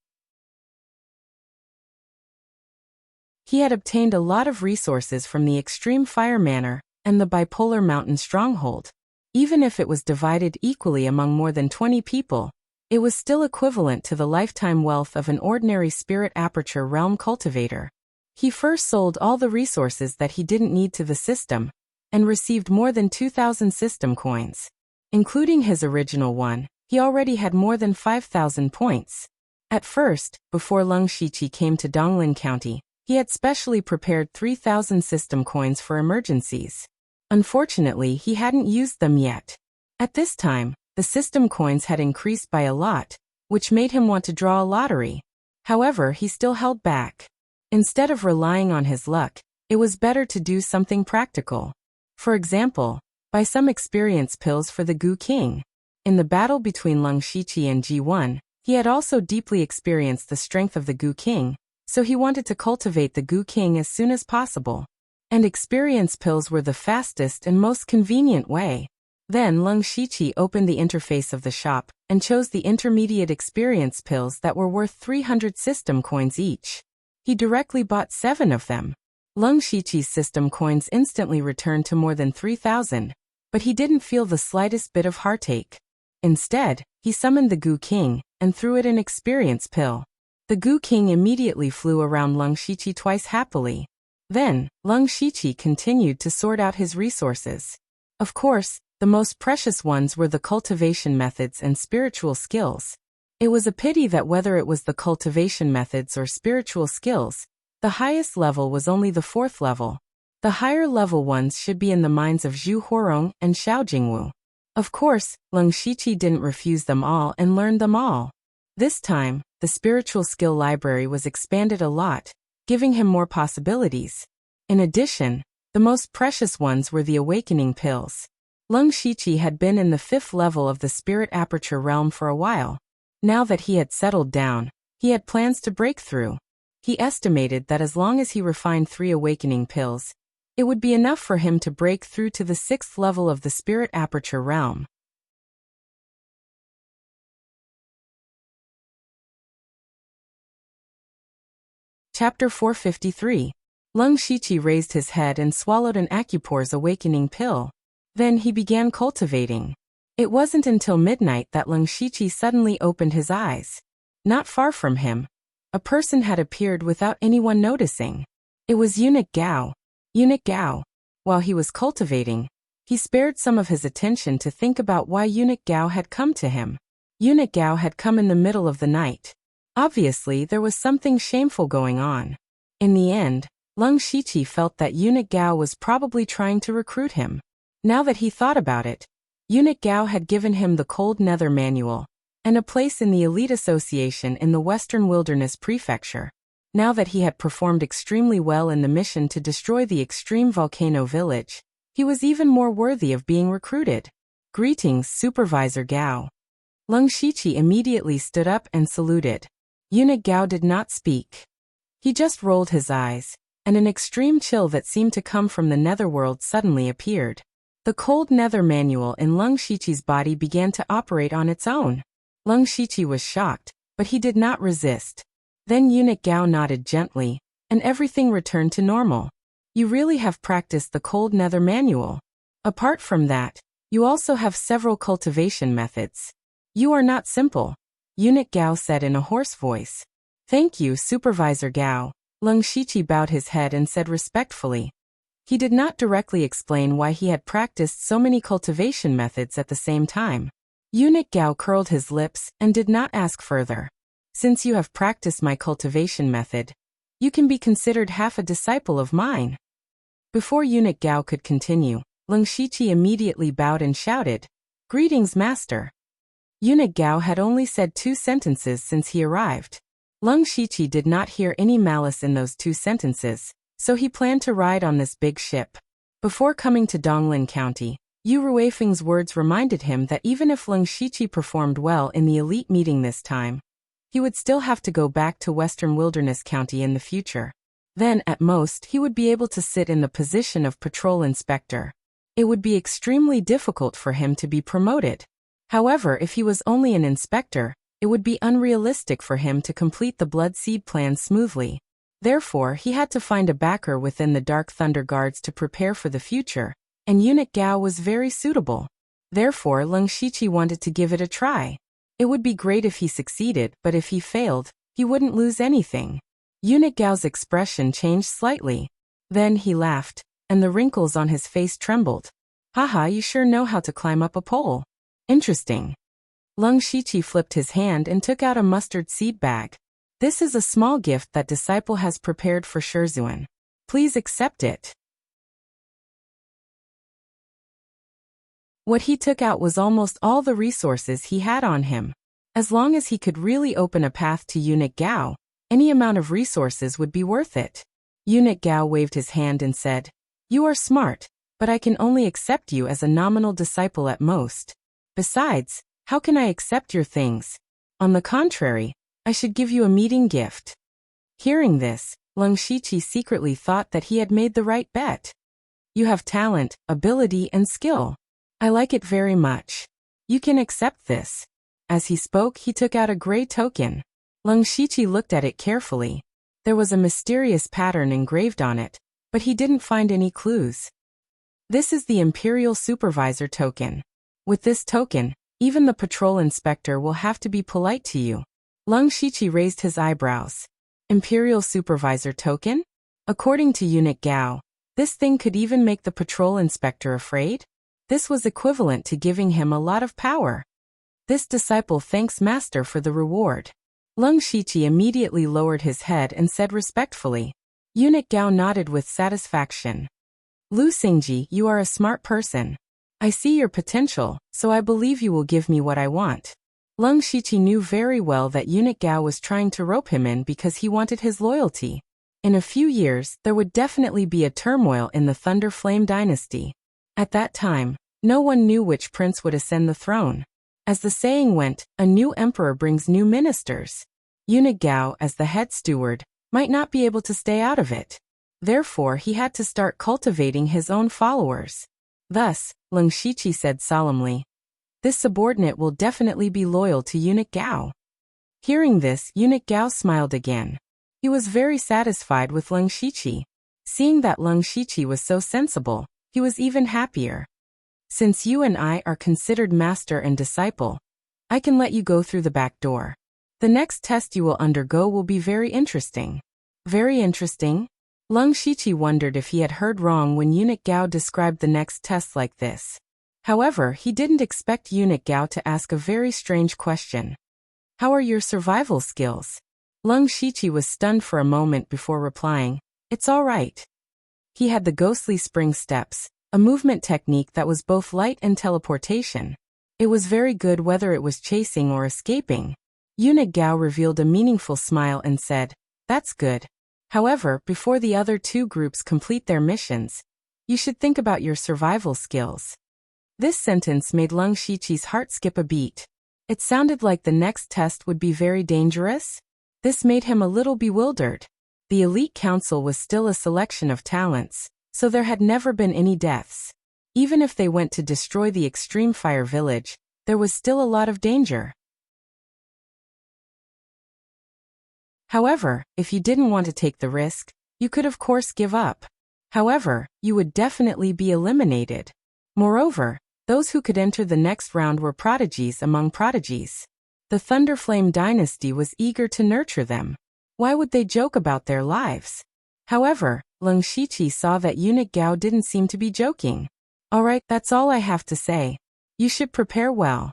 He had obtained a lot of resources from the Extreme Fire Manor and the Bipolar Mountain Stronghold. Even if it was divided equally among more than 20 people, it was still equivalent to the lifetime wealth of an ordinary Spirit Aperture Realm cultivator. He first sold all the resources that he didn't need to the system, and received more than 2,000 system coins. Including his original one, he already had more than 5,000 points. At first, before Leng Shiqi came to Donglin County, he had specially prepared 3,000 system coins for emergencies. Unfortunately, he hadn't used them yet. At this time, the system coins had increased by a lot, which made him want to draw a lottery. However, he still held back. Instead of relying on his luck, it was better to do something practical. For example, buy some experience pills for the Gu King. In the battle between Leng Shiqi and Ji1, he had also deeply experienced the strength of the Gu King, so he wanted to cultivate the Gu King as soon as possible. And experience pills were the fastest and most convenient way. Then Leng Shiqi opened the interface of the shop and chose the intermediate experience pills that were worth 300 system coins each. He directly bought 7 of them. Leng Shiqi's system coins instantly returned to more than 3,000, but he didn't feel the slightest bit of heartache. Instead, he summoned the Gu King and threw it an experience pill. The Gu King immediately flew around Leng Shiqi twice happily. Then, Leng Shiqi continued to sort out his resources. Of course, the most precious ones were the cultivation methods and spiritual skills. It was a pity that whether it was the cultivation methods or spiritual skills, the highest level was only the 4th level. The higher level ones should be in the minds of Zhu Huarong and Xiao Jingwu. Of course, Leng Shiqi didn't refuse them all and learned them all. This time, the spiritual skill library was expanded a lot, giving him more possibilities. In addition, the most precious ones were the awakening pills. Leng Shiqi had been in the 5th level of the Spirit Aperture Realm for a while. Now that he had settled down, he had plans to break through. He estimated that as long as he refined 3 awakening pills, it would be enough for him to break through to the 6th level of the Spirit Aperture Realm. Chapter 453. Leng Shiqi raised his head and swallowed an Acupore's awakening pill. Then he began cultivating. It wasn't until midnight that Leng Shiqi suddenly opened his eyes. Not far from him, a person had appeared without anyone noticing. It was Eunuch Gao. Eunuch Gao. While he was cultivating, he spared some of his attention to think about why Eunuch Gao had come to him. Eunuch Gao had come in the middle of the night. Obviously, there was something shameful going on. In the end, Leng Shiqi felt that Eunuch Gao was probably trying to recruit him. Now that he thought about it, Eunuch Gao had given him the Cold Nether Manual and a place in the Elite Association in the Western Wilderness Prefecture. Now that he had performed extremely well in the mission to destroy the Extreme Volcano Village, he was even more worthy of being recruited. Greetings, Supervisor Gao. Leng Shiqi immediately stood up and saluted. Eunuch Gao did not speak. He just rolled his eyes, and an extreme chill that seemed to come from the netherworld suddenly appeared. The Cold Nether Manual in Leng Shiqi's body began to operate on its own. Leng Shiqi was shocked, but he did not resist. Then Eunuch Gao nodded gently, and everything returned to normal. You really have practiced the Cold Nether Manual. Apart from that, you also have several cultivation methods. You are not simple, Eunuch Gao said in a hoarse voice. Thank you, Supervisor Gao. Leng Shiqi bowed his head and said respectfully. He did not directly explain why he had practiced so many cultivation methods at the same time. Eunuch Gao curled his lips and did not ask further. Since you have practiced my cultivation method, you can be considered half a disciple of mine. Before Eunuch Gao could continue, Leng Shiqi immediately bowed and shouted, Greetings, Master. Eunuch Gao had only said 2 sentences since he arrived. Leng Shiqi did not hear any malice in those 2 sentences, so he planned to ride on this big ship. Before coming to Donglin County, Yu Ruifeng's words reminded him that even if Leng Shiqi performed well in the elite meeting this time, he would still have to go back to Western Wilderness County in the future. Then, at most, he would be able to sit in the position of patrol inspector. It would be extremely difficult for him to be promoted. However, if he was only an inspector, it would be unrealistic for him to complete the Blood Seed plan smoothly. Therefore, he had to find a backer within the Dark Thunder Guards to prepare for the future, and Eunuch Gao was very suitable. Therefore, Leng Shiqi wanted to give it a try. It would be great if he succeeded, but if he failed, he wouldn't lose anything. Eunuch Gao's expression changed slightly. Then he laughed, and the wrinkles on his face trembled. Haha, you sure know how to climb up a pole. Interesting. Leng Shiqi flipped his hand and took out a mustard seed bag. This is a small gift that disciple has prepared for Shizhuan. Please accept it. What he took out was almost all the resources he had on him. As long as he could really open a path to Eunuch Gao, any amount of resources would be worth it. Eunuch Gao waved his hand and said, "You are smart, but I can only accept you as a nominal disciple at most. Besides, how can I accept your things? On the contrary, I should give you a meeting gift." Hearing this, Leng Shiqi secretly thought that he had made the right bet. You have talent, ability, and skill. I like it very much. You can accept this. As he spoke, he took out a gray token. Leng Shiqi looked at it carefully. There was a mysterious pattern engraved on it, but he didn't find any clues. This is the Imperial Supervisor token. With this token, even the patrol inspector will have to be polite to you. Leng Shiqi raised his eyebrows. Imperial Supervisor token? According to Eunuch Gao, this thing could even make the patrol inspector afraid? This was equivalent to giving him a lot of power. This disciple thanks Master for the reward. Leng Shiqi immediately lowered his head and said respectfully. Eunuch Gao nodded with satisfaction. Lu Xingji, you are a smart person. I see your potential, so I believe you will give me what I want. Leng Shiqi knew very well that Eunuch Gao was trying to rope him in because he wanted his loyalty. In a few years, there would definitely be a turmoil in the Thunder Flame dynasty. At that time, no one knew which prince would ascend the throne. As the saying went, a new emperor brings new ministers. Eunuch Gao, as the head steward, might not be able to stay out of it. Therefore, he had to start cultivating his own followers. Thus, Leng Shiqi said solemnly, "This subordinate will definitely be loyal to Eunuch Gao." Hearing this, Eunuch Gao smiled again. He was very satisfied with Leng Shiqi. Seeing that Leng Shiqi was so sensible, he was even happier. Since you and I are considered master and disciple, I can let you go through the back door. The next test you will undergo will be very interesting. Very interesting? Leng Shiqi wondered if he had heard wrong when Eunuch Gao described the next test like this. However, he didn't expect Eunuch Gao to ask a very strange question. How are your survival skills? Leng Shiqi was stunned for a moment before replying, "It's all right." He had the ghostly spring steps, a movement technique that was both light and teleportation. It was very good whether it was chasing or escaping. Eunuch Gao revealed a meaningful smile and said, "That's good. However, before the other two groups complete their missions, you should think about your survival skills." This sentence made Leng Shiqi's heart skip a beat. It sounded like the next test would be very dangerous. This made him a little bewildered. The elite council was still a selection of talents, so there had never been any deaths. Even if they went to destroy the extreme fire village, there was still a lot of danger. However, if you didn't want to take the risk, you could of course give up. However, you would definitely be eliminated. Moreover, those who could enter the next round were prodigies among prodigies. The Thunderflame dynasty was eager to nurture them. Why would they joke about their lives? However, Leng Shiqi saw that Eunuch Gao didn't seem to be joking. Alright, that's all I have to say. You should prepare well.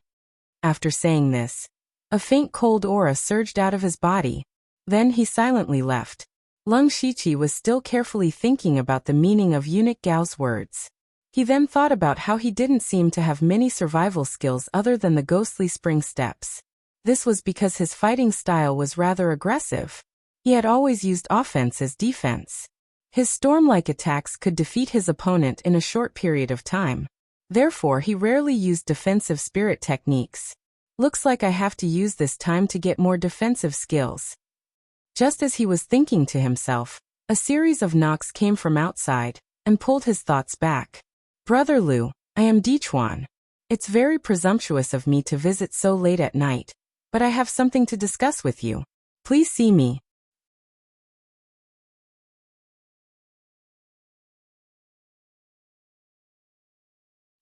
After saying this, a faint cold aura surged out of his body. Then he silently left. Leng Shiqi was still carefully thinking about the meaning of Eunuch Gao's words. He then thought about how he didn't seem to have many survival skills other than the ghostly spring steps. This was because his fighting style was rather aggressive. He had always used offense as defense. His storm-like attacks could defeat his opponent in a short period of time. Therefore, he rarely used defensive spirit techniques. Looks like I have to use this time to get more defensive skills. Just as he was thinking to himself, a series of knocks came from outside and pulled his thoughts back. Brother Lu, I am Dichuan. It's very presumptuous of me to visit so late at night, but I have something to discuss with you. Please see me.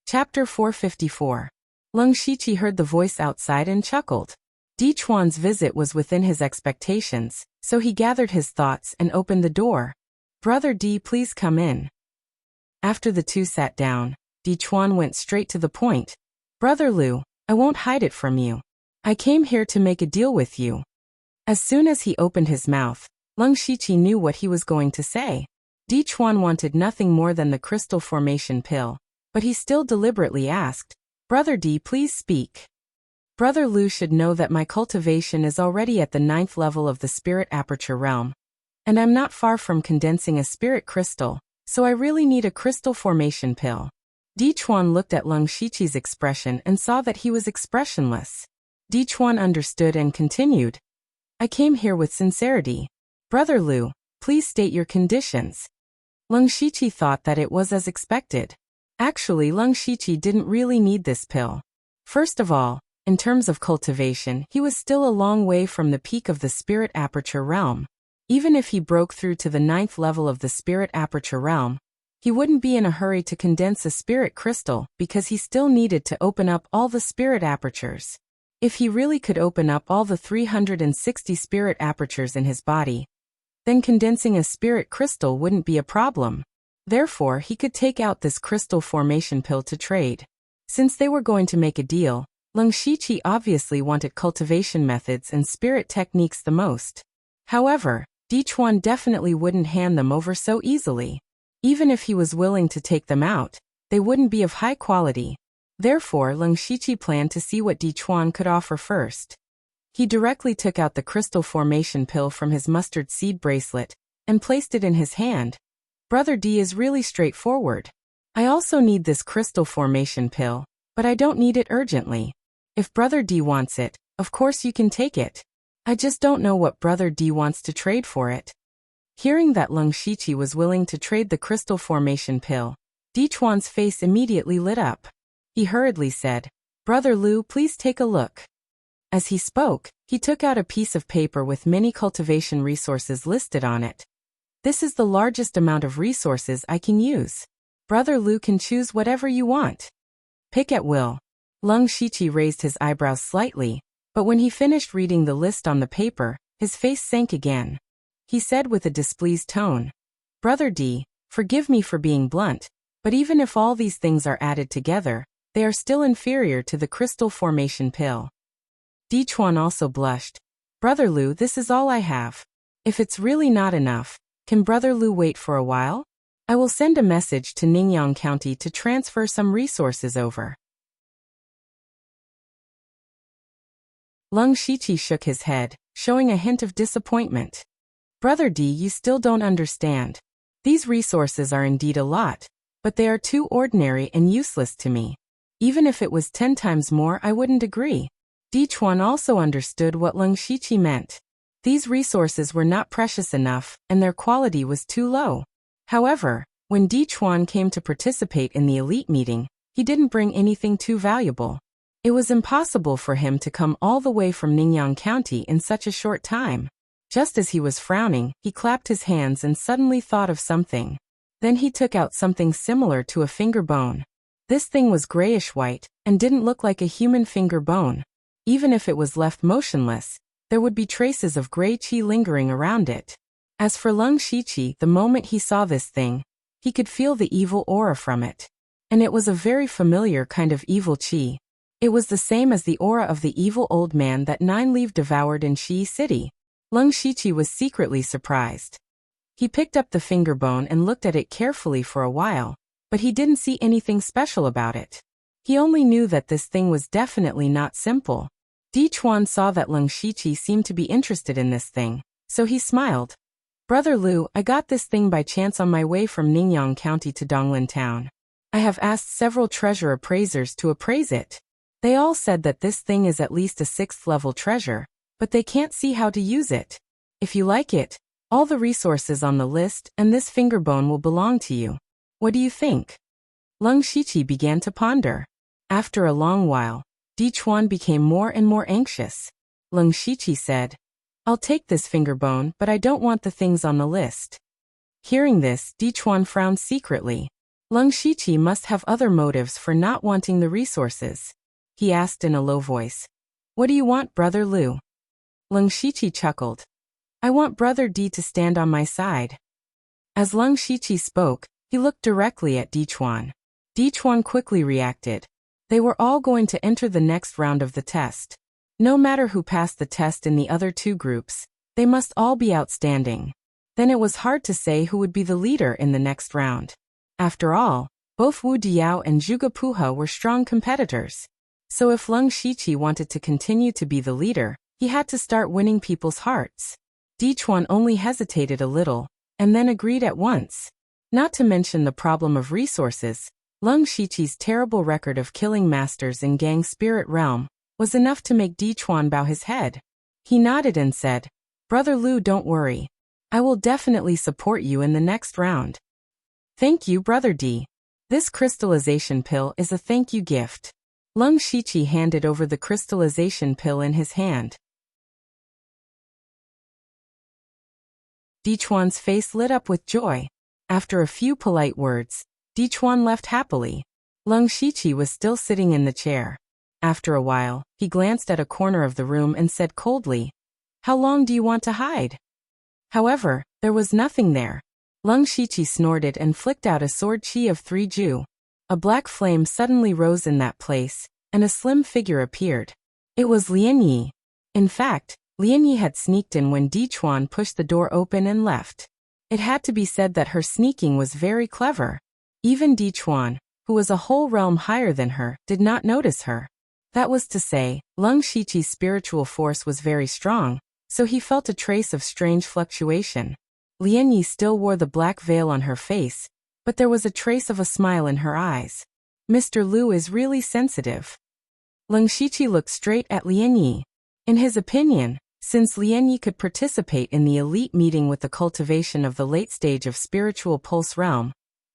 Chapter 454. Leng Shiqi heard the voice outside and chuckled. Dichuan's visit was within his expectations, so he gathered his thoughts and opened the door. Brother Di, please come in. After the two sat down, Dichuan went straight to the point. Brother Lu, I won't hide it from you. I came here to make a deal with you. As soon as he opened his mouth, Leng Shiqi knew what he was going to say. Dichuan wanted nothing more than the crystal formation pill, but he still deliberately asked, Brother Di, please speak. Brother Lu should know that my cultivation is already at the 9th level of the spirit aperture realm, and I'm not far from condensing a spirit crystal, so I really need a crystal formation pill. Dichuan looked at Leng Shiqi's expression and saw that he was expressionless. Dichuan understood and continued. I came here with sincerity. Brother Lu, please state your conditions. Leng Shiqi thought that it was as expected. Actually, Leng Shiqi didn't really need this pill. First of all, in terms of cultivation, he was still a long way from the peak of the spirit aperture realm. Even if he broke through to the 9th level of the spirit aperture realm, he wouldn't be in a hurry to condense a spirit crystal because he still needed to open up all the spirit apertures. If he really could open up all the 360 spirit apertures in his body, then condensing a spirit crystal wouldn't be a problem. Therefore, he could take out this crystal formation pill to trade. Since they were going to make a deal, Leng Shiqi obviously wanted cultivation methods and spirit techniques the most. However, Dichuan definitely wouldn't hand them over so easily. Even if he was willing to take them out, they wouldn't be of high quality. Therefore, Leng Shiqi planned to see what Dichuan could offer first. He directly took out the crystal formation pill from his mustard seed bracelet and placed it in his hand. Brother Di is really straightforward. I also need this crystal formation pill, but I don't need it urgently. If Brother Di wants it, of course you can take it. I just don't know what Brother Di wants to trade for it. Hearing that Leng Shiqi was willing to trade the crystal formation pill, Dichuan's face immediately lit up. He hurriedly said, Brother Lu, please take a look. As he spoke, he took out a piece of paper with many cultivation resources listed on it. This is the largest amount of resources I can use. Brother Lu can choose whatever you want. Pick at will. Leng Shiqi raised his eyebrows slightly, but when he finished reading the list on the paper, his face sank again. He said with a displeased tone, Brother Di, forgive me for being blunt, but even if all these things are added together, they are still inferior to the crystal formation pill. Dichuan also blushed. Brother Lu, this is all I have. If it's really not enough, can Brother Lu wait for a while? I will send a message to Ningyan County to transfer some resources over. Leng Shiqi shook his head, showing a hint of disappointment. Brother Di, you still don't understand. These resources are indeed a lot, but they are too ordinary and useless to me. Even if it was 10 times more, I wouldn't agree. Dichuan also understood what Leng Shiqi meant. These resources were not precious enough, and their quality was too low. However, when Dichuan came to participate in the elite meeting, he didn't bring anything too valuable. It was impossible for him to come all the way from Ningyan County in such a short time. Just as he was frowning, he clapped his hands and suddenly thought of something. Then he took out something similar to a finger bone. This thing was grayish-white, and didn't look like a human finger bone. Even if it was left motionless, there would be traces of gray qi lingering around it. As for Leng Shiqi, the moment he saw this thing, he could feel the evil aura from it. And it was a very familiar kind of evil qi. It was the same as the aura of the evil old man that Nine Leaf devoured in Shi City. Leng Shiqi was secretly surprised. He picked up the finger bone and looked at it carefully for a while, but he didn't see anything special about it. He only knew that this thing was definitely not simple. Dichuan saw that Leng Shiqi seemed to be interested in this thing, so he smiled. Brother Lu, I got this thing by chance on my way from Ningyan County to Donglin Town. I have asked several treasure appraisers to appraise it. They all said that this thing is at least a 6th level treasure, but they can't see how to use it. If you like it, all the resources on the list and this fingerbone will belong to you. What do you think? Lung Shiqi began to ponder. After a long while, Di Chuan became more and more anxious. Lung Shiqi said, I'll take this fingerbone, but I don't want the things on the list. Hearing this, Di Chuan frowned secretly. Lung Shiqi must have other motives for not wanting the resources. He asked in a low voice, What do you want, Brother Lu? Lung Shiqi chuckled. I want Brother Di to stand on my side. As Lung Shiqi spoke, he looked directly at Di Chuan. Di Chuan quickly reacted. They were all going to enter the next round of the test. No matter who passed the test in the other 2 groups, they must all be outstanding. Then it was hard to say who would be the leader in the next round. After all, both Wu Diao and Zhuge Puha were strong competitors. So if Lung Shiqi wanted to continue to be the leader, he had to start winning people's hearts. Di Chuan only hesitated a little, and then agreed at once. Not to mention the problem of resources, Lung Shiqi's terrible record of killing masters in Gang Spirit Realm was enough to make Di Chuan bow his head. He nodded and said, Brother Lu, don't worry. I will definitely support you in the next round. Thank you, Brother Di. This crystallization pill is a thank you gift. Lung Shiqi handed over the crystallization pill in his hand. Di Chuan's face lit up with joy. After a few polite words, Di Chuan left happily. Lung Shiqi was still sitting in the chair. After a while, he glanced at a corner of the room and said coldly, How long do you want to hide? However, there was nothing there. Lung Shiqi snorted and flicked out a sword chi of 3 ju. A black flame suddenly rose in that place, and a slim figure appeared. It was Lian Yi. In fact, Lian Yi had sneaked in when Di Chuan pushed the door open and left. It had to be said that her sneaking was very clever. Even Di Chuan, who was a whole realm higher than her, did not notice her. That was to say, Lung Shiqi's spiritual force was very strong, so he felt a trace of strange fluctuation. Lian Yi still wore the black veil on her face, but there was a trace of a smile in her eyes. Mr. Lu is really sensitive. Lung Shiqi looked straight at Lian Yi. In his opinion, since Lian Yi could participate in the elite meeting with the cultivation of the late stage of spiritual pulse realm,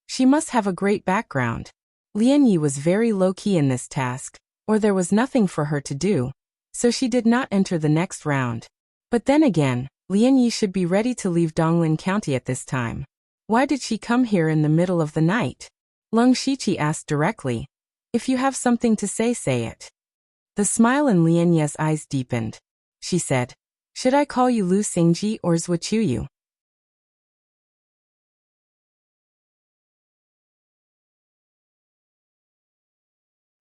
she must have a great background. Lian Yi was very low-key in this task, or there was nothing for her to do, so she did not enter the next round. But then again, Lian Yi should be ready to leave Donglin County at this time. Why did she come here in the middle of the night? Lung Shiqi asked directly. If you have something to say, say it. The smile in Lian Yi's eyes deepened. She said, Should I call you Lu Xingji or Zhuqiu?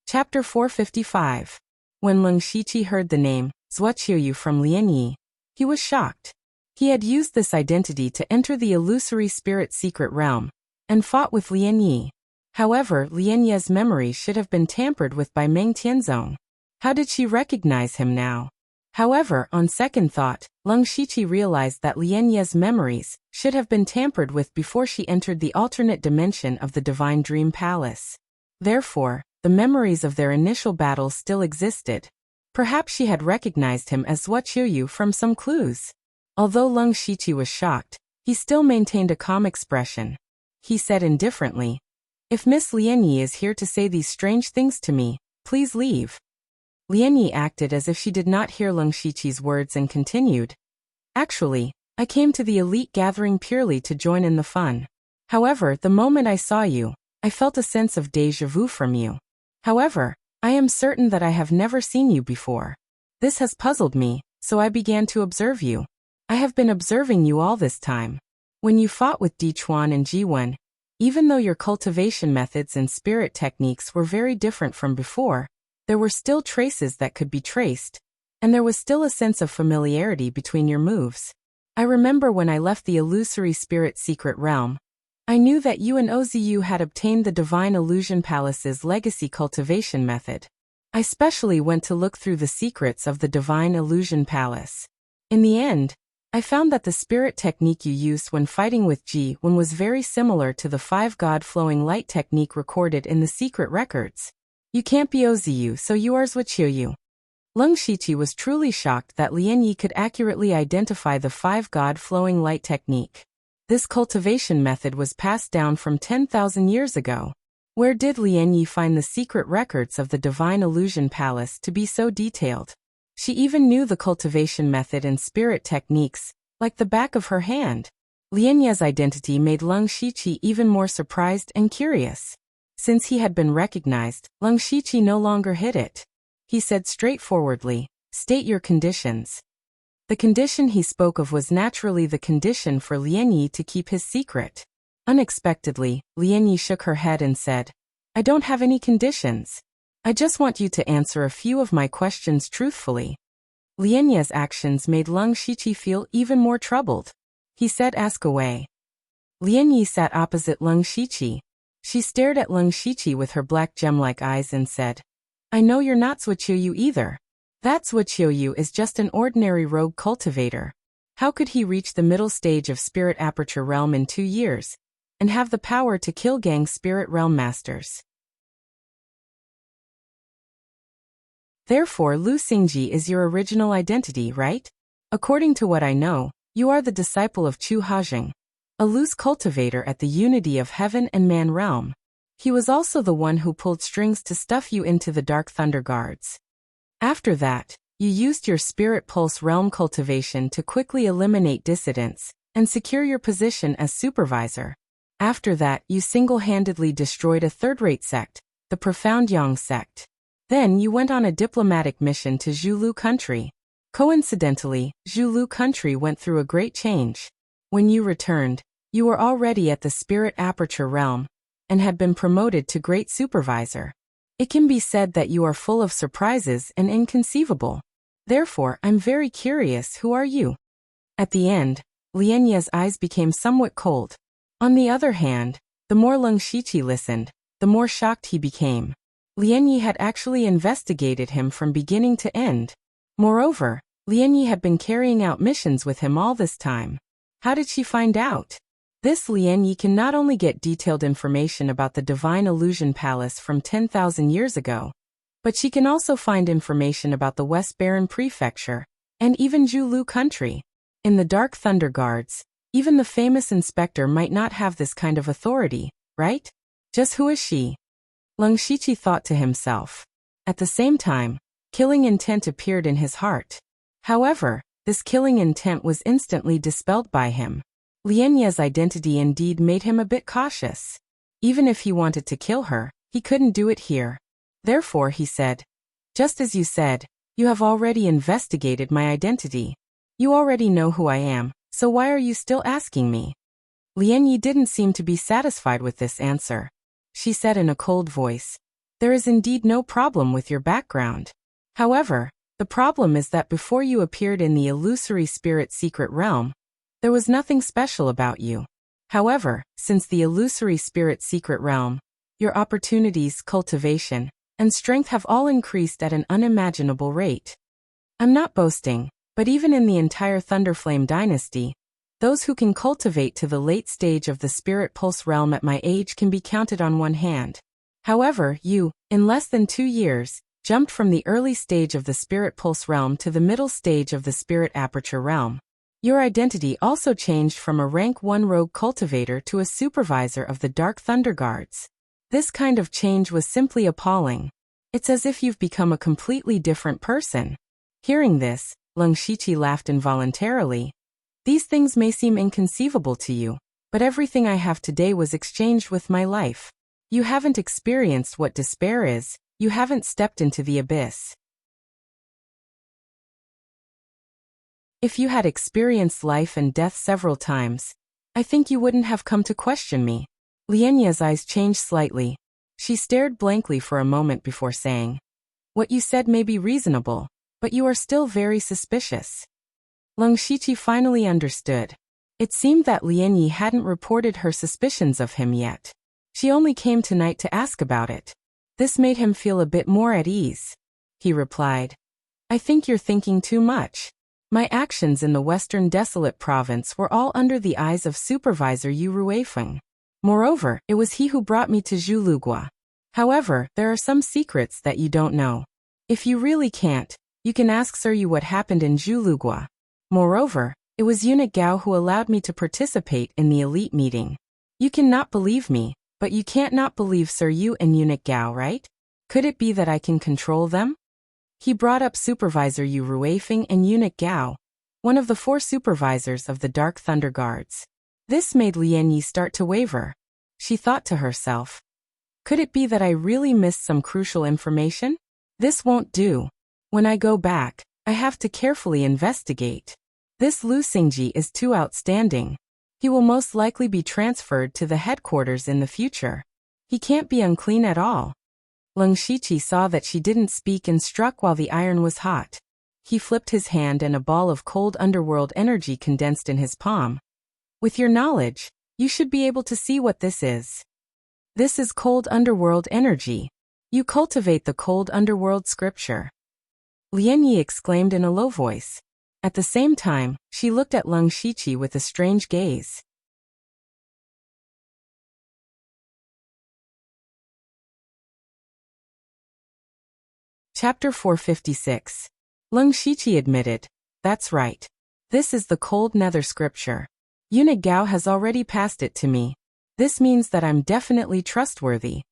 Chapter 455. When Lung Shiqi heard the name, Zhuqiu from Lian Yi, he was shocked. He had used this identity to enter the illusory spirit secret realm, and fought with Lian Yi. However, Lian Yi's memory should have been tampered with by Meng Tianzong. How did she recognize him now? However, on second thought, Lung Shiqi realized that Lian Yi's memories should have been tampered with before she entered the alternate dimension of the Divine Dream Palace. Therefore, the memories of their initial battle still existed. Perhaps she had recognized him as Zhuqiu from some clues. Although Lung Shiqi was shocked, he still maintained a calm expression. He said indifferently, If Miss Lian Yi is here to say these strange things to me, please leave. Lian Yi acted as if she did not hear Lung Shiqi's words and continued, Actually, I came to the elite gathering purely to join in the fun. However, the moment I saw you, I felt a sense of déjà vu from you. However, I am certain that I have never seen you before. This has puzzled me, so I began to observe you. I have been observing you all this time. When you fought with Di Chuan and Ji Wen, even though your cultivation methods and spirit techniques were very different from before, there were still traces that could be traced, and there was still a sense of familiarity between your moves. I remember when I left the illusory spirit secret realm, I knew that you and Ozu had obtained the Divine Illusion Palace's legacy cultivation method. I specially went to look through the secrets of the Divine Illusion Palace. In the end, I found that the spirit technique you used when fighting with Ji-1 was very similar to the 5-god flowing light technique recorded in the secret records. You can't be Ozu, so you are Zhuqiu. Leng Shiqi was truly shocked that Lian Yi could accurately identify the 5-god flowing light technique. This cultivation method was passed down from 10,000 years ago. Where did Lian Yi find the secret records of the Divine Illusion Palace to be so detailed? She even knew the cultivation method and spirit techniques, like the back of her hand. Lian Yi's identity made Leng Shiqi even more surprised and curious. Since he had been recognized, Leng Shiqi no longer hid it. He said straightforwardly, "State your conditions." The condition he spoke of was naturally the condition for Lian Yi to keep his secret. Unexpectedly, Lian Yi shook her head and said, "I don't have any conditions. I just want you to answer a few of my questions truthfully." Lian Yi's actions made Leng Shiqi feel even more troubled. He said, "Ask away." Lian Yi sat opposite Leng Shiqi. She stared at Leng Shiqi with her black gem-like eyes and said, "I know you're not Zhuqiu either. That Zhuqiu is just an ordinary rogue cultivator. How could he reach the middle stage of Spirit Aperture Realm in 2 years, and have the power to kill Gang Spirit Realm Masters? Therefore Lu Xingji is your original identity, right? According to what I know, you are the disciple of Chu Hajing, a loose cultivator at the unity of heaven and man realm. He was also the one who pulled strings to stuff you into the Dark Thunder Guards. After that, you used your Spirit Pulse realm cultivation to quickly eliminate dissidents and secure your position as supervisor. After that, you single-handedly destroyed a third-rate sect, the Profound Yang sect. Then you went on a diplomatic mission to Zhulu country. Coincidentally, Zhulu country went through a great change. When you returned, you were already at the Spirit Aperture Realm and had been promoted to Great Supervisor. It can be said that you are full of surprises and inconceivable. Therefore, I'm very curious, who are you? At the end, Lian Yi's eyes became somewhat cold. On the other hand, the more Leng Shiqi listened, the more shocked he became. Lian Yi had actually investigated him from beginning to end. Moreover, Lian Yi had been carrying out missions with him all this time. How did she find out? This Lian Yi can not only get detailed information about the Divine Illusion Palace from 10,000 years ago, but she can also find information about the West Baron Prefecture, and even Zhulu country. In the Dark Thunder Guards, even the famous inspector might not have this kind of authority, right? Just who is she? Leng Shiqi thought to himself. At the same time, killing intent appeared in his heart. However, this killing intent was instantly dispelled by him. Lian Yi's identity indeed made him a bit cautious. Even if he wanted to kill her, he couldn't do it here. Therefore he said, "Just as you said, you have already investigated my identity. You already know who I am, so why are you still asking me?" Lian Yi didn't seem to be satisfied with this answer. She said in a cold voice, "There is indeed no problem with your background. However, the problem is that before you appeared in the illusory spirit secret realm, there was nothing special about you. However, since the illusory spirit secret realm, your opportunities, cultivation, and strength have all increased at an unimaginable rate. I'm not boasting, but even in the entire Thunderflame dynasty, those who can cultivate to the late stage of the Spirit Pulse realm at my age can be counted on one hand. However, you, in less than 2 years, jumped from the early stage of the Spirit Pulse realm to the middle stage of the Spirit Aperture realm. Your identity also changed from a rank 1 rogue cultivator to a supervisor of the Dark Thunder Guards. This kind of change was simply appalling. It's as if you've become a completely different person." Hearing this, Leng Shiqi laughed involuntarily. "These things may seem inconceivable to you, but everything I have today was exchanged with my life. You haven't experienced what despair is, you haven't stepped into the abyss. If you had experienced life and death several times, I think you wouldn't have come to question me." Lian Yi's eyes changed slightly. She stared blankly for a moment before saying, "What you said may be reasonable, but you are still very suspicious." Leng Shiqi finally understood. It seemed that Lian Yi hadn't reported her suspicions of him yet. She only came tonight to ask about it. This made him feel a bit more at ease. He replied, "I think you're thinking too much. My actions in the Western Desolate Province were all under the eyes of Supervisor Yu Ruifeng. Moreover, it was he who brought me to Zhulugua. However, there are some secrets that you don't know. If you really can't, you can ask Sir Yu what happened in Zhulugua. Moreover, it was Eunuch Gao who allowed me to participate in the elite meeting. You cannot believe me, but you can't not believe Sir Yu and Eunuch Gao, right? Could it be that I can control them? He brought up Supervisor Yu Ruifeng and Eunuch Gao, one of the 4 supervisors of the Dark Thunder Guards. This made Lian Yi start to waver. She thought to herself, could it be that I really missed some crucial information? This won't do. When I go back, I have to carefully investigate. This Lu Xingji is too outstanding. He will most likely be transferred to the headquarters in the future. He can't be unclean at all. Leng Shiqi saw that she didn't speak and struck while the iron was hot. He flipped his hand and a ball of cold underworld energy condensed in his palm. With your knowledge, you should be able to see what this is. This is cold underworld energy. You cultivate the cold underworld scripture. Lian Yi exclaimed in a low voice. At the same time, she looked at Leng Shiqi with a strange gaze. Chapter 456. Leng Shiqi admitted, that's right. This is the cold nether scripture. Eunuch Gao has already passed it to me. This means that I'm definitely trustworthy.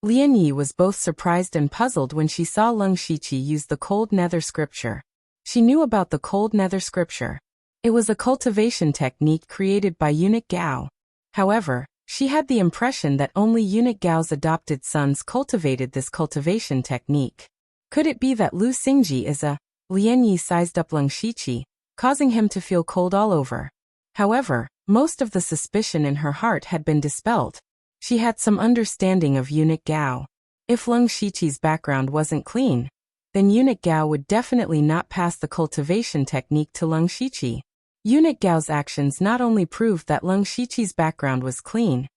Lian Yi was both surprised and puzzled when she saw Leng Shiqi use the cold nether scripture. She knew about the cold nether scripture. It was a cultivation technique created by Eunuch Gao. However, she had the impression that only Eunuch Gao's adopted sons cultivated this cultivation technique. Could it be that Lu Xingji is a... Lian Yi sized up Leng Shiqi, causing him to feel cold all over. However, most of the suspicion in her heart had been dispelled. She had some understanding of Eunuch Gao. If Leng Shiqi's background wasn't clean, then Eunuch Gao would definitely not pass the cultivation technique to Leng Shiqi. Eunuch Gao's actions not only proved that Leng Shiqi's background was clean,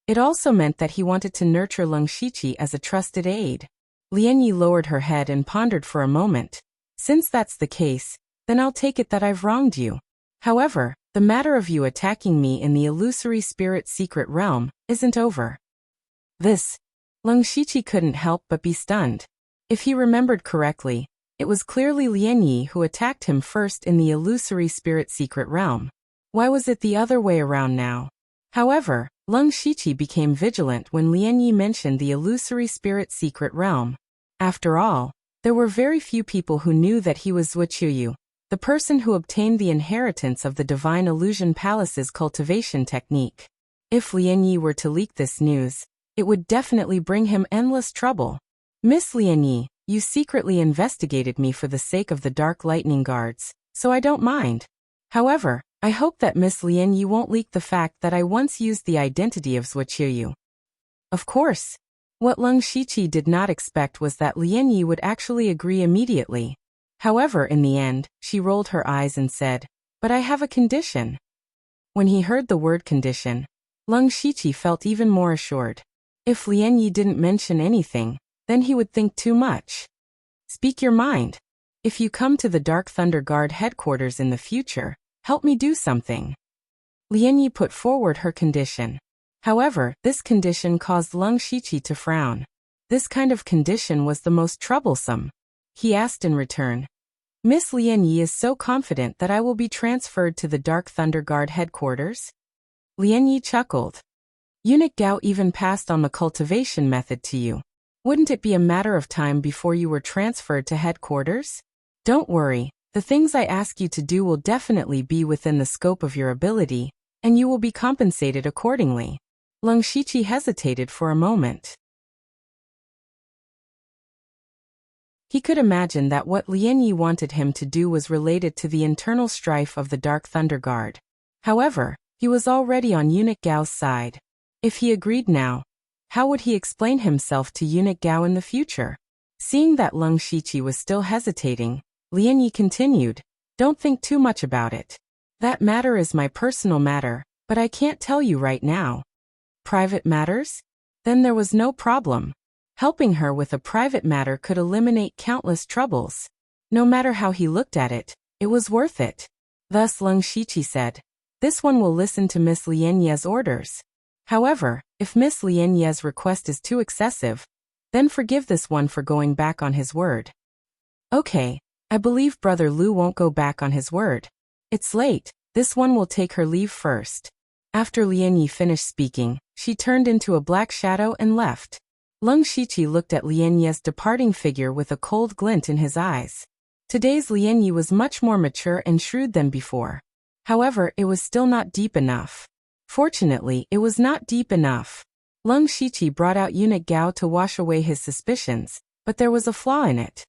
it also meant that he wanted to nurture Leng Shiqi as a trusted aide. Lian Yi lowered her head and pondered for a moment. Since that's the case, then I'll take it that I've wronged you. However, the matter of you attacking me in the illusory spirit secret realm isn't over. This. Leng Shiqi couldn't help but be stunned. If he remembered correctly, it was clearly Lian Yi who attacked him first in the illusory spirit secret realm. Why was it the other way around now? However, Leng Shiqi became vigilant when Lian Yi mentioned the illusory spirit secret realm. After all, there were very few people who knew that he was Zhuo Qiuyu, the person who obtained the inheritance of the Divine Illusion Palace's cultivation technique. If Lian Yi were to leak this news, it would definitely bring him endless trouble. Miss Lian Yi, you secretly investigated me for the sake of the Dark Lightning Guards, so I don't mind. However, I hope that Miss Lian Yi won't leak the fact that I once used the identity of Zhuo Qiuyu. Of course. What Leng Shiqi did not expect was that Lian Yi would actually agree immediately. However, in the end, she rolled her eyes and said, but I have a condition. When he heard the word condition, Leng Shiqi felt even more assured. If Lian Yi didn't mention anything, then he would think too much. Speak your mind. If you come to the Dark Thunder Guard headquarters in the future, help me do something. Lian Yi put forward her condition. However, this condition caused Leng Shiqi to frown. This kind of condition was the most troublesome. He asked in return, Miss Lian Yi is so confident that I will be transferred to the Dark Thunder Guard headquarters? Lian Yi chuckled. Eunuch Gao even passed on the cultivation method to you. Wouldn't it be a matter of time before you were transferred to headquarters? Don't worry, the things I ask you to do will definitely be within the scope of your ability, and you will be compensated accordingly. Leng Shiqi hesitated for a moment. He could imagine that what Lian Yi wanted him to do was related to the internal strife of the Dark Thunder Guard. However, he was already on Eunuch Gao's side. If he agreed now, how would he explain himself to Eunuch Gao in the future? Seeing that Leng Shiqi was still hesitating, Lian Yi continued, don't think too much about it. That matter is my personal matter, but I can't tell you right now. Private matters? Then there was no problem. Helping her with a private matter could eliminate countless troubles. No matter how he looked at it, It was worth it. Thus Leng Shiqi said, "This one will listen to Miss Lianye's orders. However, if Miss Lianye's request is too excessive, then forgive this one for going back on his word." "Okay, I believe Brother Lu won't go back on his word. It's late, this one will take her leave first." After Lianyi finished speaking, she turned into a black shadow and left. Leng Shiqi looked at Lianye's departing figure with a cold glint in his eyes. Today's Lianyi was much more mature and shrewd than before. However, it was still not deep enough. Fortunately, it was not deep enough. Leng Shiqi brought out Eunuch Gao to wash away his suspicions, but there was a flaw in it.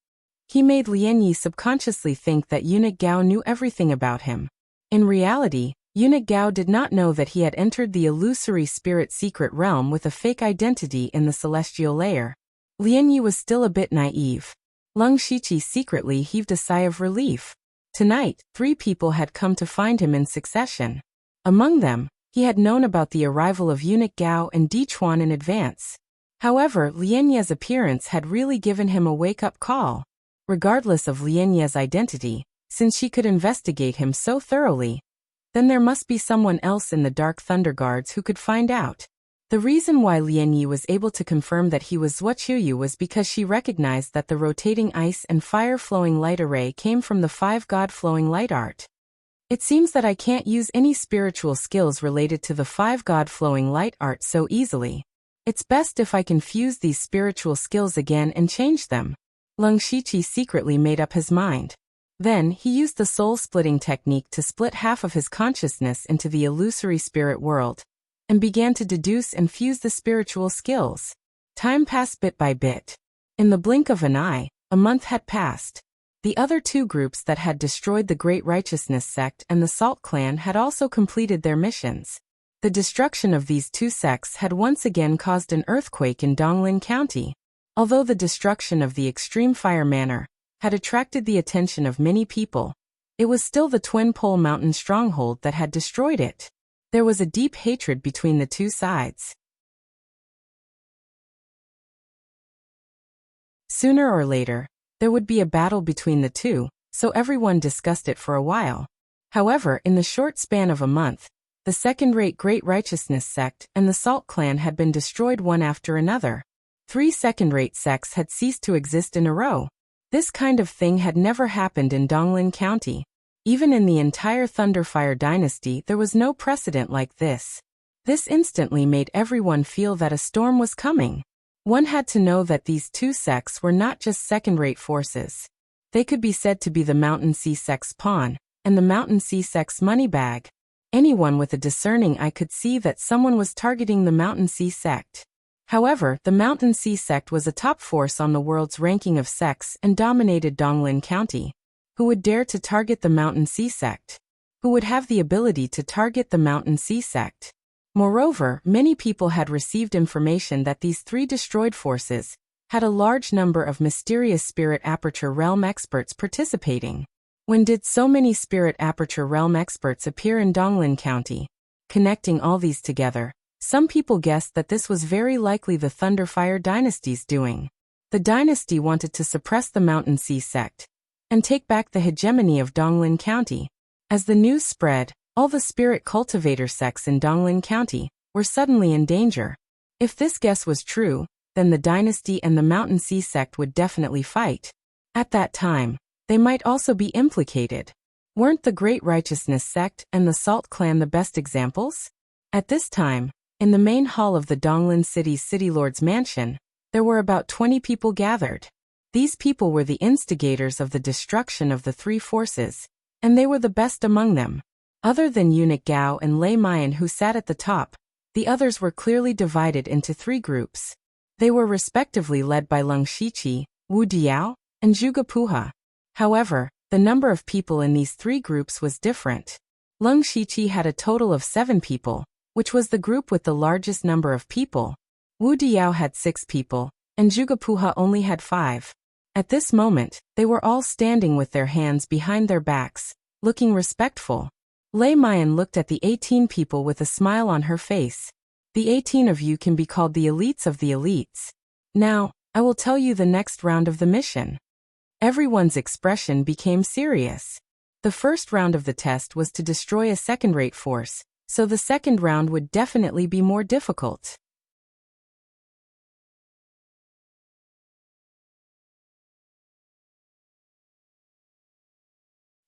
He made Lianyi subconsciously think that Eunuch Gao knew everything about him. In reality, Eunuch Gao did not know that he had entered the illusory spirit secret realm with a fake identity in the celestial layer. Lianyi was still a bit naive. Leng Shiqi secretly heaved a sigh of relief. Tonight, 3 people had come to find him in succession. Among them, he had known about the arrival of Eunuch Gao and Di Chuan in advance. However, Lianye's appearance had really given him a wake-up call. Regardless of Lianye's identity, since she could investigate him so thoroughly, then there must be someone else in the Dark Thunder Guards who could find out. The reason why Lianyi was able to confirm that he was Zuoqiuyu was because she recognized that the rotating ice and fire-flowing light array came from the 5-god-flowing light art. It seems that I can't use any spiritual skills related to the 5-god-flowing light art so easily. It's best if I can fuse these spiritual skills again and change them. Leng Shiqi secretly made up his mind. Then, he used the soul-splitting technique to split half of his consciousness into the illusory spirit world, and began to deduce and fuse the spiritual skills. Time passed bit by bit. In the blink of an eye, a month had passed. The other 2 groups that had destroyed the Great Righteousness Sect and the Salt Clan had also completed their missions. The destruction of these 2 sects had once again caused an earthquake in Donglin County. Although the destruction of the Extreme Fire Manor had attracted the attention of many people, it was still the Twin Pole Mountain stronghold that had destroyed it. There was a deep hatred between the 2 sides. Sooner or later, there would be a battle between the 2, so everyone discussed it for a while. However, in the short span of a month, the second-rate Great Righteousness Sect and the Salt Clan had been destroyed one after another. 3 second-rate sects had ceased to exist in a row. This kind of thing had never happened in Donglin County. Even in the entire Thunderfire dynasty, there was no precedent like this. This instantly made everyone feel that a storm was coming. One had to know that these 2 sects were not just second-rate forces. They could be said to be the Mountain Sea sect's pawn, and the Mountain Sea sect's money bag. Anyone with a discerning eye could see that someone was targeting the Mountain Sea sect. However, the Mountain Sea sect was a top force on the world's ranking of sects and dominated Donglin County. Who would dare to target the Mountain Sea sect? Who would have the ability to target the Mountain Sea sect? Moreover, many people had received information that these 3 destroyed forces had a large number of mysterious Spirit Aperture Realm experts participating. When did so many Spirit Aperture Realm experts appear in Donglin County? Connecting all these together, some people guessed that this was very likely the Thunderfire dynasty's doing. The dynasty wanted to suppress the Mountain Sea sect and take back the hegemony of Donglin County. As the news spread, all the spirit cultivator sects in Donglin County were suddenly in danger. If this guess was true, then the dynasty and the Mountain Sea sect would definitely fight. At that time, they might also be implicated. Weren't the Great Righteousness sect and the Salt Clan the best examples? At this time, in the main hall of the Donglin City's City Lord's mansion, there were about 20 people gathered. These people were the instigators of the destruction of the 3 forces, and they were the best among them. Other than Eunuch Gao and Lei Mayan who sat at the top, the others were clearly divided into 3 groups. They were respectively led by Leng Shiqi, Wu Diao, and Zhuge Puha. However, the number of people in these 3 groups was different. Leng Shiqi had a total of 7 people, which was the group with the largest number of people. Wu Diao had 6 people, and Zhuge Puha only had 5. At this moment, they were all standing with their hands behind their backs, looking respectful. Lei Mayan looked at the 18 people with a smile on her face. The 18 of you can be called the elites of the elites. Now, I will tell you the next round of the mission. Everyone's expression became serious. The first round of the test was to destroy a second-rate force, so the second round would definitely be more difficult.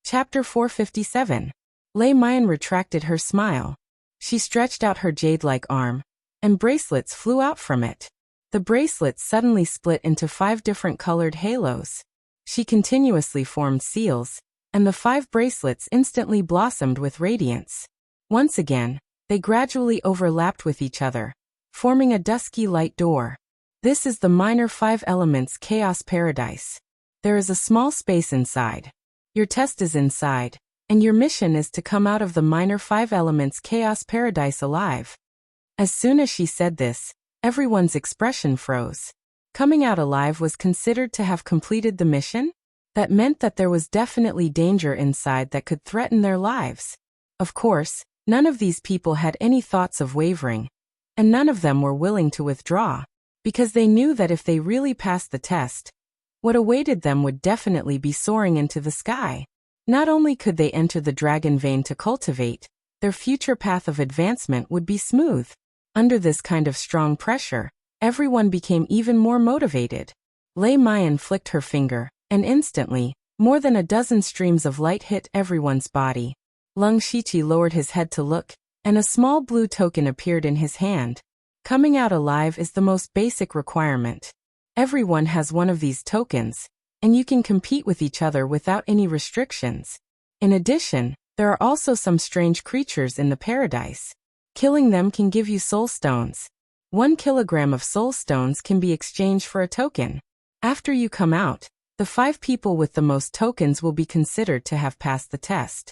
Chapter 457. Lei Mian retracted her smile. She stretched out her jade-like arm, and bracelets flew out from it. The bracelets suddenly split into 5 different colored halos. She continuously formed seals, and the 5 bracelets instantly blossomed with radiance. Once again, they gradually overlapped with each other, forming a dusky light door. This is the minor 5 elements chaos paradise. There is a small space inside. Your test is inside, and your mission is to come out of the minor 5 elements chaos paradise alive. As soon as she said this, everyone's expression froze. Coming out alive was considered to have completed the mission? That meant that there was definitely danger inside that could threaten their lives. Of course, none of these people had any thoughts of wavering, and none of them were willing to withdraw, because they knew that if they really passed the test, what awaited them would definitely be soaring into the sky. Not only could they enter the dragon vein to cultivate, their future path of advancement would be smooth. Under this kind of strong pressure, everyone became even more motivated. Lei Mian flicked her finger, and instantly, more than a dozen streams of light hit everyone's body. Lung Shiqi lowered his head to look, and a small blue token appeared in his hand. Coming out alive is the most basic requirement. Everyone has one of these tokens, and you can compete with each other without any restrictions. In addition, there are also some strange creatures in the paradise. Killing them can give you soul stones. 1 kilogram of soul stones can be exchanged for a token. After you come out, the 5 people with the most tokens will be considered to have passed the test.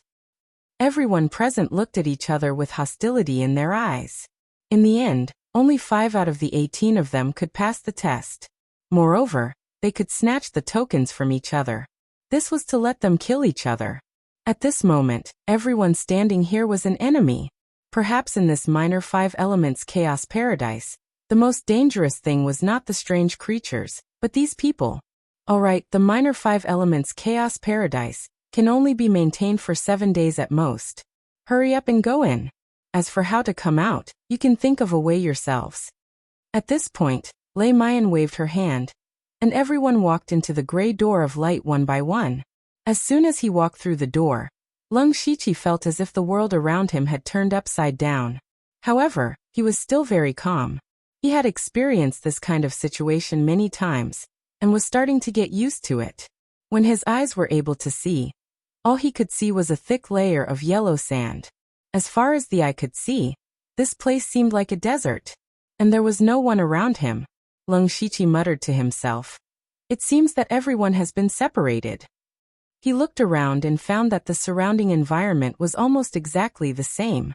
Everyone present looked at each other with hostility in their eyes. In the end, only 5 out of the 18 of them could pass the test. Moreover, they could snatch the tokens from each other. This was to let them kill each other. At this moment, everyone standing here was an enemy. Perhaps in this minor 5 elements chaos paradise, the most dangerous thing was not the strange creatures, but these people. Alright, the minor 5 elements chaos paradise can only be maintained for 7 days at most. Hurry up and go in. As for how to come out, you can think of a way yourselves. At this point, Lei Mian waved her hand, and everyone walked into the gray door of light one by one. As soon as he walked through the door, Lung Shiqi felt as if the world around him had turned upside down. However, he was still very calm. He had experienced this kind of situation many times, and was starting to get used to it. When his eyes were able to see, all he could see was a thick layer of yellow sand. As far as the eye could see, this place seemed like a desert, and there was no one around him. Lung Shiqi muttered to himself. It seems that everyone has been separated. He looked around and found that the surrounding environment was almost exactly the same.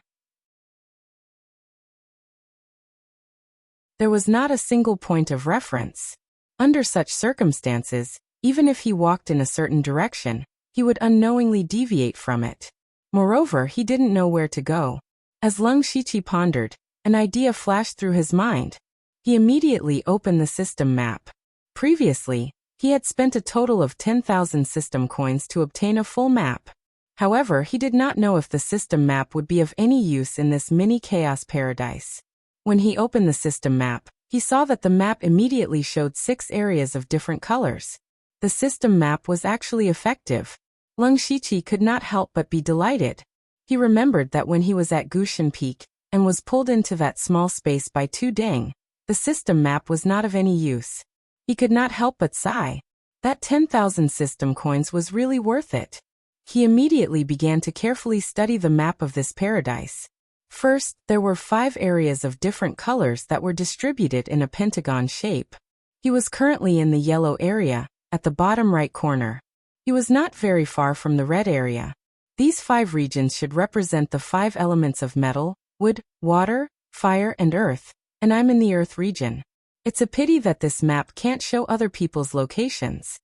There was not a single point of reference. Under such circumstances, even if he walked in a certain direction, he would unknowingly deviate from it. Moreover, he didn't know where to go. As Lung Shiqi pondered, an idea flashed through his mind. He immediately opened the system map. Previously, he had spent a total of 10,000 system coins to obtain a full map. However, he did not know if the system map would be of any use in this mini chaos paradise. When he opened the system map, he saw that the map immediately showed 6 areas of different colors. The system map was actually effective. Lung Shiqi could not help but be delighted. He remembered that when he was at Gushan Peak, and was pulled into that small space by Tu Deng, the system map was not of any use. He could not help but sigh. That 10,000 system coins was really worth it. He immediately began to carefully study the map of this paradise. First, there were 5 areas of different colors that were distributed in a pentagon shape. He was currently in the yellow area, at the bottom right corner. He was not very far from the red area. These 5 regions should represent the 5 elements of metal, wood, water, fire, and earth, and I'm in the earth region. It's a pity that this map can't show other people's locations.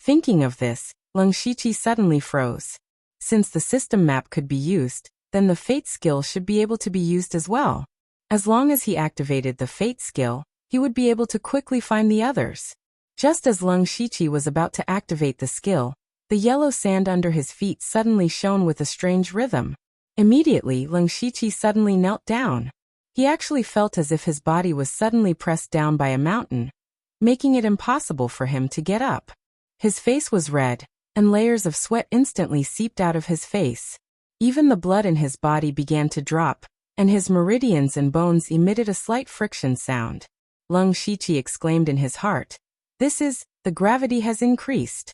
Thinking of this, Lung Shiqi suddenly froze. Since the system map could be used, then the fate skill should be able to be used as well. As long as he activated the fate skill, he would be able to quickly find the others. Just as Lung Shiqi was about to activate the skill, The yellow sand under his feet suddenly shone with a strange rhythm. Immediately, Leng Shiqi suddenly knelt down. He actually felt as if his body was suddenly pressed down by a mountain, making it impossible for him to get up. His face was red, and layers of sweat instantly seeped out of his face. Even the blood in his body began to drop, and his meridians and bones emitted a slight friction sound. Leng Shiqi exclaimed in his heart, the gravity has increased.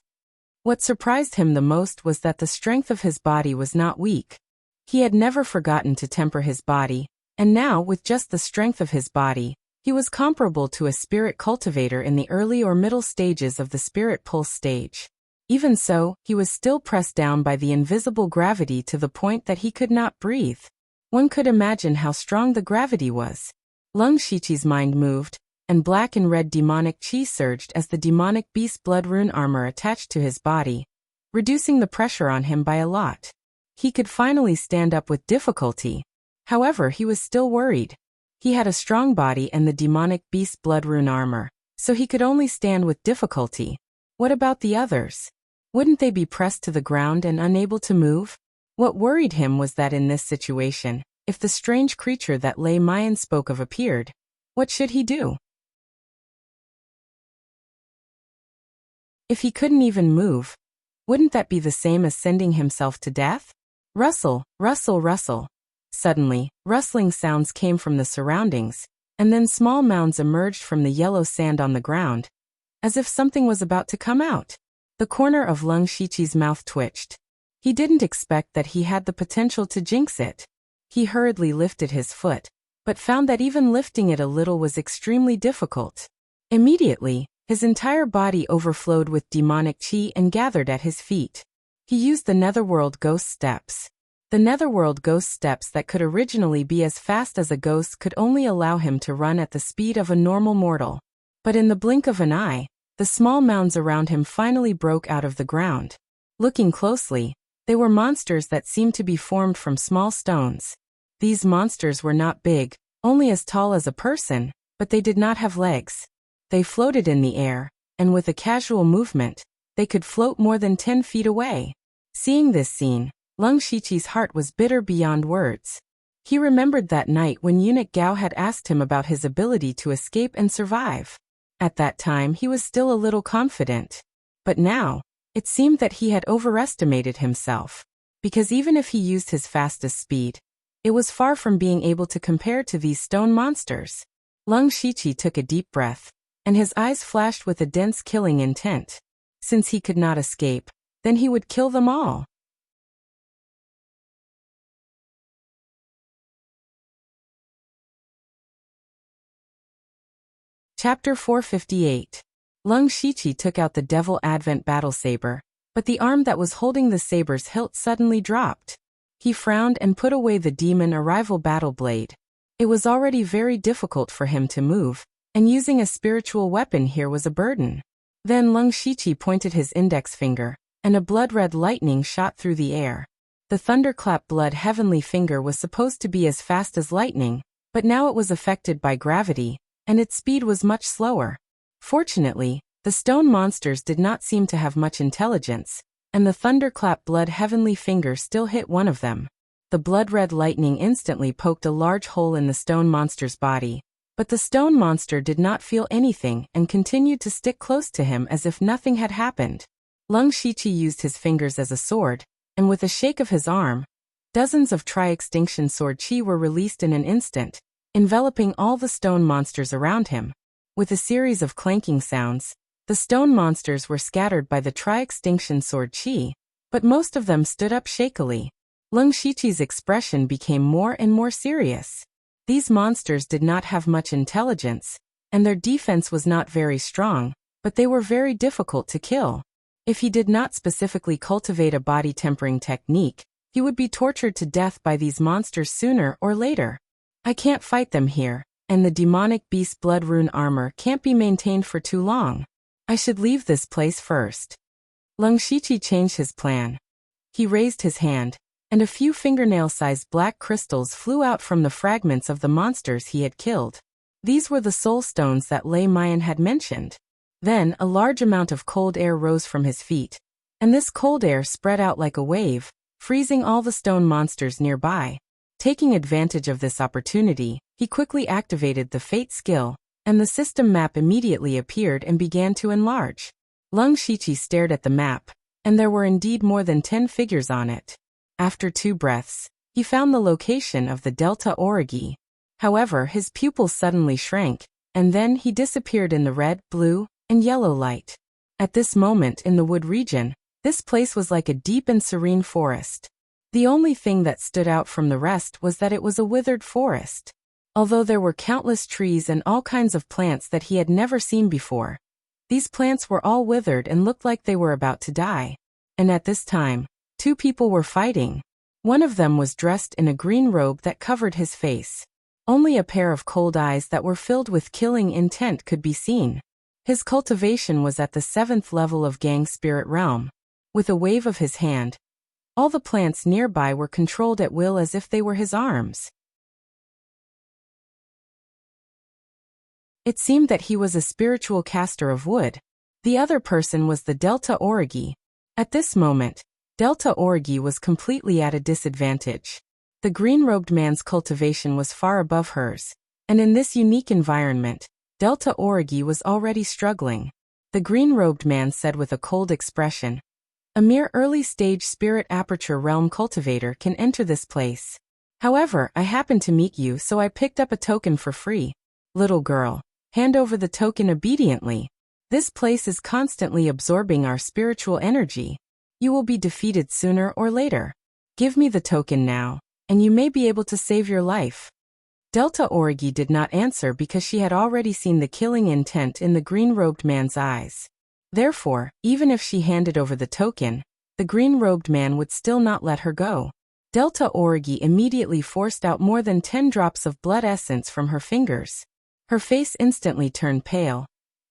What surprised him the most was that the strength of his body was not weak. He had never forgotten to temper his body, and now, with just the strength of his body, he was comparable to a spirit cultivator in the early or middle stages of the spirit pulse stage. Even so, he was still pressed down by the invisible gravity to the point that he could not breathe. One could imagine how strong the gravity was. Leng Shiqi's mind moved, and black and red demonic chi surged as the demonic beast blood rune armor attached to his body, reducing the pressure on him by a lot. He could finally stand up with difficulty. However, he was still worried. He had a strong body and the demonic beast blood rune armor, so he could only stand with difficulty. What about the others? Wouldn't they be pressed to the ground and unable to move? What worried him was that in this situation, if the strange creature that Lei Mayan spoke of appeared, what should he do? If he couldn't even move, wouldn't that be the same as sending himself to death? Rustle, rustle, rustle. Suddenly, rustling sounds came from the surroundings, and then small mounds emerged from the yellow sand on the ground, as if something was about to come out. The corner of Leng Shiqi's mouth twitched. He didn't expect that he had the potential to jinx it. He hurriedly lifted his foot, but found that even lifting it a little was extremely difficult. Immediately, his entire body overflowed with demonic chi and gathered at his feet. He used the Netherworld Ghost Steps. The Netherworld Ghost Steps that could originally be as fast as a ghost could only allow him to run at the speed of a normal mortal. But in the blink of an eye, the small mounds around him finally broke out of the ground. Looking closely, they were monsters that seemed to be formed from small stones. These monsters were not big, only as tall as a person, but they did not have legs. They floated in the air, and with a casual movement, they could float more than 10 feet away. Seeing this scene, Leng Shiqi's heart was bitter beyond words. He remembered that night when eunuch Gao had asked him about his ability to escape and survive. At that time he was still a little confident. But now, it seemed that he had overestimated himself. Because even if he used his fastest speed, it was far from being able to compare to these stone monsters. Leng Shiqi took a deep breath, and his eyes flashed with a dense killing intent. Since he could not escape, then he would kill them all. Chapter 458. Leng Shiqi took out the Devil Advent battle saber, but the arm that was holding the saber's hilt suddenly dropped. He frowned and put away the demon arrival battle blade. It was already very difficult for him to move, and using a spiritual weapon here was a burden. Then Leng Shiqi pointed his index finger, and a blood-red lightning shot through the air. The thunderclap blood heavenly finger was supposed to be as fast as lightning, but now it was affected by gravity, and its speed was much slower. Fortunately, the stone monsters did not seem to have much intelligence, and the thunderclap blood heavenly finger still hit one of them. The blood-red lightning instantly poked a large hole in the stone monster's body, but the stone monster did not feel anything and continued to stick close to him as if nothing had happened. Leng Shiqi used his fingers as a sword, and with a shake of his arm, dozens of tri-extinction sword chi were released in an instant, enveloping all the stone monsters around him. With a series of clanking sounds, the stone monsters were scattered by the tri-extinction sword chi, but most of them stood up shakily. Leng Shiqi's expression became more and more serious. These monsters did not have much intelligence, and their defense was not very strong, but they were very difficult to kill. If he did not specifically cultivate a body tempering technique, he would be tortured to death by these monsters sooner or later. I can't fight them here, and the demonic beast blood rune armor can't be maintained for too long. I should leave this place first. Leng Shiqi changed his plan. He raised his hand, and a few fingernail-sized black crystals flew out from the fragments of the monsters he had killed. These were the soul stones that Lei Mayan had mentioned. Then a large amount of cold air rose from his feet, and this cold air spread out like a wave, freezing all the stone monsters nearby. Taking advantage of this opportunity, he quickly activated the Fate skill, and the system map immediately appeared and began to enlarge. Lung Shiqi stared at the map, and there were indeed more than 10 figures on it. After 2 breaths, he found the location of the Delta Origi. However, his pupils suddenly shrank, and then he disappeared in the red, blue, and yellow light. At this moment in the wood region, this place was like a deep and serene forest. The only thing that stood out from the rest was that it was a withered forest. Although there were countless trees and all kinds of plants that he had never seen before, these plants were all withered and looked like they were about to die. And at this time, 2 people were fighting. One of them was dressed in a green robe that covered his face. Only a pair of cold eyes that were filled with killing intent could be seen. His cultivation was at the 7th level of Gang Spirit Realm. With a wave of his hand, all the plants nearby were controlled at will as if they were his arms. It seemed that he was a spiritual caster of wood. The other person was the Delta Origi. At this moment, Delta Origi was completely at a disadvantage. The green-robed man's cultivation was far above hers, and in this unique environment, Delta Origi was already struggling. The green-robed man said with a cold expression, "A mere early-stage spirit aperture realm cultivator can enter this place. However, I happened to meet you, so I picked up a token for free. Little girl, hand over the token obediently. This place is constantly absorbing our spiritual energy. You will be defeated sooner or later. Give me the token now, and you may be able to save your life." Delta Origi did not answer because she had already seen the killing intent in the green-robed man's eyes. Therefore, even if she handed over the token, the green-robed man would still not let her go. Delta Origi immediately forced out more than 10 drops of blood essence from her fingers. Her face instantly turned pale,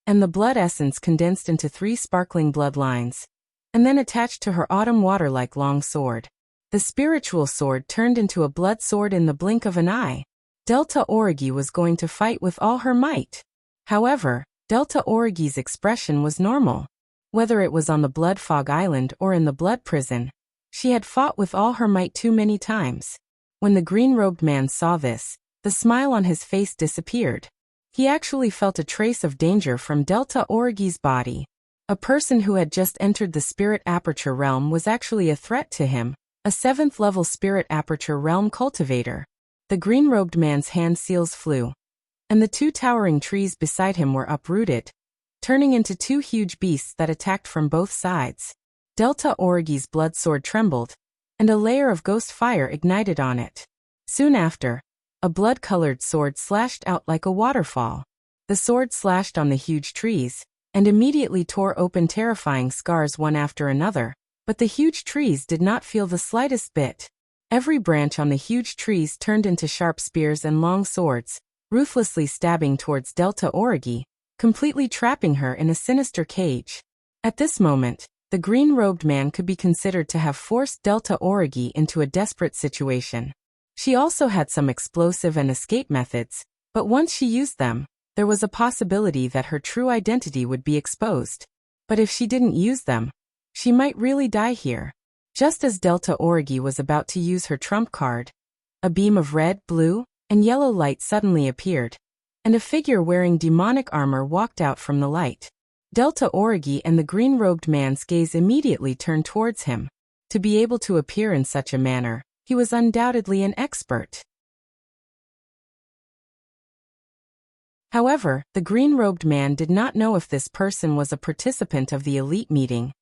and the blood essence condensed into 3 sparkling bloodlines, and then attached to her autumn water-like long sword. The spiritual sword turned into a blood sword in the blink of an eye. Delta Origi was going to fight with all her might. However, Delta Origi's expression was normal. Whether it was on the Blood Fog Island or in the Blood Prison, she had fought with all her might too many times. When the green-robed man saw this, the smile on his face disappeared. He actually felt a trace of danger from Delta Origi's body. A person who had just entered the Spirit Aperture Realm was actually a threat to him, a 7th level Spirit Aperture Realm cultivator. The green-robed man's hand seals flew, and the 2 towering trees beside him were uprooted, turning into 2 huge beasts that attacked from both sides. Delta Origi's blood sword trembled, and a layer of ghost fire ignited on it. Soon after, a blood-colored sword slashed out like a waterfall. The sword slashed on the huge trees, and immediately tore open terrifying scars one after another, but the huge trees did not feel the slightest bit. Every branch on the huge trees turned into sharp spears and long swords, ruthlessly stabbing towards Delta Origi, completely trapping her in a sinister cage. At this moment, the green-robed man could be considered to have forced Delta Origi into a desperate situation. She also had some explosive and escape methods, but once she used them, there was a possibility that her true identity would be exposed. But if she didn't use them, she might really die here. Just as Delta Origi was about to use her trump card, a beam of red, blue, and yellow light suddenly appeared, and a figure wearing demonic armor walked out from the light. Delta Origi and the green-robed man's gaze immediately turned towards him. To be able to appear in such a manner, he was undoubtedly an expert. However, the green-robed man did not know if this person was a participant of the elite meeting,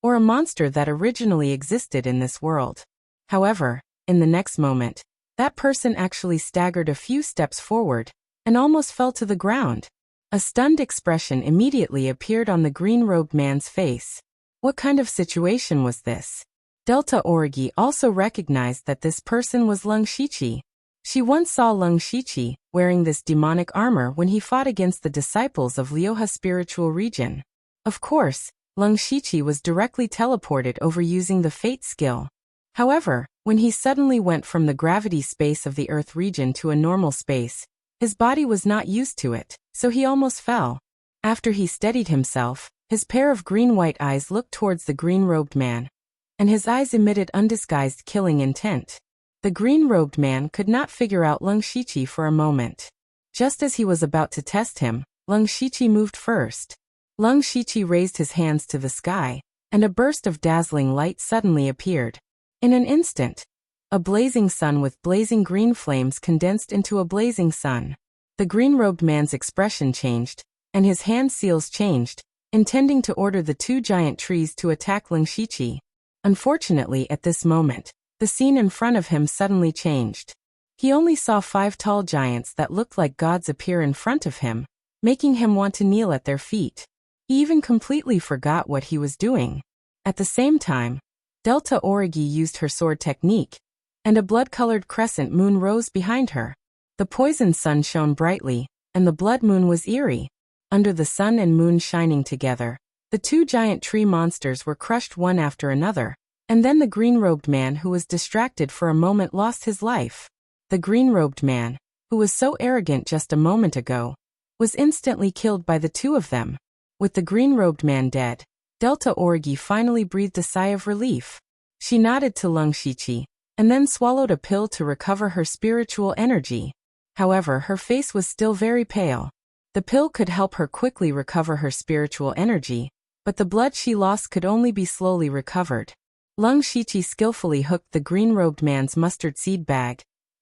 or a monster that originally existed in this world. However, in the next moment, that person actually staggered a few steps forward, and almost fell to the ground. A stunned expression immediately appeared on the green-robed man's face. What kind of situation was this? Delta Origi also recognized that this person was Lung Shiqi. She once saw Lung Shiqi wearing this demonic armor when he fought against the disciples of Lioha Spiritual Region. Of course, Lung Shiqi was directly teleported over using the Fate skill. However, when he suddenly went from the gravity space of the Earth region to a normal space, his body was not used to it, so he almost fell. After he steadied himself, His pair of green-white eyes looked towards the green-robed man, and his eyes emitted undisguised killing intent. The green-robed man could not figure out Leng Shiqi for a moment. Just as he was about to test him, Leng Shiqi moved first. Leng Shiqi raised his hands to the sky, and a burst of dazzling light suddenly appeared. In an instant, a blazing sun with blazing green flames condensed into a blazing sun. The green-robed man's expression changed, and his hand seals changed, intending to order the two giant trees to attack Leng Shiqi. Unfortunately, at this moment, the scene in front of him suddenly changed. He only saw 5 tall giants that looked like gods appear in front of him, making him want to kneel at their feet. He even completely forgot what he was doing. At the same time, Delta Origi used her sword technique, and a blood-colored crescent moon rose behind her. The poison sun shone brightly, and the blood moon was eerie. Under the sun and moon shining together, the two giant tree monsters were crushed one after another, and then the green-robed man who was distracted for a moment lost his life. The green-robed man, who was so arrogant just a moment ago, was instantly killed by the two of them. With the green-robed man dead, Delta Origi finally breathed a sigh of relief. She nodded to Leng Shiqi, and then swallowed a pill to recover her spiritual energy. However, her face was still very pale. The pill could help her quickly recover her spiritual energy, but the blood she lost could only be slowly recovered. Leng Shiqi skillfully hooked the green-robed man's mustard seed bag,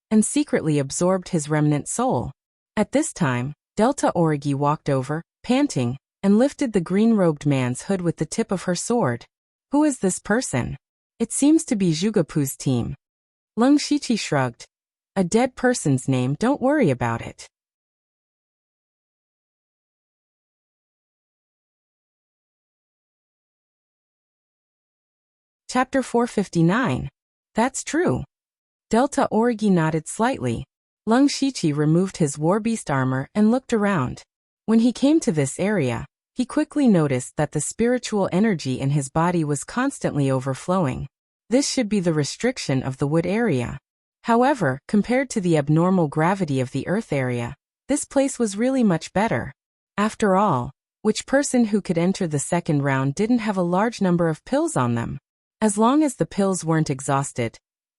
and secretly absorbed his remnant soul. At this time, Delta Origi walked over, panting, and lifted the green-robed man's hood with the tip of her sword. Who is this person? It seems to be Zhugepu's team. Leng Shiqi shrugged. A dead person's name, don't worry about it. Chapter 459. That's true. Delta Origi nodded slightly. Leng Shiqi removed his warbeast armor and looked around. When he came to this area, he quickly noticed that the spiritual energy in his body was constantly overflowing. This should be the restriction of the wood area. However, compared to the abnormal gravity of the earth area, this place was really much better. After all, which person who could enter the second round didn't have a large number of pills on them? As long as the pills weren't exhausted,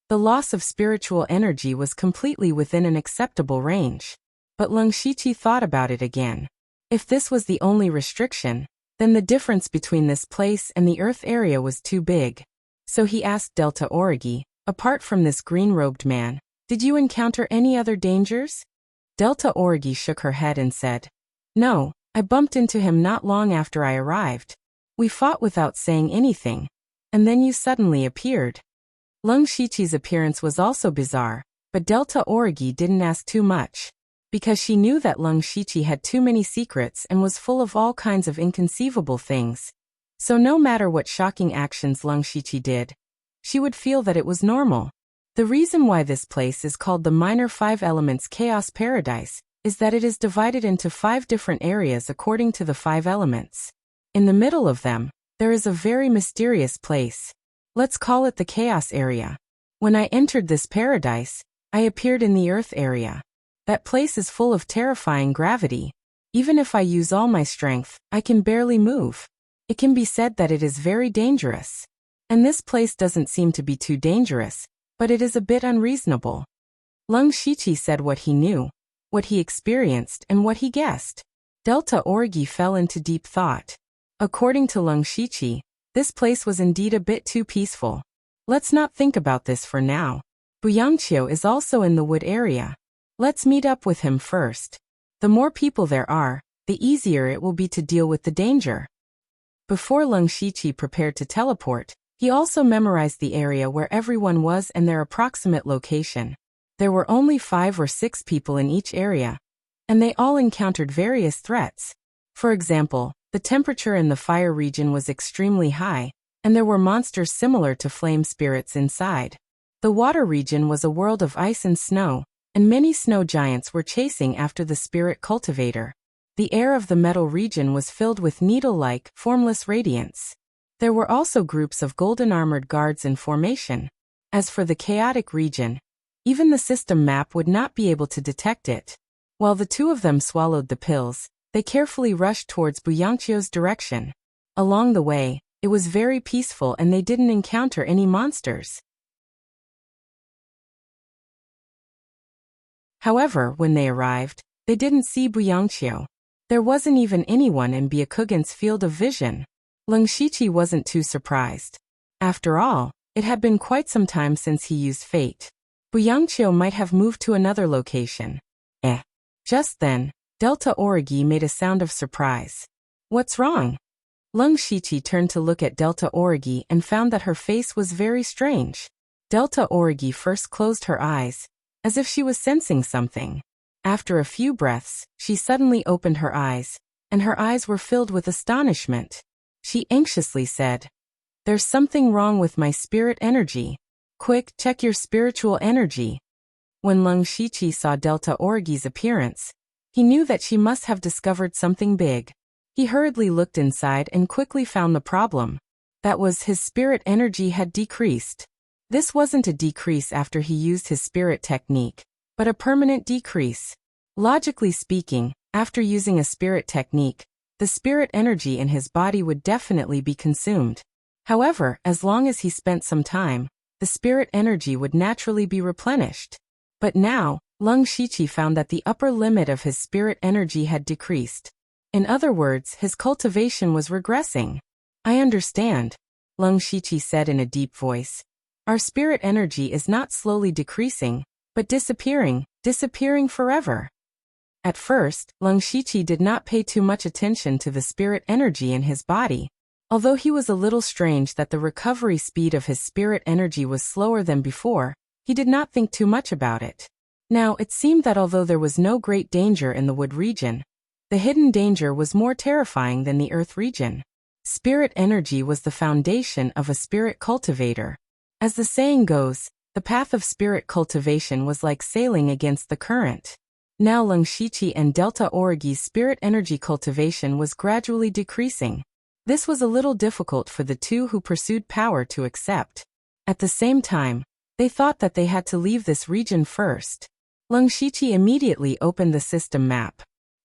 the loss of spiritual energy was completely within an acceptable range. But Leng Shiqi thought about it again. If this was the only restriction, then the difference between this place and the earth area was too big. So he asked Delta Origi, apart from this green-robed man, did you encounter any other dangers? Delta Origi shook her head and said, no, I bumped into him not long after I arrived. We fought without saying anything, and then you suddenly appeared. Leng Shiqi's appearance was also bizarre, but Delta Origi didn't ask too much, because she knew that Leng Shiqi had too many secrets and was full of all kinds of inconceivable things. So no matter what shocking actions Leng Shiqi did, she would feel that it was normal. The reason why this place is called the Minor 5 Elements Chaos Paradise is that it is divided into 5 different areas according to the 5 elements. In the middle of them, there is a very mysterious place. Let's call it the Chaos area. When I entered this paradise, I appeared in the Earth area. That place is full of terrifying gravity. Even if I use all my strength, I can barely move. It can be said that it is very dangerous. And this place doesn't seem to be too dangerous, but it is a bit unreasonable. Leng Shiqi said what he knew, what he experienced, and what he guessed. Delta Origi fell into deep thought. According to Leng Shiqi, this place was indeed a bit too peaceful. Let's not think about this for now. Buyangqiu is also in the wood area. Let's meet up with him first. The more people there are, the easier it will be to deal with the danger. Before Leng Shiqi prepared to teleport, he also memorized the area where everyone was and their approximate location. There were only 5 or 6 people in each area, and they all encountered various threats. For example, the temperature in the fire region was extremely high, and there were monsters similar to flame spirits inside. The water region was a world of ice and snow, and many snow giants were chasing after the spirit cultivator. The air of the metal region was filled with needle-like, formless radiance. There were also groups of golden-armored guards in formation. As for the chaotic region, even the system map would not be able to detect it. While the two of them swallowed the pills, they carefully rushed towards Buyangqiu's direction. Along the way, it was very peaceful and they didn't encounter any monsters. However, when they arrived, they didn't see Buyangqiu. There wasn't even anyone in Byakugan's field of vision. Leng Shiqi wasn't too surprised. After all, it had been quite some time since he used fate. Buyangqiu might have moved to another location. Just then, Delta Origi made a sound of surprise. What's wrong? Leng Shiqi turned to look at Delta Origi and found that her face was very strange. Delta Origi first closed her eyes, as if she was sensing something. After a few breaths, she suddenly opened her eyes, and her eyes were filled with astonishment. She anxiously said, "There's something wrong with my spirit energy. Quick, check your spiritual energy." When Leng Shiqi saw Delta Origi's appearance, he knew that she must have discovered something big. He hurriedly looked inside and quickly found the problem. That was, his spirit energy had decreased. This wasn't a decrease after he used his spirit technique, but a permanent decrease. Logically speaking, after using a spirit technique, the spirit energy in his body would definitely be consumed. However, as long as he spent some time, the spirit energy would naturally be replenished. But now, Leng Shiqi found that the upper limit of his spirit energy had decreased. In other words, his cultivation was regressing. "I understand," Leng Shiqi said in a deep voice. "Our spirit energy is not slowly decreasing, but disappearing forever." At first, Leng Shiqi did not pay too much attention to the spirit energy in his body. Although he was a little strange that the recovery speed of his spirit energy was slower than before, he did not think too much about it. Now, it seemed that although there was no great danger in the wood region, the hidden danger was more terrifying than the earth region. Spirit energy was the foundation of a spirit cultivator. As the saying goes, the path of spirit cultivation was like sailing against the current. Now Leng Shiqi and Delta Origi's spirit energy cultivation was gradually decreasing. This was a little difficult for the two who pursued power to accept. At the same time, they thought that they had to leave this region first. Leng Shiqi immediately opened the system map.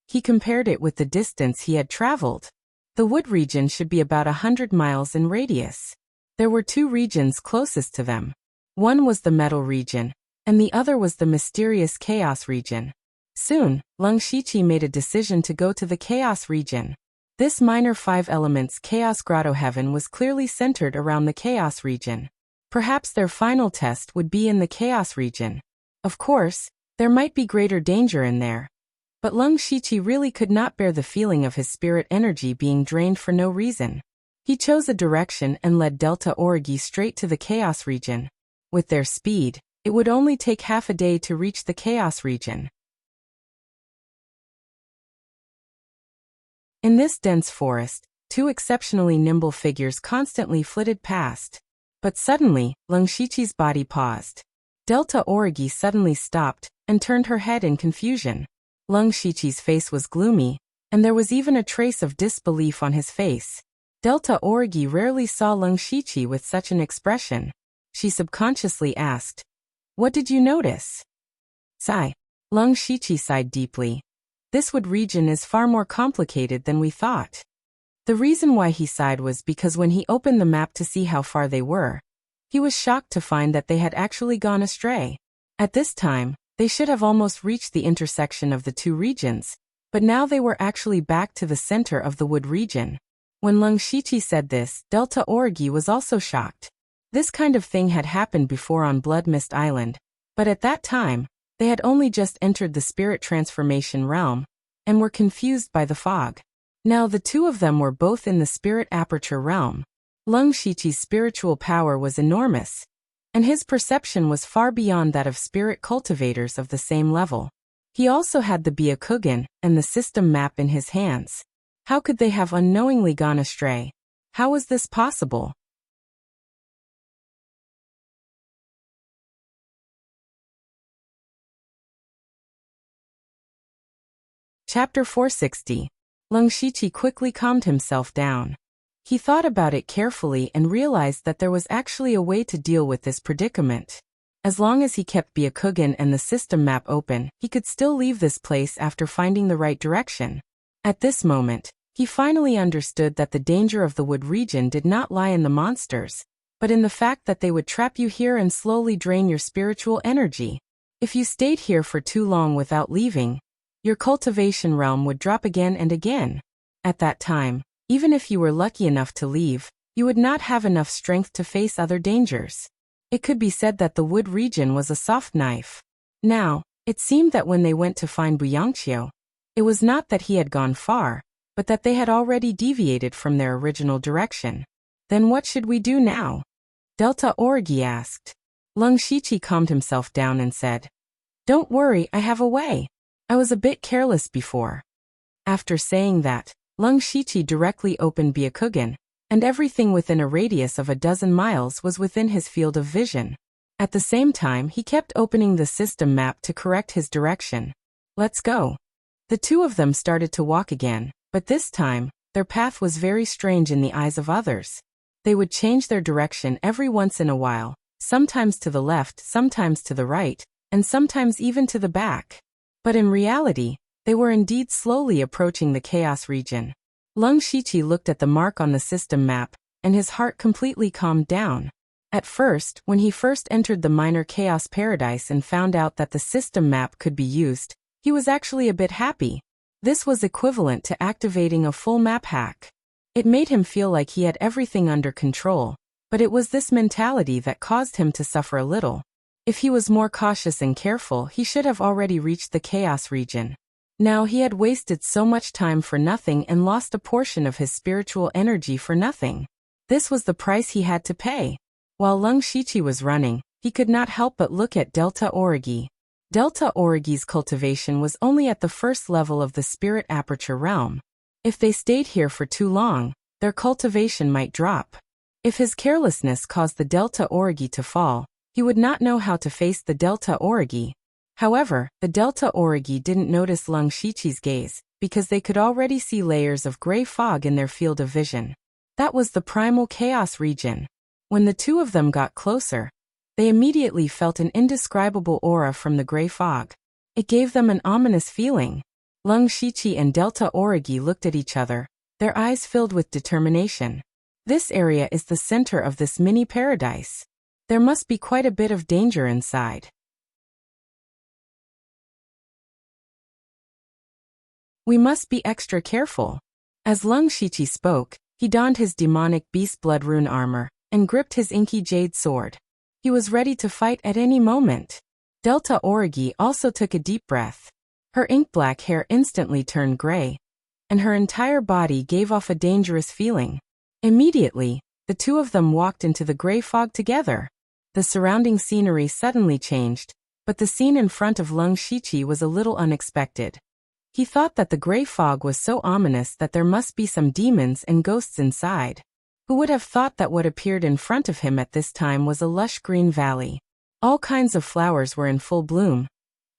He compared it with the distance he had traveled. The wood region should be about 100 miles in radius. There were two regions closest to them. One was the metal region, and the other was the mysterious chaos region. Soon, Leng Shiqi made a decision to go to the chaos region. This minor 5 elements chaos grotto heaven was clearly centered around the chaos region. Perhaps their final test would be in the chaos region. Of course, there might be greater danger in there. But Leng Shiqi really could not bear the feeling of his spirit energy being drained for no reason. He chose a direction and led Delta Origi straight to the chaos region. With their speed, it would only take half a day to reach the chaos region. In this dense forest, two exceptionally nimble figures constantly flitted past. But suddenly, Leng Shiqi's body paused. Delta Origi suddenly stopped and turned her head in confusion. Leng Shiqi's face was gloomy, and there was even a trace of disbelief on his face. Delta Origi rarely saw Leng Shiqi with such an expression. She subconsciously asked, "What did you notice?" Sigh. Leng Shiqi sighed deeply. This wood region is far more complicated than we thought. The reason why he sighed was because when he opened the map to see how far they were, he was shocked to find that they had actually gone astray. At this time, they should have almost reached the intersection of the two regions, but now they were actually back to the center of the wood region. When Leng Shiqi said this, Delta Origi was also shocked. This kind of thing had happened before on Blood Mist Island, but at that time, they had only just entered the spirit transformation realm, and were confused by the fog. Now the two of them were both in the spirit aperture realm. Leng Shiqi's spiritual power was enormous, and his perception was far beyond that of spirit cultivators of the same level. He also had the Byakugan and the system map in his hands. How could they have unknowingly gone astray? How was this possible? Chapter 460. Leng Shiqi quickly calmed himself down. He thought about it carefully and realized that there was actually a way to deal with this predicament. As long as he kept Byakugan and the system map open, he could still leave this place after finding the right direction. At this moment, He finally understood that the danger of the wood region did not lie in the monsters, but in the fact that they would trap you here and slowly drain your spiritual energy. If you stayed here for too long without leaving, your cultivation realm would drop again and again. At that time, even if you were lucky enough to leave, you would not have enough strength to face other dangers. It could be said that the wood region was a soft knife. Now, it seemed that when they went to find Buyangqiu, it was not that he had gone far, but that they had already deviated from their original direction. Then what should we do now? Delta Orgi asked. Lung Shiqi calmed himself down and said, "Don't worry, I have a way. I was a bit careless before." After saying that, Lung Shiqi directly opened Byakugan, and everything within a radius of 12 miles was within his field of vision. At the same time, he kept opening the system map to correct his direction. "Let's go." The two of them started to walk again, but this time, their path was very strange in the eyes of others. They would change their direction every once in a while, sometimes to the left, sometimes to the right, and sometimes even to the back. But in reality, they were indeed slowly approaching the chaos region. Lung Shiqi looked at the mark on the system map, and his heart completely calmed down. At first, when he first entered the minor chaos paradise and found out that the system map could be used, he was actually a bit happy. This was equivalent to activating a full map hack. It made him feel like he had everything under control, but it was this mentality that caused him to suffer a little. If he was more cautious and careful, he should have already reached the chaos region. Now he had wasted so much time for nothing and lost a portion of his spiritual energy for nothing. This was the price he had to pay. While Lung Shiqi was running, he could not help but look at Delta Origi. Delta Origi's cultivation was only at the first level of the spirit aperture realm. If they stayed here for too long, their cultivation might drop. If his carelessness caused the Delta Origi to fall, he would not know how to face the Delta Origi. However, the Delta Origi didn't notice Lung Shiqi's gaze, because they could already see layers of gray fog in their field of vision. That was the primal chaos region. When the two of them got closer, they immediately felt an indescribable aura from the gray fog. It gave them an ominous feeling. Lung Shiqi and Delta Origi looked at each other, their eyes filled with determination. This area is the center of this mini paradise. There must be quite a bit of danger inside. We must be extra careful. As Lung Shiqi spoke, he donned his demonic beast blood rune armor and gripped his inky jade sword. He was ready to fight at any moment. Delta Origi also took a deep breath. Her ink-black hair instantly turned gray, and her entire body gave off a dangerous feeling. Immediately, the two of them walked into the gray fog together. The surrounding scenery suddenly changed, but the scene in front of Lung Shiqi was a little unexpected. He thought that the gray fog was so ominous that there must be some demons and ghosts inside. Who would have thought that what appeared in front of him at this time was a lush green valley? All kinds of flowers were in full bloom,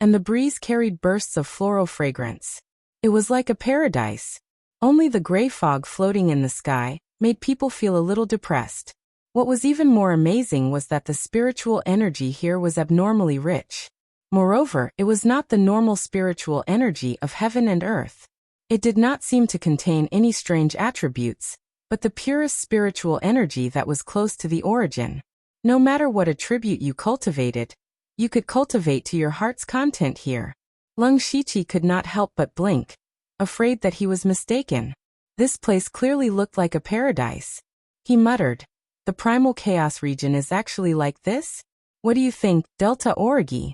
and the breeze carried bursts of floral fragrance. It was like a paradise. Only the gray fog floating in the sky made people feel a little depressed. What was even more amazing was that the spiritual energy here was abnormally rich. Moreover, it was not the normal spiritual energy of heaven and earth. It did not seem to contain any strange attributes, but the purest spiritual energy that was close to the origin. No matter what attribute you cultivated, you could cultivate to your heart's content here. Lung Shiqi could not help but blink, afraid that he was mistaken. This place clearly looked like a paradise. He muttered, "The primal chaos region is actually like this? What do you think, Delta Origi?"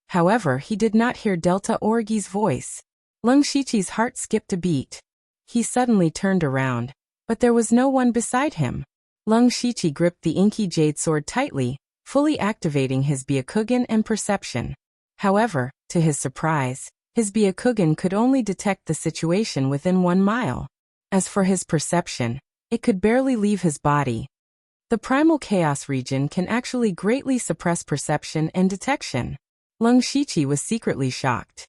However, he did not hear Delta Origi's voice. Lung Shiqi's heart skipped a beat. He suddenly turned around, but there was no one beside him. Lung Shiqi gripped the inky jade sword tightly, fully activating his Byakugan and perception. However, to his surprise, his Byakugan could only detect the situation within 1 mile. As for his perception, it could barely leave his body. The primal chaos region can actually greatly suppress perception and detection. Lung Shiqi was secretly shocked.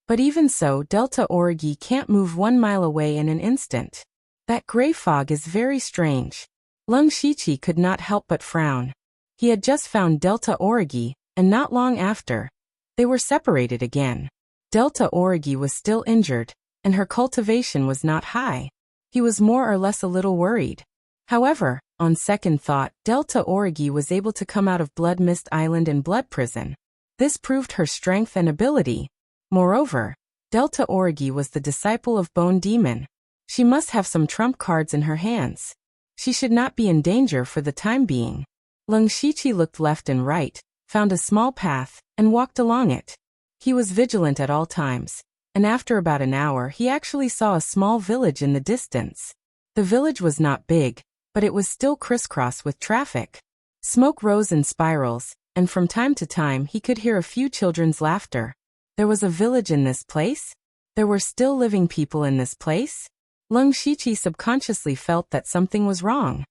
But even so, Delta Origi can't move 1 mile away in an instant. That gray fog is very strange. Lung Shiqi could not help but frown. He had just found Delta Origi, and not long after, they were separated again. Delta Origi was still injured, and her cultivation was not high. He was more or less a little worried. However, on second thought, Delta Origi was able to come out of Blood Mist Island and Blood Prison. This proved her strength and ability. Moreover, Delta Origi was the disciple of Bone Demon. She must have some trump cards in her hands. She should not be in danger for the time being. Lung Shiqi looked left and right, found a small path, and walked along it. He was vigilant at all times, and after about an hour he actually saw a small village in the distance. The village was not big, but it was still crisscrossed with traffic. Smoke rose in spirals, and from time to time he could hear a few children's laughter. There was a village in this place? There were still living people in this place? Lung Shiqi subconsciously felt that something was wrong.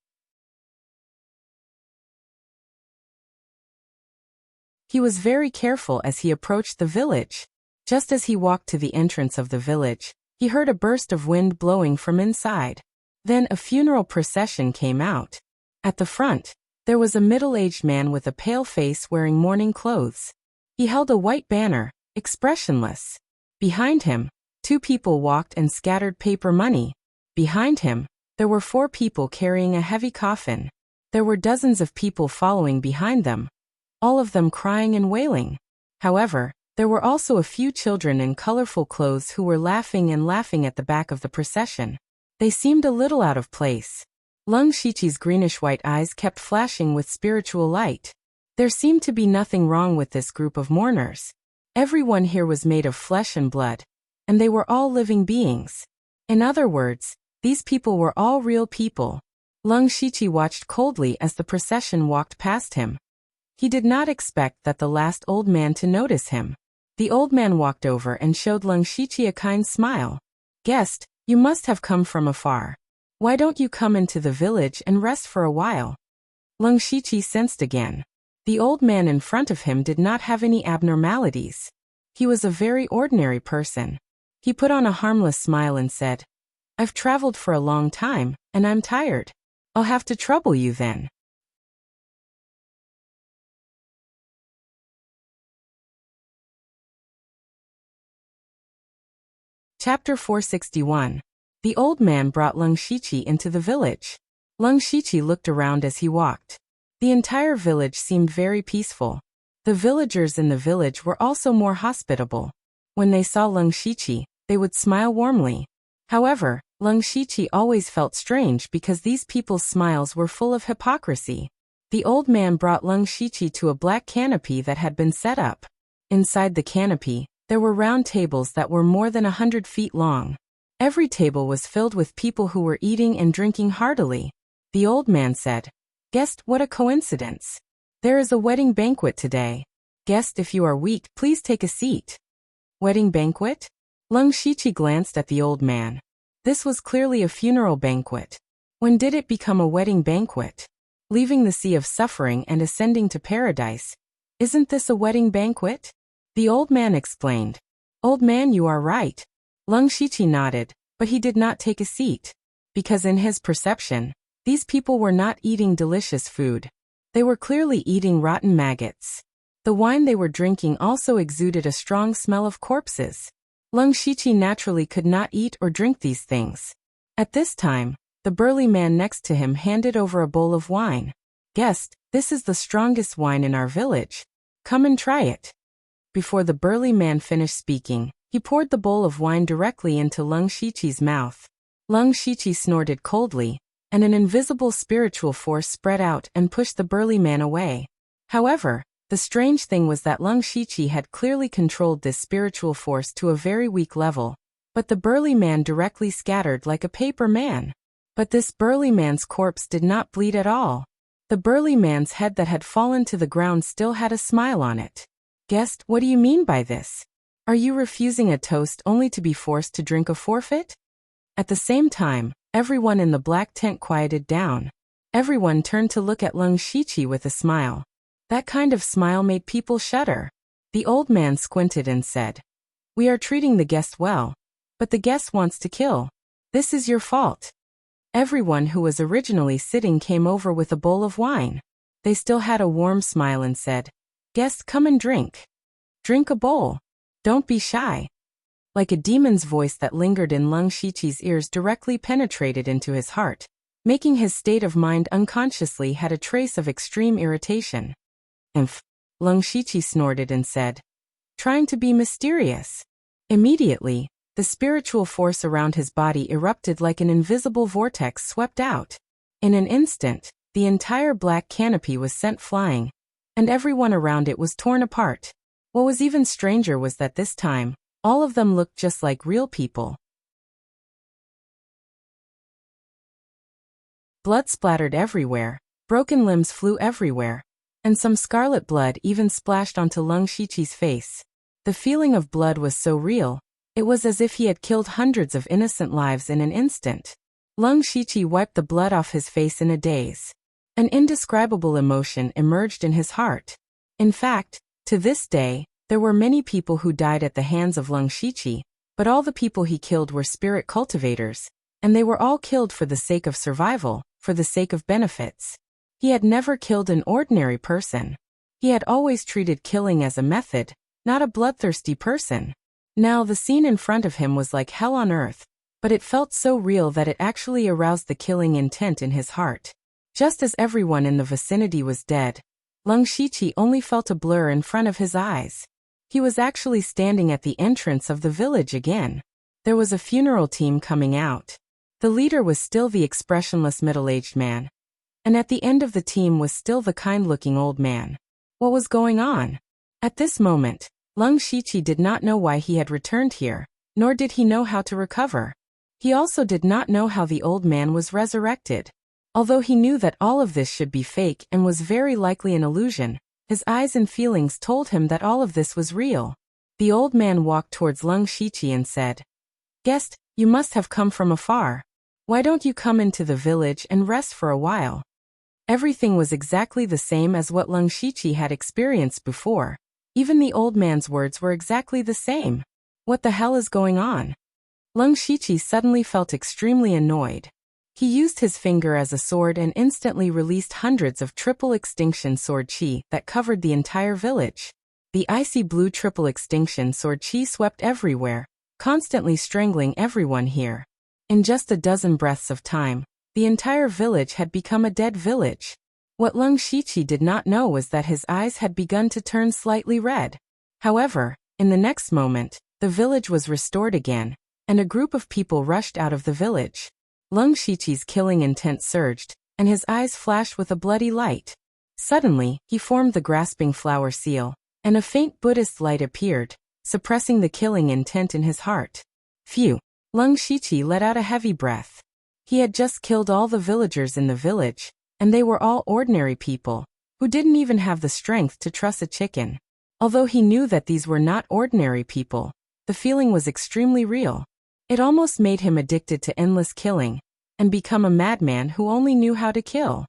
He was very careful as he approached the village. Just as he walked to the entrance of the village, he heard a burst of wind blowing from inside. Then a funeral procession came out. At the front, there was a middle-aged man with a pale face wearing mourning clothes. He held a white banner, expressionless. Behind him, 2 people walked and scattered paper money. Behind him, there were 4 people carrying a heavy coffin. There were dozens of people following behind them, all of them crying and wailing. However, there were also a few children in colorful clothes who were laughing at the back of the procession. They seemed a little out of place. Lung Shiqi's greenish-white eyes kept flashing with spiritual light. There seemed to be nothing wrong with this group of mourners. Everyone here was made of flesh and blood, and they were all living beings. In other words, these people were all real people. Lung Shiqi watched coldly as the procession walked past him. He did not expect that the last old man to notice him. The old man walked over and showed Lung Shiqi a kind smile. "Guest, you must have come from afar. Why don't you come into the village and rest for a while?" Lung Shiqi sensed again. The old man in front of him did not have any abnormalities. He was a very ordinary person. He put on a harmless smile and said, "I've traveled for a long time, and I'm tired. I'll have to trouble you then." Chapter 461. The old man brought Lung Shiqi into the village. Lung Shiqi looked around as he walked. The entire village seemed very peaceful. The villagers in the village were also more hospitable. When they saw Lung Shiqi, they would smile warmly. However, Lung Shiqi always felt strange because these people's smiles were full of hypocrisy. The old man brought Lung Shiqi to a black canopy that had been set up. Inside the canopy, there were round tables that were more than 100 feet long. Every table was filled with people who were eating and drinking heartily. The old man said, "Guest, what a coincidence. There is a wedding banquet today. Guest, if you are weak, please take a seat." Wedding banquet? Lung Shiqi glanced at the old man. This was clearly a funeral banquet. When did it become a wedding banquet? Leaving the sea of suffering and ascending to paradise. Isn't this a wedding banquet? The old man explained. "Old man, you are right." Lung Shiqi nodded, but he did not take a seat. Because in his perception, these people were not eating delicious food. They were clearly eating rotten maggots. The wine they were drinking also exuded a strong smell of corpses. Lung Shiqi naturally could not eat or drink these things. At this time, the burly man next to him handed over a bowl of wine. "Guest, this is the strongest wine in our village. Come and try it." Before the burly man finished speaking, he poured the bowl of wine directly into Lung Shiqi's mouth. Lung Shiqi snorted coldly, and an invisible spiritual force spread out and pushed the burly man away. However, the strange thing was that Lung Shiqi had clearly controlled this spiritual force to a very weak level, but the burly man directly scattered like a paper man. But this burly man's corpse did not bleed at all. The burly man's head that had fallen to the ground still had a smile on it. "Guest, what do you mean by this? Are you refusing a toast only to be forced to drink a forfeit?" At the same time, everyone in the black tent quieted down. Everyone turned to look at Lung Shiqi with a smile. That kind of smile made people shudder. The old man squinted and said, "We are treating the guest well, but the guest wants to kill. This is your fault." Everyone who was originally sitting came over with a bowl of wine. They still had a warm smile and said, "Guest, come and drink. Drink a bowl. Don't be shy." like a demon's voice that lingered in Lung Shiqi's ears directly penetrated into his heart, making his state of mind unconsciously had a trace of extreme irritation. "Imph," Lung Shiqi snorted and said, trying to be mysterious. Immediately, the spiritual force around his body erupted like an invisible vortex swept out. In an instant, the entire black canopy was sent flying, and everyone around it was torn apart. What was even stranger was that this time, all of them looked just like real people. Blood splattered everywhere, broken limbs flew everywhere, and some scarlet blood even splashed onto Lung Shiqi's face. The feeling of blood was so real, it was as if he had killed hundreds of innocent lives in an instant. Lung Shiqi wiped the blood off his face in a daze. An indescribable emotion emerged in his heart. In fact, to this day, there were many people who died at the hands of Lung Shiqi, but all the people he killed were spirit cultivators, and they were all killed for the sake of survival, for the sake of benefits. He had never killed an ordinary person. He had always treated killing as a method, not a bloodthirsty person. Now the scene in front of him was like hell on earth, but it felt so real that it actually aroused the killing intent in his heart. Just as everyone in the vicinity was dead, Lung Shiqi only felt a blur in front of his eyes. He was actually standing at the entrance of the village again. There was a funeral team coming out. The leader was still the expressionless middle-aged man, and at the end of the team was still the kind-looking old man. What was going on? At this moment, Lung Shiqi did not know why he had returned here, nor did he know how to recover. He also did not know how the old man was resurrected. Although he knew that all of this should be fake and was very likely an illusion, his eyes and feelings told him that all of this was real. The old man walked towards Lung Shiqi and said, "Guest, you must have come from afar. Why don't you come into the village and rest for a while?" Everything was exactly the same as what Lung Shiqi had experienced before. Even the old man's words were exactly the same. What the hell is going on? Lung Shiqi suddenly felt extremely annoyed. He used his finger as a sword and instantly released hundreds of triple extinction sword chi that covered the entire village. The icy blue triple extinction sword chi swept everywhere, constantly strangling everyone here. In just a dozen breaths of time, the entire village had become a dead village. What Lung Shiqi did not know was that his eyes had begun to turn slightly red. However, in the next moment, the village was restored again, and a group of people rushed out of the village. Lung Shiqi's killing intent surged, and his eyes flashed with a bloody light. Suddenly, he formed the grasping flower seal, and a faint Buddhist light appeared, suppressing the killing intent in his heart. Phew! Lung Shiqi let out a heavy breath. He had just killed all the villagers in the village, and they were all ordinary people, who didn't even have the strength to truss a chicken. Although he knew that these were not ordinary people, the feeling was extremely real. It almost made him addicted to endless killing, and become a madman who only knew how to kill.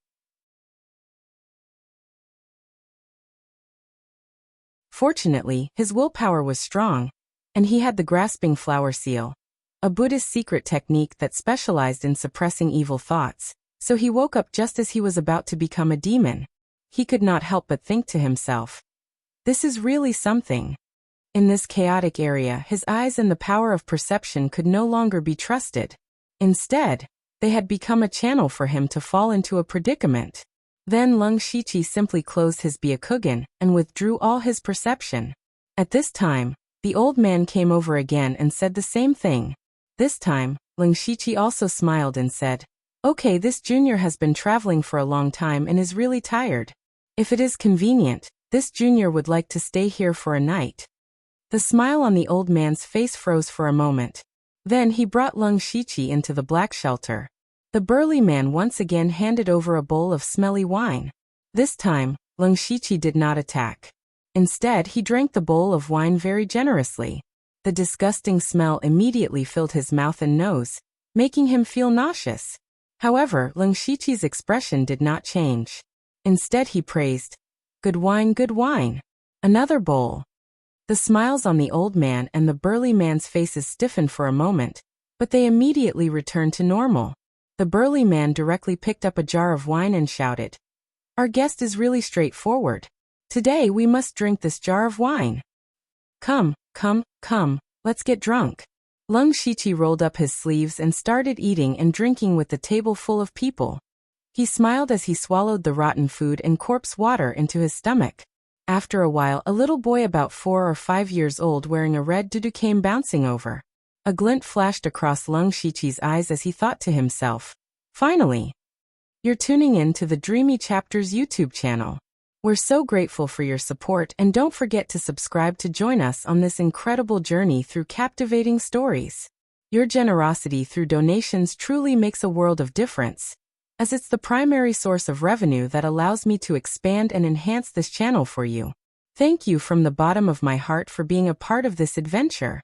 Fortunately, his willpower was strong, and he had the grasping flower seal, a Buddhist secret technique that specialized in suppressing evil thoughts, so he woke up just as he was about to become a demon. He could not help but think to himself, "This is really something." In this chaotic area, his eyes and the power of perception could no longer be trusted. Instead, they had become a channel for him to fall into a predicament. Then Lung Shiqi simply closed his Byakugan and withdrew all his perception. At this time, the old man came over again and said the same thing. This time, Lung Shiqi also smiled and said, "Okay, this junior has been traveling for a long time and is really tired. If it is convenient, this junior would like to stay here for a night." The smile on the old man's face froze for a moment. Then he brought Lung Shiqi into the black shelter. The burly man once again handed over a bowl of smelly wine. This time, Lung Shiqi did not attack. Instead, he drank the bowl of wine very generously. The disgusting smell immediately filled his mouth and nose, making him feel nauseous. However, Lung Shiqi's expression did not change. Instead, he praised, good wine, good wine. Another bowl." The smiles on the old man and the burly man's faces stiffened for a moment, but they immediately returned to normal. The burly man directly picked up a jar of wine and shouted, "Our guest is really straightforward. Today we must drink this jar of wine. Come, come, come, Let's get drunk. Lung Shiqi rolled up his sleeves and started eating and drinking with the table full of people. He smiled as he swallowed the rotten food and corpse water into his stomach. After a while, a little boy about 4 or 5 years old wearing a red tutu came bouncing over. A glint flashed across Lung Shiqi's eyes as he thought to himself, "Finally!" You're tuning in to the Dreamy Chapters YouTube channel. We're so grateful for your support, and don't forget to subscribe to join us on this incredible journey through captivating stories. Your generosity through donations truly makes a world of difference, as it's the primary source of revenue that allows me to expand and enhance this channel for you. Thank you from the bottom of my heart for being a part of this adventure.